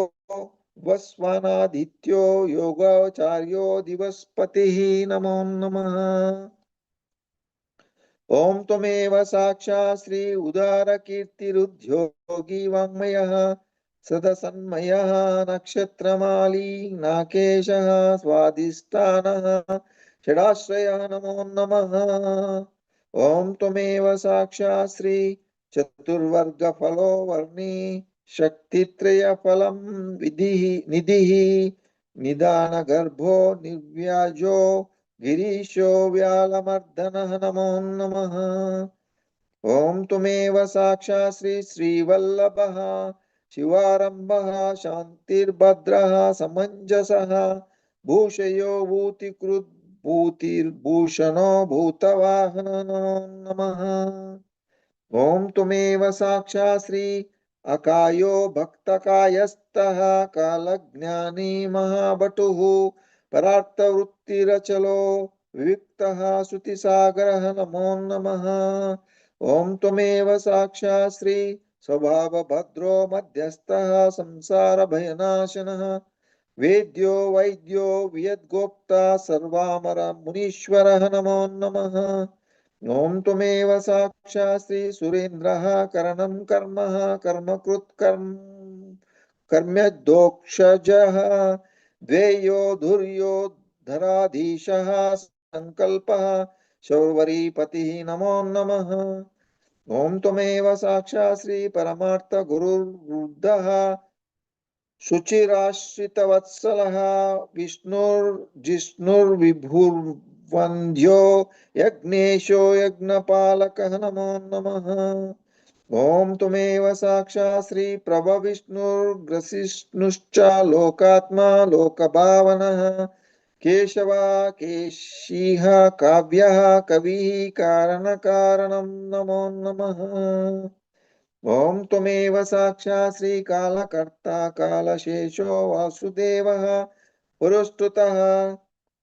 वस्वानादित्यो योगाचार्यो दिवस्पतिः नमो नमः। ॐ त्वमेव साक्षात् श्री उदारकीर्तिरुद्योगी वाङ्मयः सदसन्मयः नक्षत्रमाली नाकेशः स्वादिष्ठानः षडाश्रयः नमो नमः। ॐ त्वमेव साक्षात् श्री चतुर्वर्गफलो वर्णी शक्तित्रयफलं निधिः निदानगर्भो निर्व्याजो गिरीशो व्यालमर्दनः नमो नमः। ॐ त्वमेव साक्षात् श्री श्रीवल्लभः शिवारम्भः शान्तिर्भद्रः समञ्जसः भूषयो भूतिकृत् भूतिर्भूषणो भूतवाहन नमो नमः। ॐ त्वमेव साक्षात् श्री अकायो भक्तकायस्तः कालज्ञानी महाबटुः परार्थवृत्तिरचलो विविक्तः श्रुतिसागरः नमो नमः। ॐ त्वमेव साक्षात् श्री स्वभावभद्रो मध्यस्थः संसारभयनाशनः वेद्यो वैद्यो वियद्गोप्ता सर्वामरमुनीश्वरः नमो नमः। ॐ त्वमेव साक्षात् श्री सुरेन्द्रः करणं कर्मः कर्मकृत् कर्म्यदोक्षजः द्वेयो धुर्यो धराधीशः संकल्पः शौर्वरीपतिः नमो नमः। ॐ त्वमेव साक्षात् श्री परमार्थ गुरुर्वृद्धः शुचिराश्रितवत्सलः विष्णुर्जिष्णुर्विभुर्वन्द्यो यज्ञेशो यज्ञपालकः नमो नमः। ॐ त्वमेव साक्षात् श्री प्रभविष्णुर्ग्रसिष्णुश्च लोकात्मा लोकभावनः केशवा केशिः काव्यः कविः कारणकारणं नमो नमः। ॐ त्वमेव साक्षात् श्री कालकर्ता कालशेषो वासुदेवः पुरुष्टुतः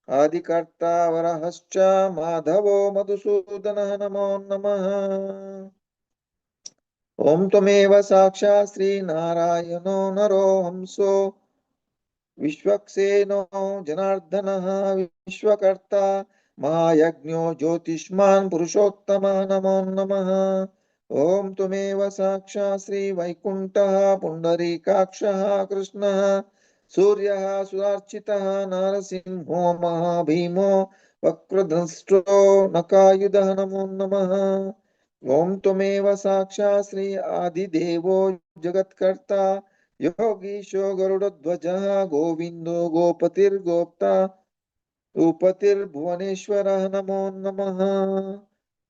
आदिकर्ता वरहश्च माधवो मधुसूदनः नमो नमः। ॐ त्वमेव साक्षात् श्री नारायणो नरो हंसो विश्वक्सेनो जनार्दनः विश्वकर्ता महायज्ञो ज्योतिष्मान् पुरुषोत्तमः नमो नमः। ॐ त्वमेव साक्षात् श्री वैकुण्ठः पुण्डरीकाक्षः कृष्णः सूर्यः सुरार्चितः नारसिंहो महाभीमो वक्रदंष्ट्रो नकायुधः नमो नमः। ॐ त्वमेव साक्षात् श्री आदिदेवो जगत्कर्ता योगीशो गरुडध्वजः गोविन्दो गोपतिर्गोप्ता भुवनेश्वरः नमो नमः।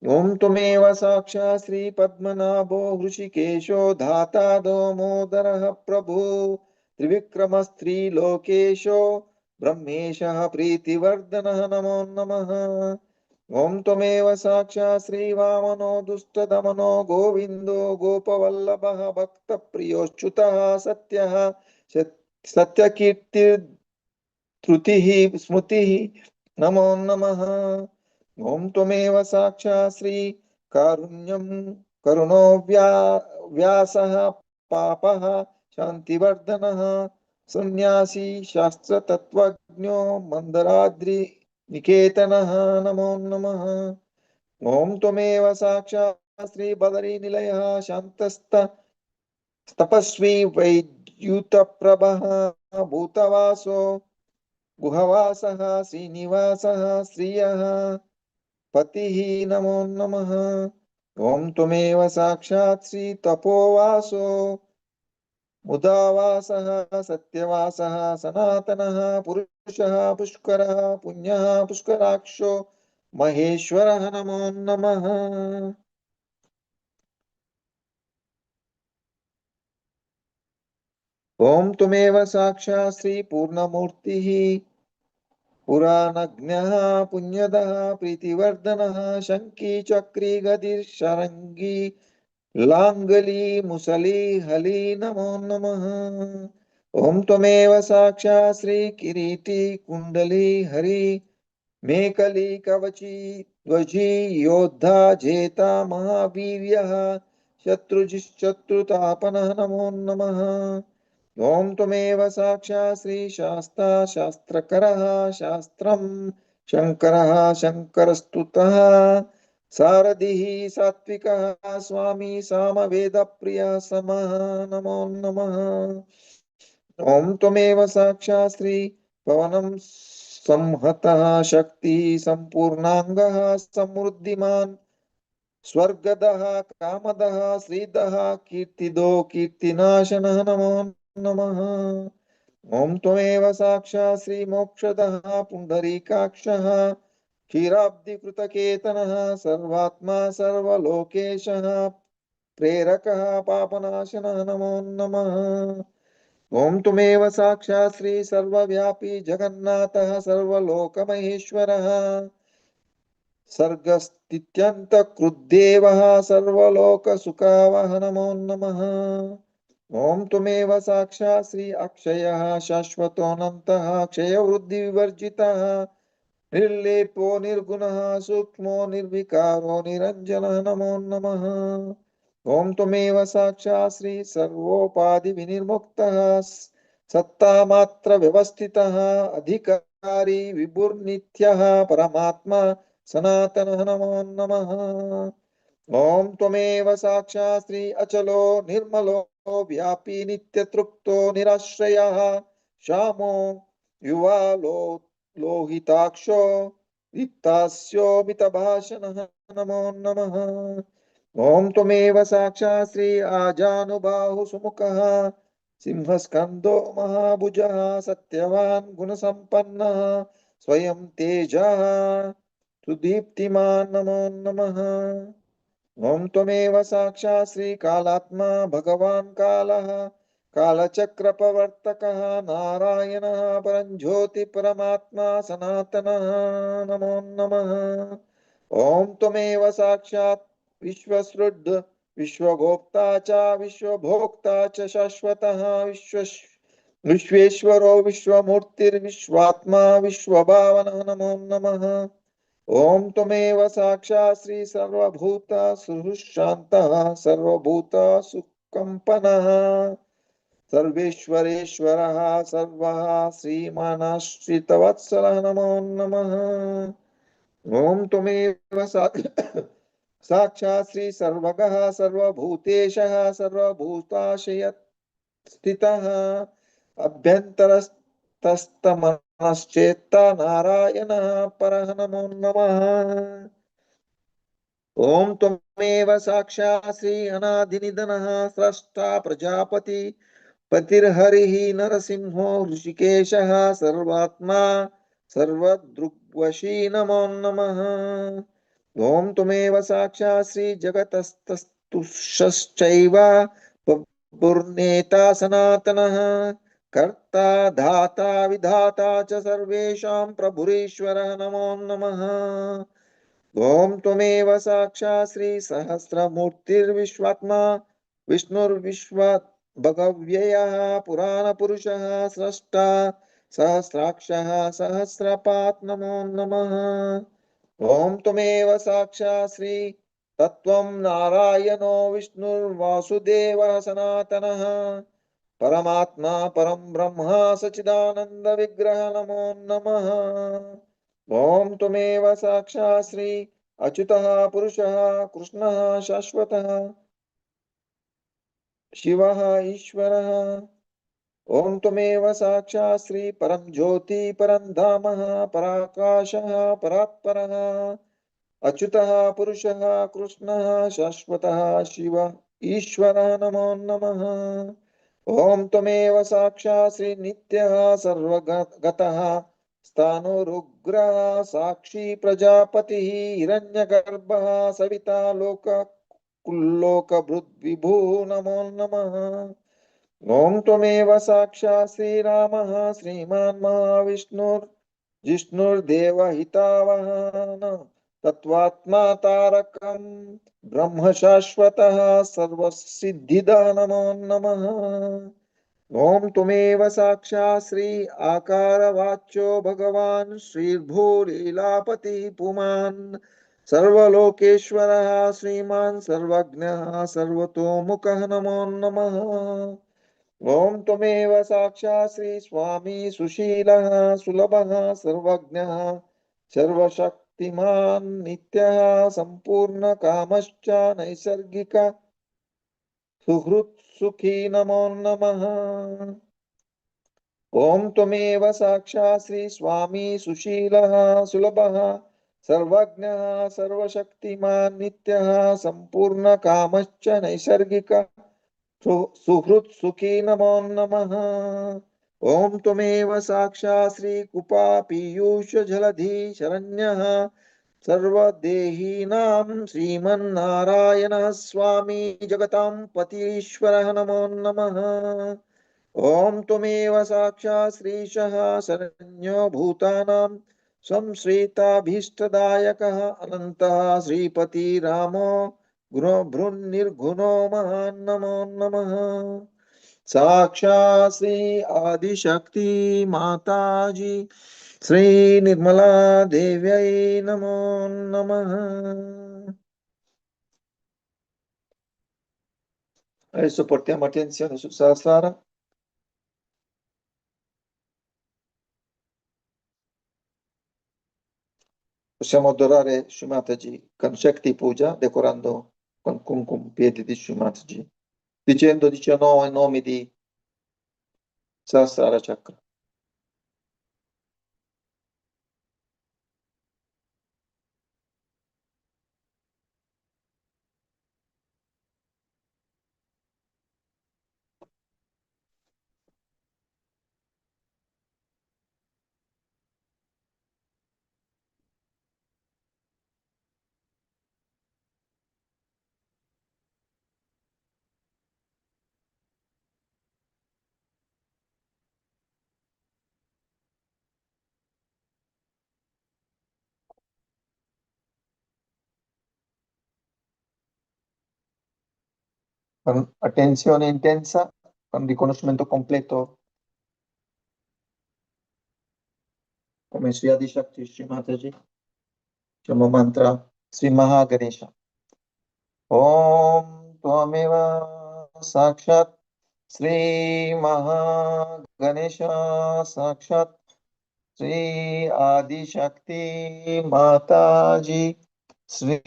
ॐ त्वमेव साक्षात् श्री पद्मनाभो हृषिकेशो धाता दामोदरः प्रभु त्रिविक्रमस्त्रीलोकेशो ब्रह्मेशः प्रीतिवर्धनः नमो नमः। ॐ त्वमेव साक्षात् श्री वामनो दुष्टदमनो गोविन्दो गोपवल्लभः भक्तप्रियोच्युतः सत्यः सत्यकीर्तिर्त्रुतिः स्मृतिः नमो नमः। ॐ त्वमेव साक्षात् श्री कारुण्यं करुणो व्यासः पापः शान्तिवर्धनः सन्न्यासी शास्त्रतत्त्वज्ञो मन्दराद्रि निकेतनः नमो नमः। ॐ त्वमेव साक्षात् श्री बदरीनिलयः शान्तस्त तपस्वी वैद्युतप्रभः भूतवासो गुहवासः श्रीनिवासः श्रियः पतिः नमो नमः। ॐ त्वमेव साक्षात् श्री तपोवासो मुदावासः सत्यवासः सनातनः पुरुषः पुष्करः पुण्यः पुष्कराक्षो महेश्वरः नमो नमः। ॐ त्वमेव साक्षात् श्री पूर्णमूर्तिः पुराणज्ञः पुण्यदः प्रीतिवर्धनः शङ्की चक्री गदिः शरङ्गी लाङ्गली मुसली हली नमो नमः। ॐ त्वमेव साक्षात् श्री किरीटी कुण्डली हरि मेखली कवची ध्वजी योद्धा जेता महावीर्यः शत्रुतापनः नमो नमः। ॐ त्वमेव साक्षात् श्री शास्ता शास्त्रकरः शास्त्रं शङ्करः शङ्करस्तुतः सारथिः सात्विकः स्वामी सामवेदप्रियः समः नमो नमः। ॐ त्वमेव साक्षात् श्री पवनं संहतः शक्ति संपूर्णाङ्गः समृद्धिमान् स्वर्गदः कामदः श्रीदः कीर्तिदो कीर्तिनाशनः नमो नमः। ॐ त्वमेव साक्षात् श्री मोक्षदः पुण्डरीकाक्षः क्षीराब्धिकृतकेतनः सर्वात्मा सर्वलोकेशः प्रेरकः पापनाशनः नमो नमः। ॐ त्वमेव साक्षात् श्री सर्वव्यापी जगन्नाथः सर्वलोकमहेश्वरः सर्गस्थित्यन्तकृद्देवः सर्वलोकसुखावह नमो नमः। ॐ त्वमेव साक्षात् श्री अक्षयः शाश्वतोऽनन्तः क्षयवृद्धिविवर्जितः निर्लेपो निर्गुणः सूक्ष्मो निर्विकारो निरञ्जनः नमो नमः। ॐ त्वमेव साक्षात् श्री सर्वोपाधिविनिर्मुक्तः सत्तामात्र व्यवस्थितः अधिकारी विभुर्नित्यः परमात्मा सनातनः नमो नमः। ॐ त्वमेव साक्षात् श्री अचलो निर्मलो व्यापी नित्यतृप्तो निराश्रयः श्यामो युवा लोहिताक्षो रिक्तास्यो मितभाषणः नमो नमः। ॐ त्वमेव साक्षात् श्री आजानुबाहु सुमुखः सिंहस्कन्दो महाभुजः सत्यवान् गुणसम्पन्नः स्वयं तेजः सुदीप्तिमान् नमो नमः। ॐ त्वमेव साक्षात् श्री कालात्मा भगवान् कालः कालचक्रप्रवर्तकः नारायणः परञ्ज्योति परमात्मा सनातनः नमो नमः। ॐ त्वमेव साक्षात् विश्वसृड् विश्वगोप्ता च विश्वभोक्ता च शाश्वतः विश्वेश्वरो विश्वमूर्तिर्विश्वात्मा विश्वभावनः नमो नमः। ॐ त्वमेव साक्षात् श्री सर्वभूत सुशान्तः सर्वभूत सुकम्पनः सर्वेश्वरेश्वरः सर्वः श्रीमानाश्रितवत्सलः नमो नमः। ॐ त्वमेव साक्षात् श्री सर्वगः सर्वभूतेशः सर्वभूताशय स्थितः अभ्यन्तरस्तमनश्चेत्ता नारायणः परः नमो नमः। ॐ त्वमेव साक्षात् श्री अनादिनिधनः स्रष्टा प्रजापति पतिर्हरिः नरसिंहो ऋषिकेशः सर्वात्मा सर्वदृग्वशी नमो नमः। ॐ त्वमेव साक्षात् श्री जगतस्तुष्टैव बभुर्नेता सनातनः कर्ता धाता विधाता च सर्वेषां प्रभुरीश्वरः नमो नमः। ॐ त्वमेव साक्षात् श्री सहस्रमूर्तिर्विश्वात्मा विष्णुर्विश्वभगव्ययः पुराणपुरुषः स्रष्टा सहस्राक्षः सहस्रपात् नमो नमः। ॐ त्वमेव साक्षात् श्री तत्त्वं नारायणो विष्णुर्वासुदेवः सनातनः परमात्मा परं ब्रह्म सच्चिदानन्दविग्रह नमो नमः। ॐ त्वमेव साक्षात् श्री अच्युतः पुरुषः कृष्णः शाश्वतः शिवः ईश्वरः ॐ त्वमेव साक्षात् श्री परं ज्योति परं धामः पराकाशः परात्परः अच्युतः पुरुषः कृष्णः शाश्वतः शिव ईश्वरः नमो नमः ॐ त्वमेव साक्षात् श्री नित्यः सर्वगतः स्थाणुरुग्रः साक्षी प्रजापतिः हिरण्यगर्भः सविता लोकभृद्विभुः नमो नमः ॐ त्वमेव साक्षात् श्रीरामः श्रीमान् महाविष्णुर्जिष्णुर्देवहितावहः तत्त्वात्मा तारकं ब्रह्म शाश्वतः सर्वसिद्धिदः नमो नमः ॐ त्वमेव साक्षात् श्री आकारवाच्यो भगवान् श्रीर्भूलीलापतिः पुमान् सर्वलोकेश्वरः श्रीमान् सर्वज्ञः सर्वतोमुखः नमो नमः ॐ त्वमेव साक्षात् श्री स्वामी सुशीलः सुलभः सर्वज्ञः सर्वशक्तिमान् नित्यः सम्पूर्णकामश्च नैसर्गिक सुहृत् सुखी नमो नमः ॐ त्वमेव साक्षात् श्री स्वामी सुशीलः सुलभः सर्वज्ञः सर्वशक्तिमान् नित्यः सम्पूर्णकामश्च नैसर्गिक सुहृत् सुखी नमो नमः ॐ त्वमेव साक्षात् श्री कुपा पीयूष जलधि शरण्यः सर्वदेहीनां श्रीमन्नारायणः स्वामी जगतां पतीश्वरः नमो नमः ॐ त्वमेव साक्षात् श्रीशः शरण्यो भूतानां संश्रिताभीष्टदायकः अनन्तः श्रीपति रामो गुणभृन्निर्गुणो महान् नमो नमः साक्षात् श्री आदिशक्ति माताजी श्री निर्मला देव्यै नमो नमः Adesso portiamo attenzione su Sahasrara. Possiamo adorare Shrimataji con Shakti Puja, decorando con kumkum piedi di Shrimataji, dicendo 19 nomi di Sahasrara Chakra. Con attenzione intensa, con riconoscimento completo, come Sri Adi Shakti Shrimataji, diciamo mantra Sri Mahaganesha. Om Tvameva Sakshat Sri Mahaganesha Sakshat Sri Adi Shakti Mataji Sri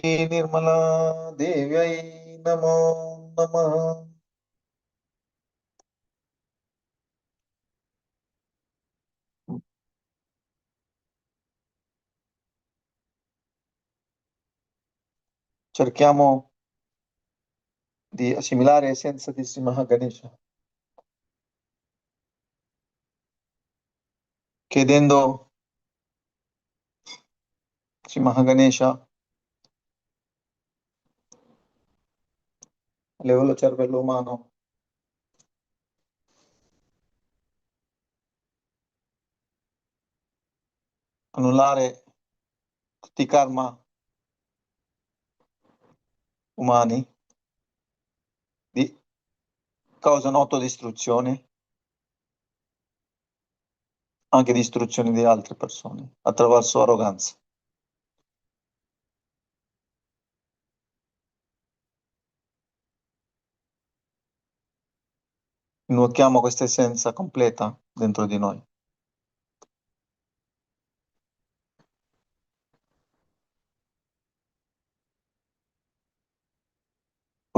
Nirmala Devyai Namo Namaha. Cerchiamo di assimilare l'essenza di Sri Mahaganesha, chiedendo Sri Mahaganesha a livello cervello umano annullare tutti i karma umani di causano autodistruzione, anche distruzione di altre persone, attraverso arroganza. Invochiamo questa essenza completa dentro di noi.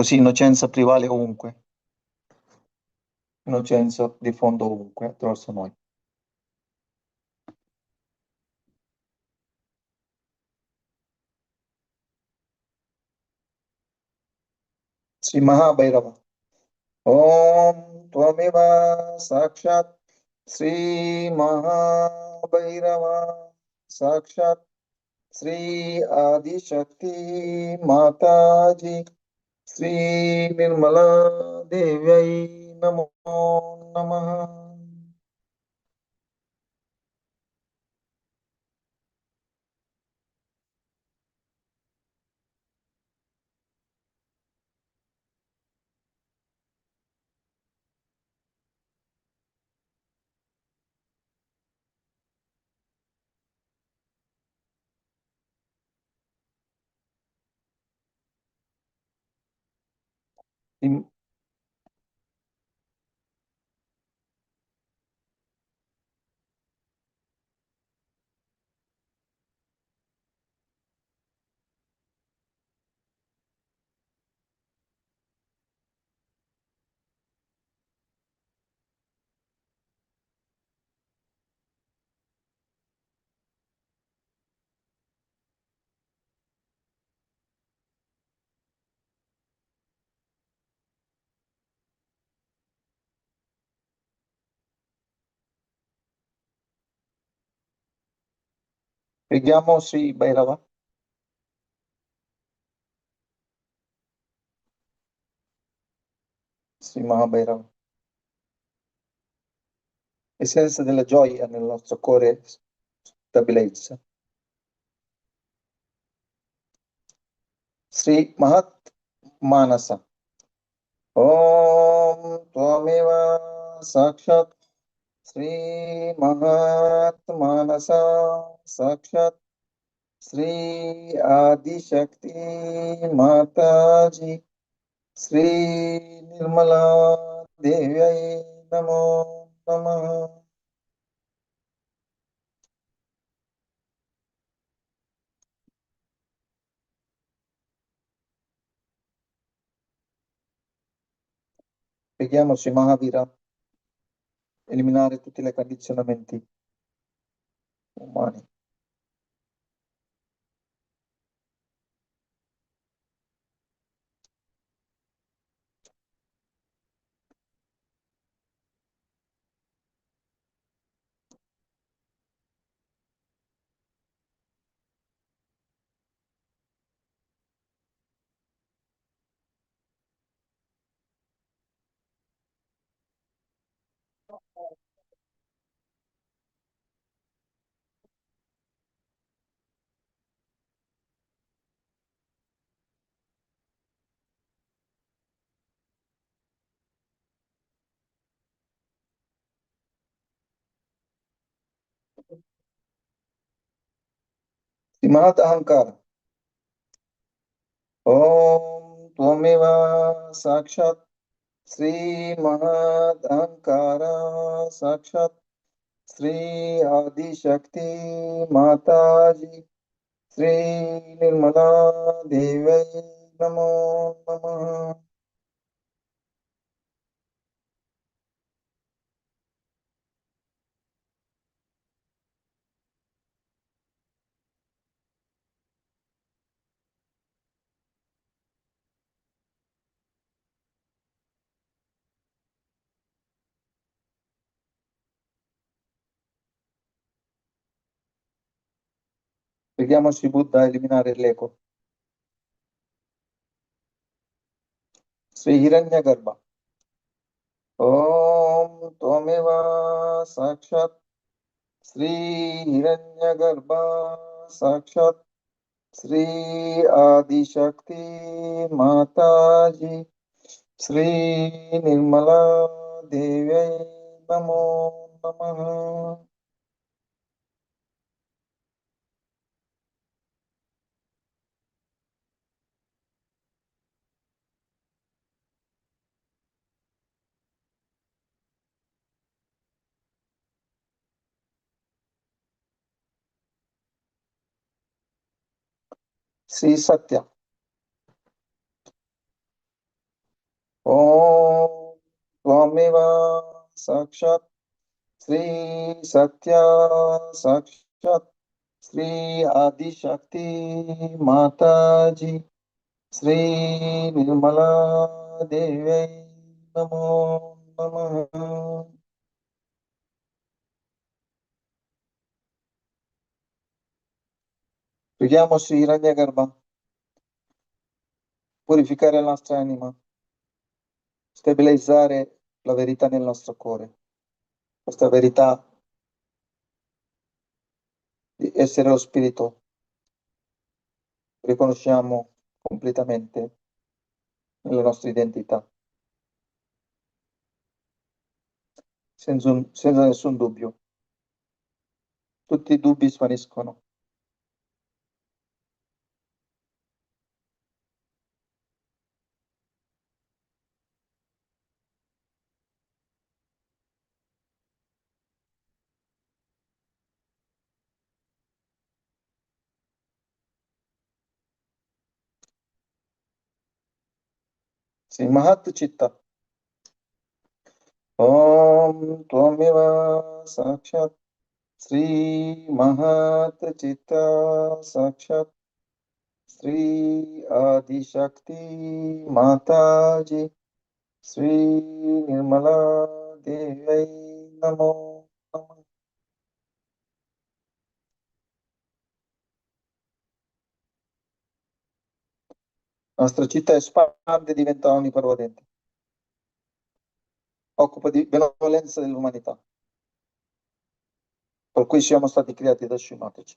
così innocenza prevale ovunque, innocenza di fondo ovunque attraverso noi. Sri Mahabhairava. Om Tvameva Sakshat Sri Mahabhairava Sakshat Sri Adi Shakti Mataji Sri Nirmala Devyai Namo Namaha. Preghiamo Sri Bhairava. Sri Mahabhairava. Essenza della gioia nel nostro cuore, stabilezza. Sri Mahat Manasa. Om Tvameva Sakshat Sri Mahat Manasa Sakshat Sri Adi Shakti Mataji Sri Nirmala Devyai Namo Namaha. Preghiamo Sri Mahavira, eliminare tutti i condizionamenti umani. Sri Mahat Ahankara. Om Tvameva Sakshat Sri Mahat Ahankara Sakshat Sri Adi Shakti Mataji Sri Nirmala Devyai Namo Namaha. Preghiamo Sri Buddha a eliminare l'eco. Sri Hiranyagarbha. Om Tvameva Sakshat Sri Hiranyagarbha Sakshat Sri Adi Shakti Mataji Sri Nirmala Devyai Namo Namaha. Sri Satya. Om Tvameva Sakshat Sri Satya Sakshat Sri Adi Shakti Mataji Sri Nirmala Devi Namo Namaha. Preghiamo Sri Hiranyagarbha, purificare la nostra anima, stabilizzare la verità nel nostro cuore. Questa verità di essere lo spirito riconosciamo completamente nella nostra identità, senza nessun dubbio. Tutti i dubbi svaniscono. Sì, Mahat Chitta. Om Tvameva Sakshat Sri Mahat Chitta Sakshat Sri Adi Shakti Mataji Sri Nirmala Devi Namo Namaha. La nostra città espande e diventa onnipervadente, occupa di benevolenza dell'umanità, per cui siamo stati creati da Shimataji.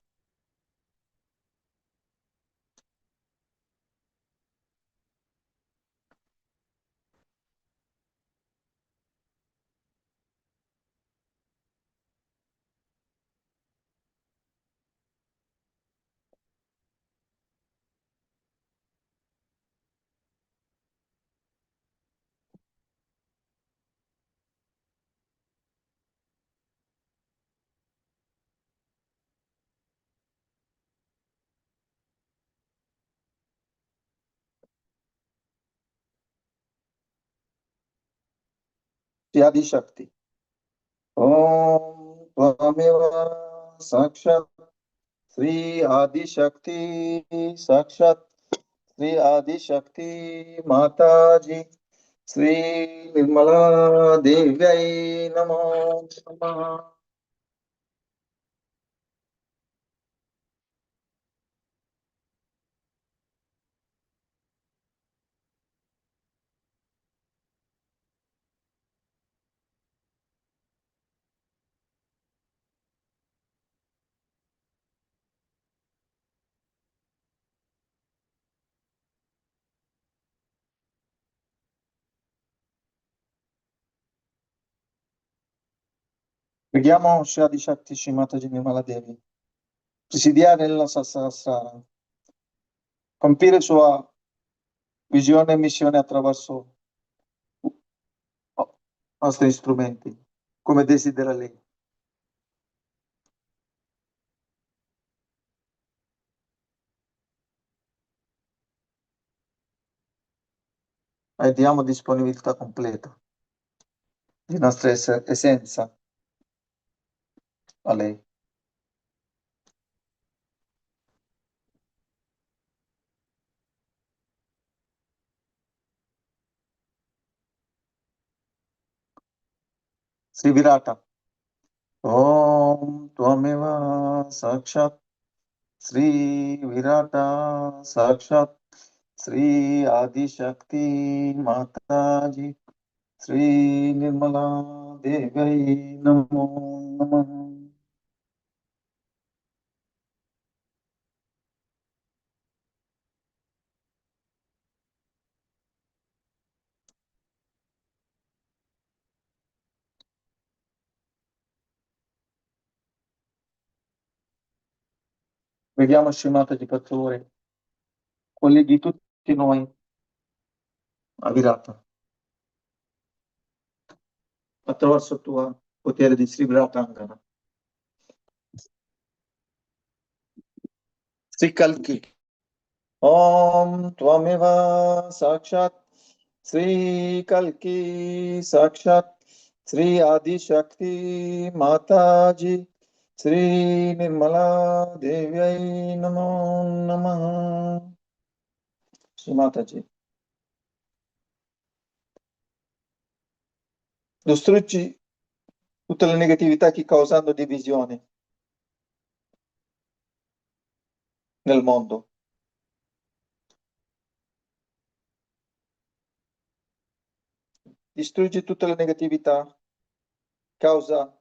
Sri Adi Shakti. Om Tvameva Sakshat Sri Adi Shakti Sakshat Sri Adi Shakti Mataji Sri Nirmala Devi Namo Namaha. Preghiamo Shri Adi Shakti Shri Mataji Nirmala Devi, presidiare la Sahasrara, compiere sua visione e missione attraverso i nostri strumenti, come desidera lei. E diamo disponibilità completa di nostra essenza a lei. Sri Virata. Om Tvameva Sakshat Sri Virata Sakshat Sri Adi Shakti Mataji Sri Nirmala Devi Namo Namaha. Vediamo scemata di fattori, colleghi tutti noi a Virata attraverso il tuo potere di Sri Viratangana. Sri Kalki. Om Tvameva Sakshat Shri Kalki Sakshat Shri Adi Shakti Mataji Shri Nirmala Devyai Namo Namaha. Shri Mataji. Distruggi tutte le negatività che causano divisioni nel mondo. Distruggi tutte le negatività, causa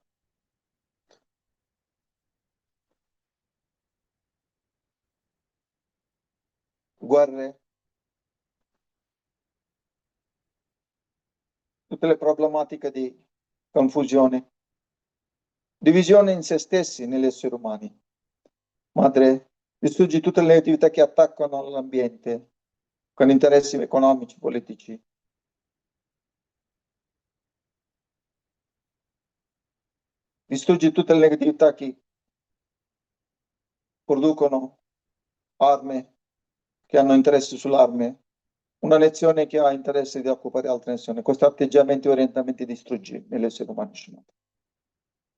guerre, tutte le problematiche di confusione, divisione in se stessi, negli esseri umani. Madre, distruggi tutte le negatività che attaccano l'ambiente con interessi economici, politici. Distruggi tutte le negatività che producono armi, che hanno interessi sull'arme, una nazione che ha interesse di occupare altre nazioni. Questi atteggiamenti e orientamenti distruggi nell'essere umano.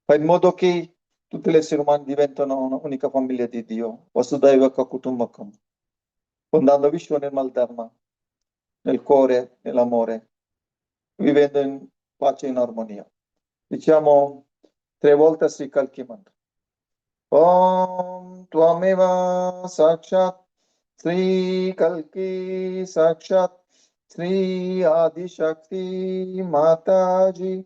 Fai in modo che tutti gli esseri umani diventano un'unica famiglia di Dio. Vasudhaiva Kutumbakam. Fondando Vishnu nel Maldharma, nel cuore, nell'amore, vivendo in pace e in armonia. Diciamo 3 volte Sri Kalki Mantra. Om Tvameva Sakshat Sri Kalki Sakshat Sri Adi Shakti Mataji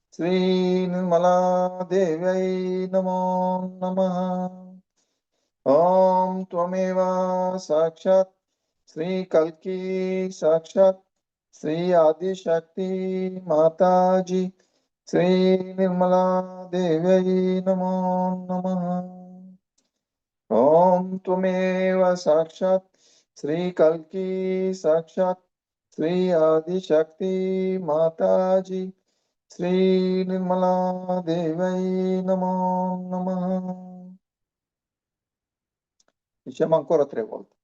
Sri Nirmala Devyai Namo Namaha. Om Tvameva Sakshat Sri Kalki Sakshat Sri Adi Shakti Mataji Sri Nirmala Devyai Namo Namaha. Om Tvameva Sakshat Sri Kalki Sakshat Sri Adi Shakti Mataji Sri Nirmala Devyai Namo Namaha. Diciamo ancora 3 volte.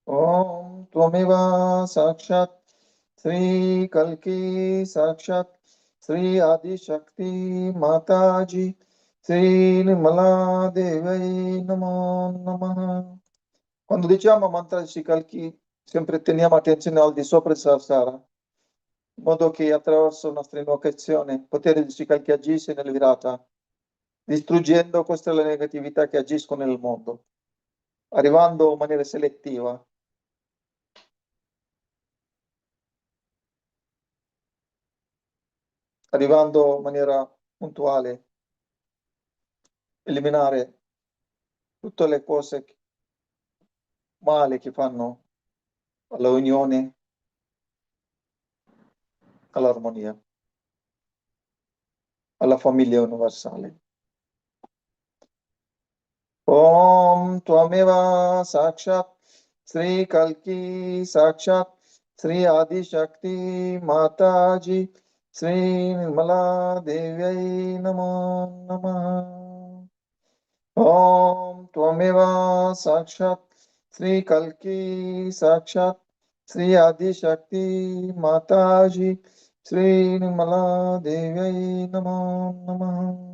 Om Tvameva Sakshat Sri Kalki Sakshat Sri Adi Shakti Mataji Sri Nirmala Devyai Namo Namaha. Quando diciamo mantra di Sri Kalki, sempre teniamo attenzione al di sopra di Sarsara, in modo che attraverso la nostra invocazione il potere di Sri Kalki agisce nel virata, distruggendo queste le negatività che agiscono nel mondo, arrivando in maniera selettiva. Arrivando in maniera puntuale, eliminare tutte le cose male che fanno alla unione, all'armonia, alla famiglia universale. Om Tvameva Sakshat Sri Kalki Sakshat Sri Adi Shakti Mataji Sri Nirmala Devyai Namo Namaha. Om Tvameva Sakshat Sri Kalki Sakshat Sri Adi Shakti Mataji Sri Nirmala Devyai Namo Namaha.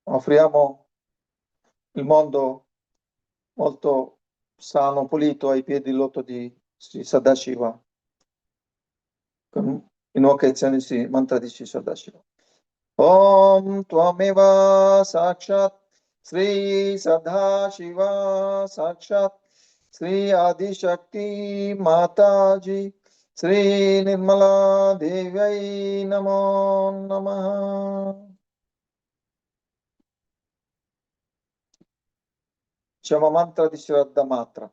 Offriamo il mondo molto sano, pulito ai piedi del loto di Sri Sadashiva, con invocazione di mantra di Sri Sadashiva. Om Tvameva Sakshat Sri Sadashiva Sakshat Sri Adi Shakti Mataji Sri Nirmala Devyai Namo Namaha. Diciamo mantra di Sri Ardhamatra.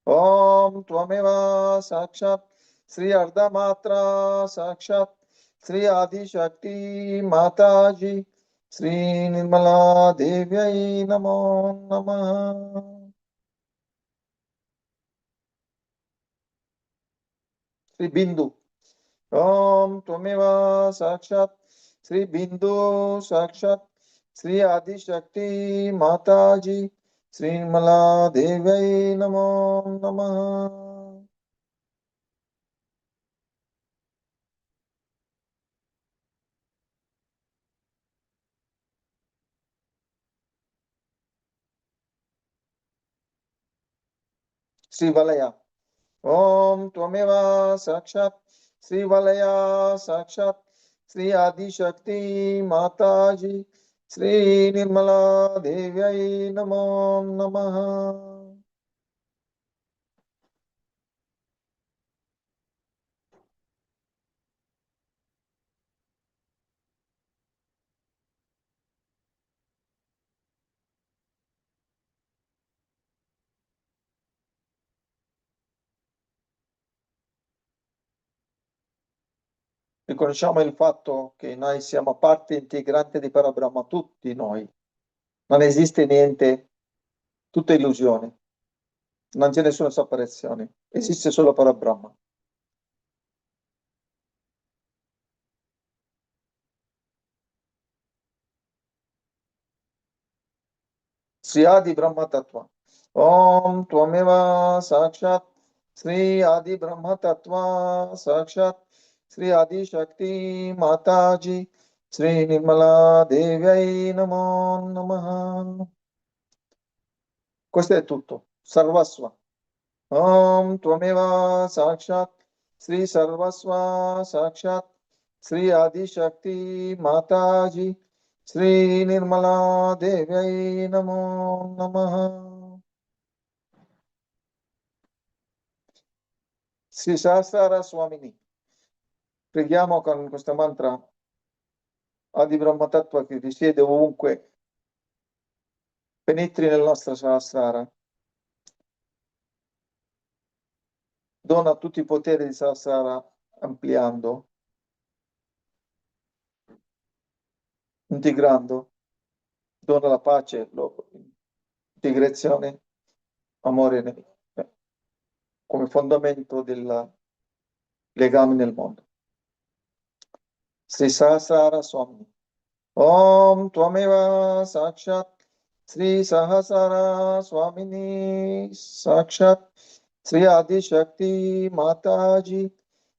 Om Tvameva Sakshat Sri Ardhamatra Sakshat Sri Adi Shakti Mataji Sri Nirmala Devyai Namo Namaha. Sri Bindu. Om Tvameva Sakshat Sri Bindu Sakshat Sri Adi Shakti Mataji Shri Nirmala Devyai Namo Namaha. Shri Valaya. Om Tvameva Sakshat Shri Valaya Sakshat Shri Adi Shakti Mataji Shri Nirmala Devyai Namo Namaha. Riconosciamo il fatto che noi siamo parte integrante di Parabrahma, tutti noi. Non esiste niente, tutta illusione. Non c'è nessuna separazione, esiste solo Parabrahma. Sri Adi Brahma Tattva. Om Tvameva Sakshat Sri Adi Brahma Tattva Sakshat Sri Adi Shakti Mataji Sri Nirmala Devyai Namo Namaha. Questo è tutto. Sarvasva. Om Tvameva Sakshat Sri Sarvasva Sakshat Sri Adi Shakti Mataji Sri Nirmala Devyai Namo Namaha. Sri Sahasrara Swamini. Preghiamo con questo mantra Adi Brahma Tattva che risiede ovunque, penetri nel nostro Sahasrara. Dona tutti i poteri di Sahasrara ampliando, integrando, dona la pace, l'integrazione, amore come fondamento del legame nel mondo. Sri Sahasrara Swami. Om Tvameva Sakshat Sri Sahasrara Swamini Sakshat Sri Adi Shakti Mataji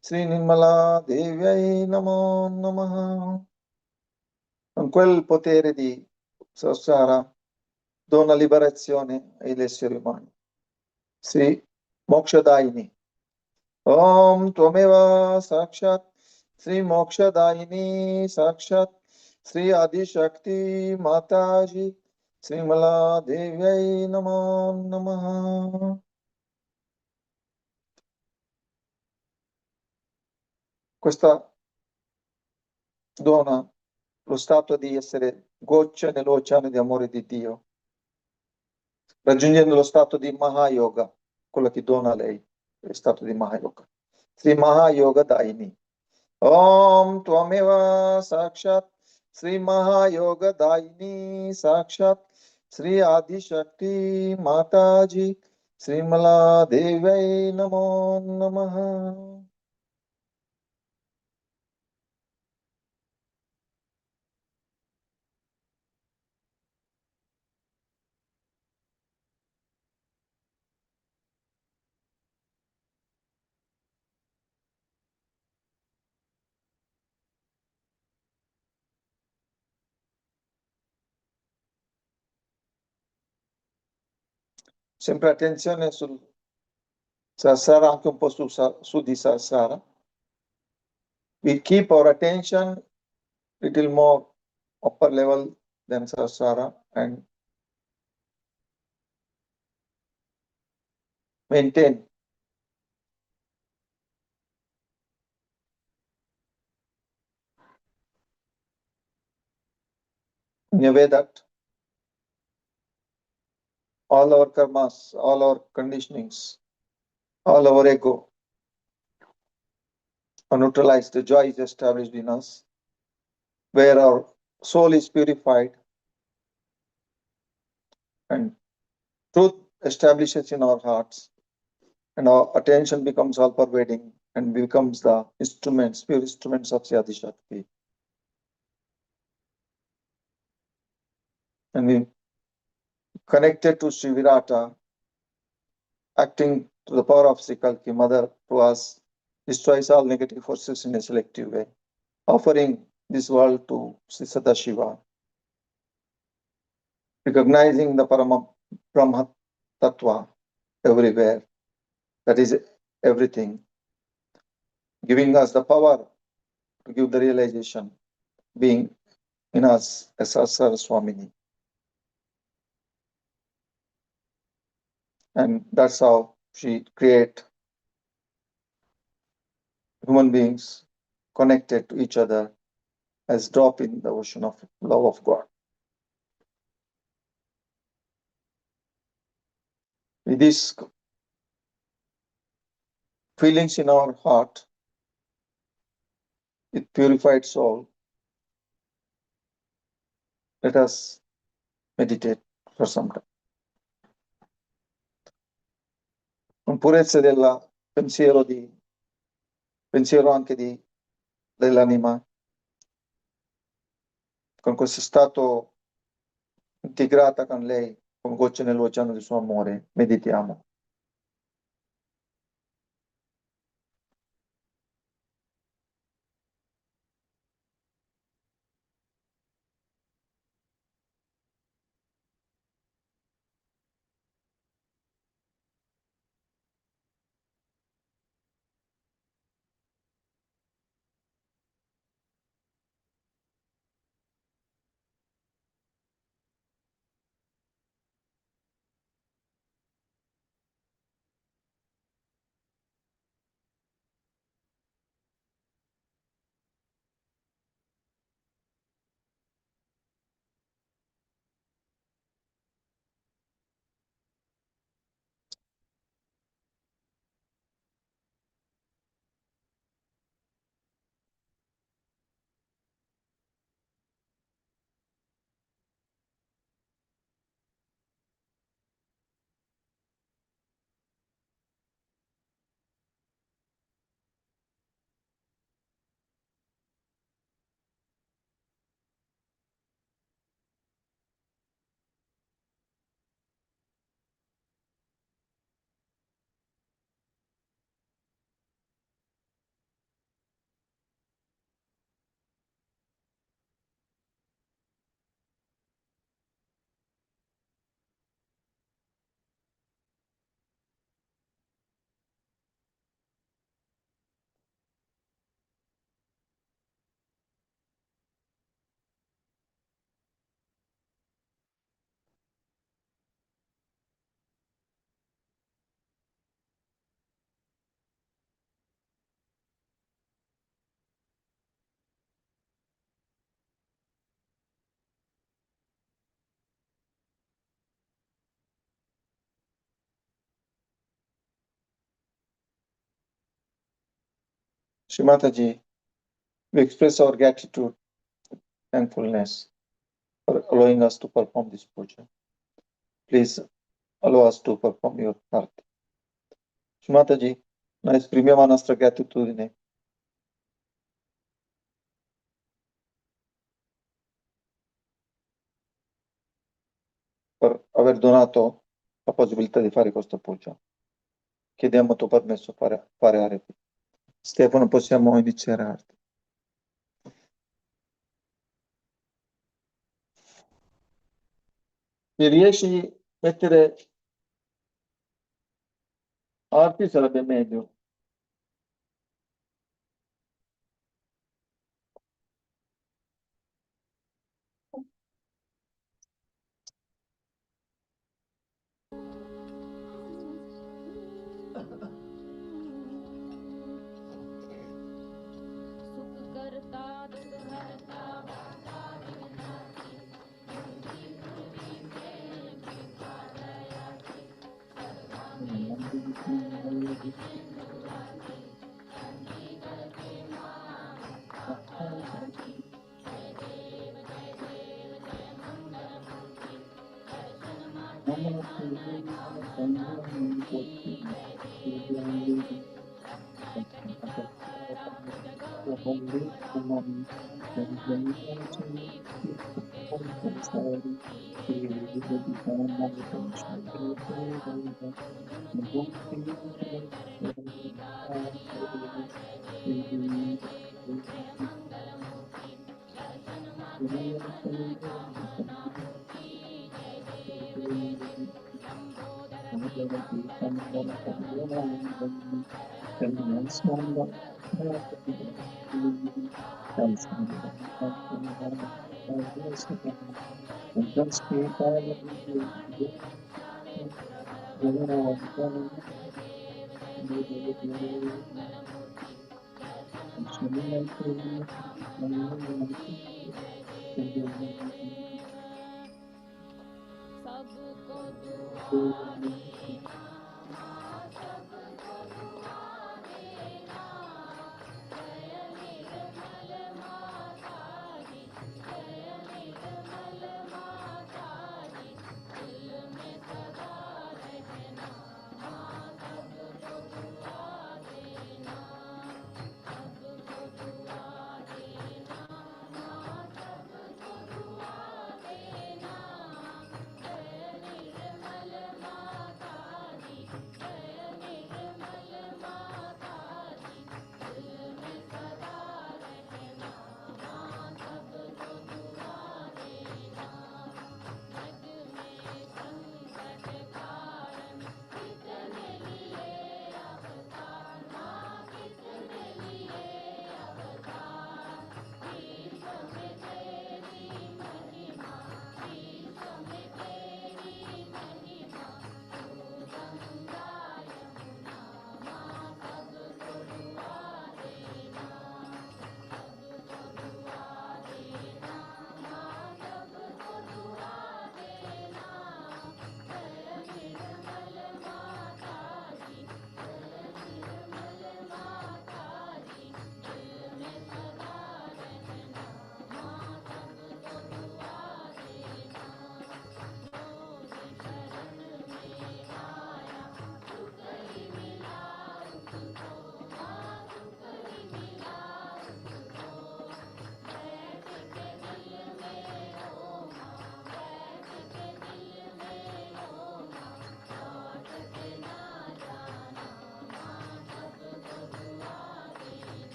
Sri Nirmala Devyai Namo Namaha. Con quel potere di Sahasrara dona liberazione agli esseri umani. Sri Mokshadaini. Om Tvameva Sakshat Sri Mokshadaini Sakshat Sri Adi Shakti Mataji Sri Mala Devyai Namo Namaha. Questa dona lo stato di essere goccia nell'oceano di amore di Dio, raggiungendo lo stato di Mahayoga, quello che dona a lei, lo stato di Mahayoga. Sri Mahayoga Daini. Om Tvameva Sakshat Sri Mahayoga Daini Sakshat Sri Adi Shakti Mataji Sri Mala Devyai Namo Namaha. Sempre attenzione sul Sahasrara, anche un po' su di Sahasrara. We keep our attention little more upper level than Sahasrara and maintain in a way that all our karmas, all our conditionings, all our ego are neutralized. The joy is established in us, where our soul is purified and truth establishes in our hearts, and our attention becomes all pervading and becomes the instruments, pure instruments of Adi Shakti. And we connected to Sri Virata, acting to the power of Sri Kalki, Mother to us, destroys all negative forces in a selective way, offering this world to Sri Sadashiva, recognizing the Brahma Tattva everywhere, that is everything, giving us the power to give the realization, being in us as Saraswamini. And that's how she create human beings connected to each other as drop in the ocean of love of God. With these feelings in our heart, with purified soul, let us meditate for some time. Con purezza del pensiero, pensiero anche dell'anima, con questo stato integrata con lei, come gocce nell'oceano del suo amore, meditiamo. Shri Mataji, we express our gratitude, thankfulness for allowing us to perform this puja. Please allow us to perform your part. Shri Mataji, noi esprimiamo la nostra gratitudine per aver donato la possibilità di fare questo puja. Chiediamo tuo permesso fare areti. Stefano, possiamo iniziare arti. Se riesci a mettere arti sarebbe meglio.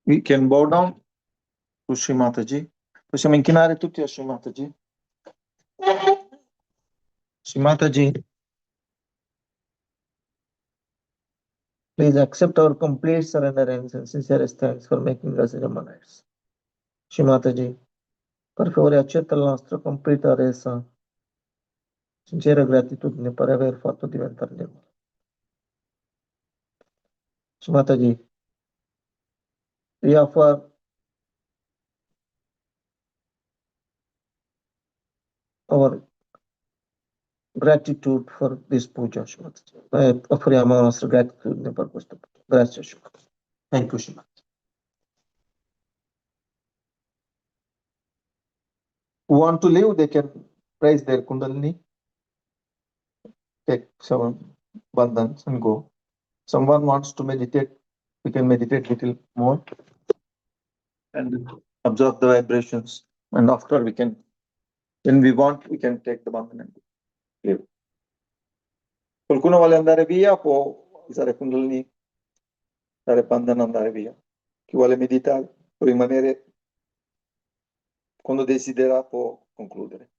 We can bow down to Shri Mataji. Possiamo inchinare tutti a Shri Mataji. Shri Mataji, please accept our complete surrender and sincerest thanks for making us Ramanites. Shri Mataji, per favore accetta la nostra completa resa, sincera gratitudine per aver fatto diventare Ramana. Shri Mataji, we offer our gratitude for this puja, Shri Mataji. Offriamo la nostra gratitudine per questo puja. Grazie, Shri Mataji. Thank you, Shri Mataji. Who want to leave, they can raise their kundalini, take 7 bandhans and go. Someone wants to meditate, we can meditate little more and observe the vibrations. And after we can, when we want, we can take the bandhan and leave. Qualcuno vuole andare via, può usare kundalini, dare bandhan, andare via. Chi vuole meditare, può rimanere, quando desidera può concludere.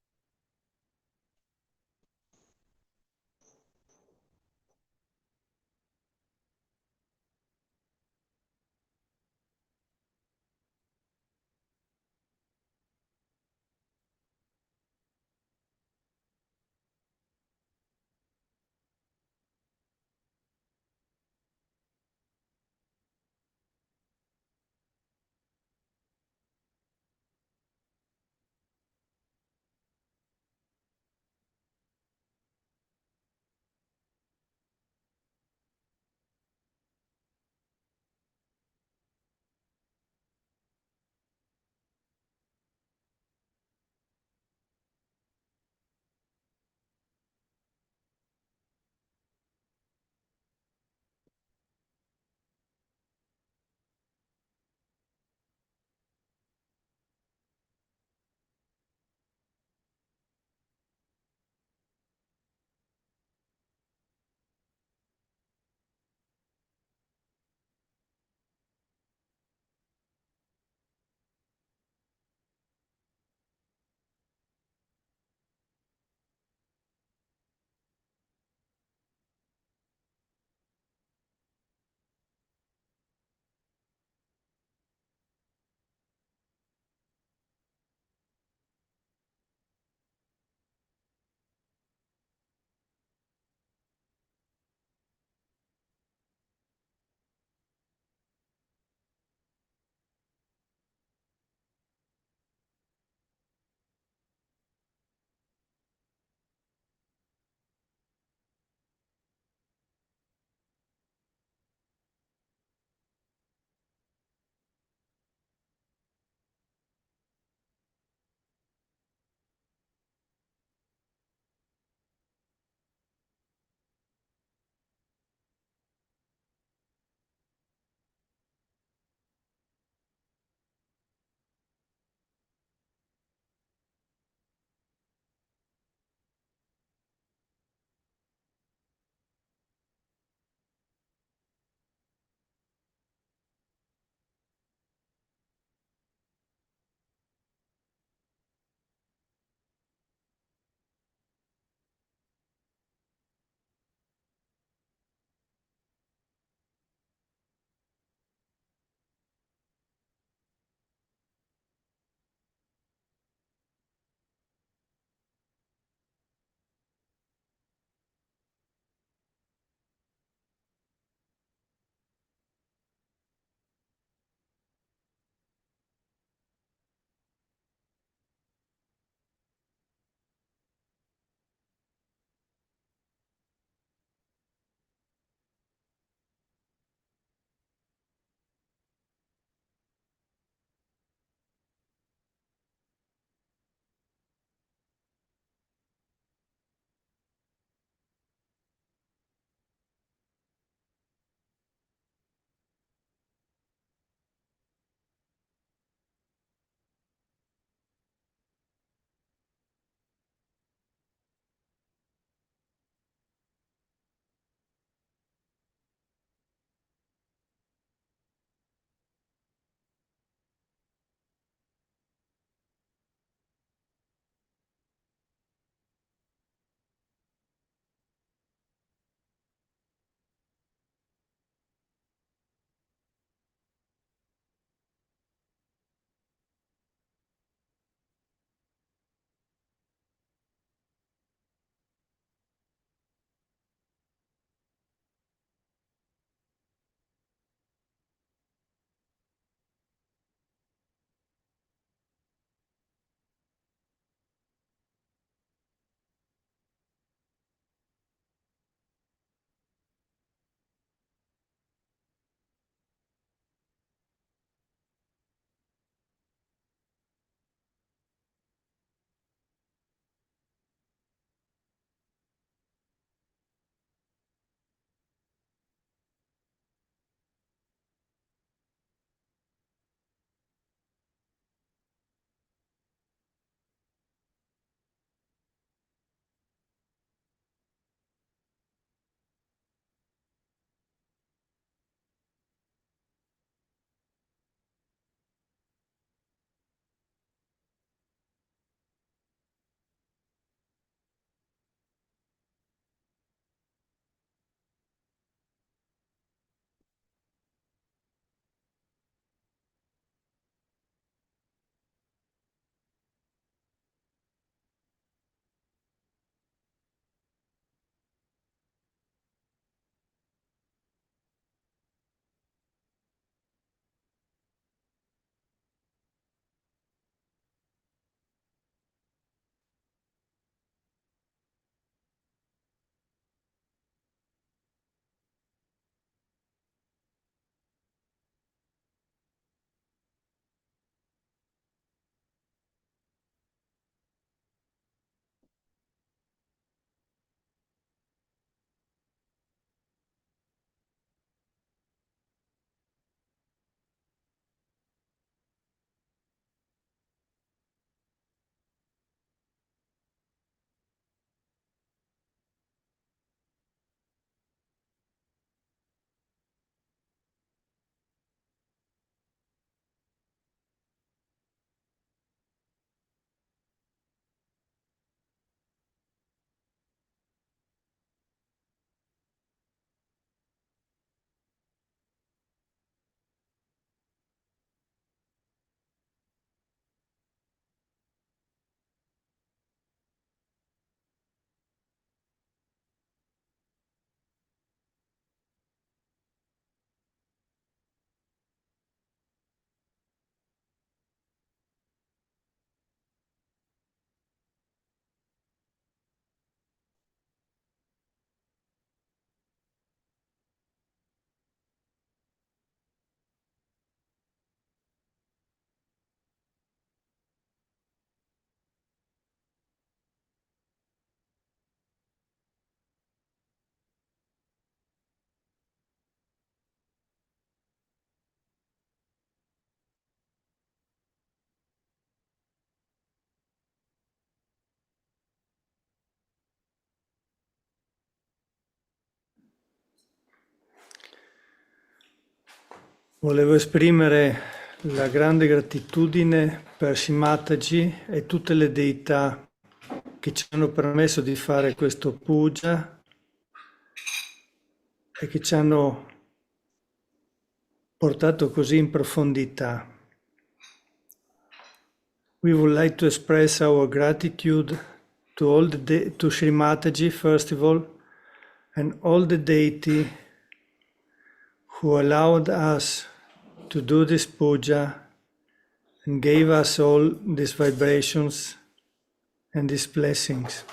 Volevo esprimere la grande gratitudine per Shimataji e tutte le deità che ci hanno permesso di fare questo puja e che ci hanno portato così in profondità. We would like to express our gratitude to all to Shri Mataji first of all, and all the deity who allowed us to do this puja and gave us all these vibrations and these blessings.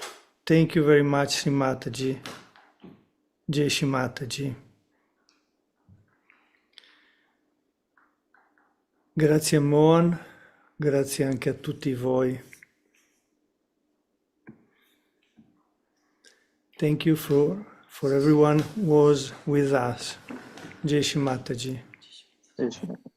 Thank you very much, Shri Mataji. Jai Shri Mataji. Grazie a Mohan, grazie anche a tutti voi. Thank you for everyone who was with us. Jai Shri Mataji. Jai Shri Mataji.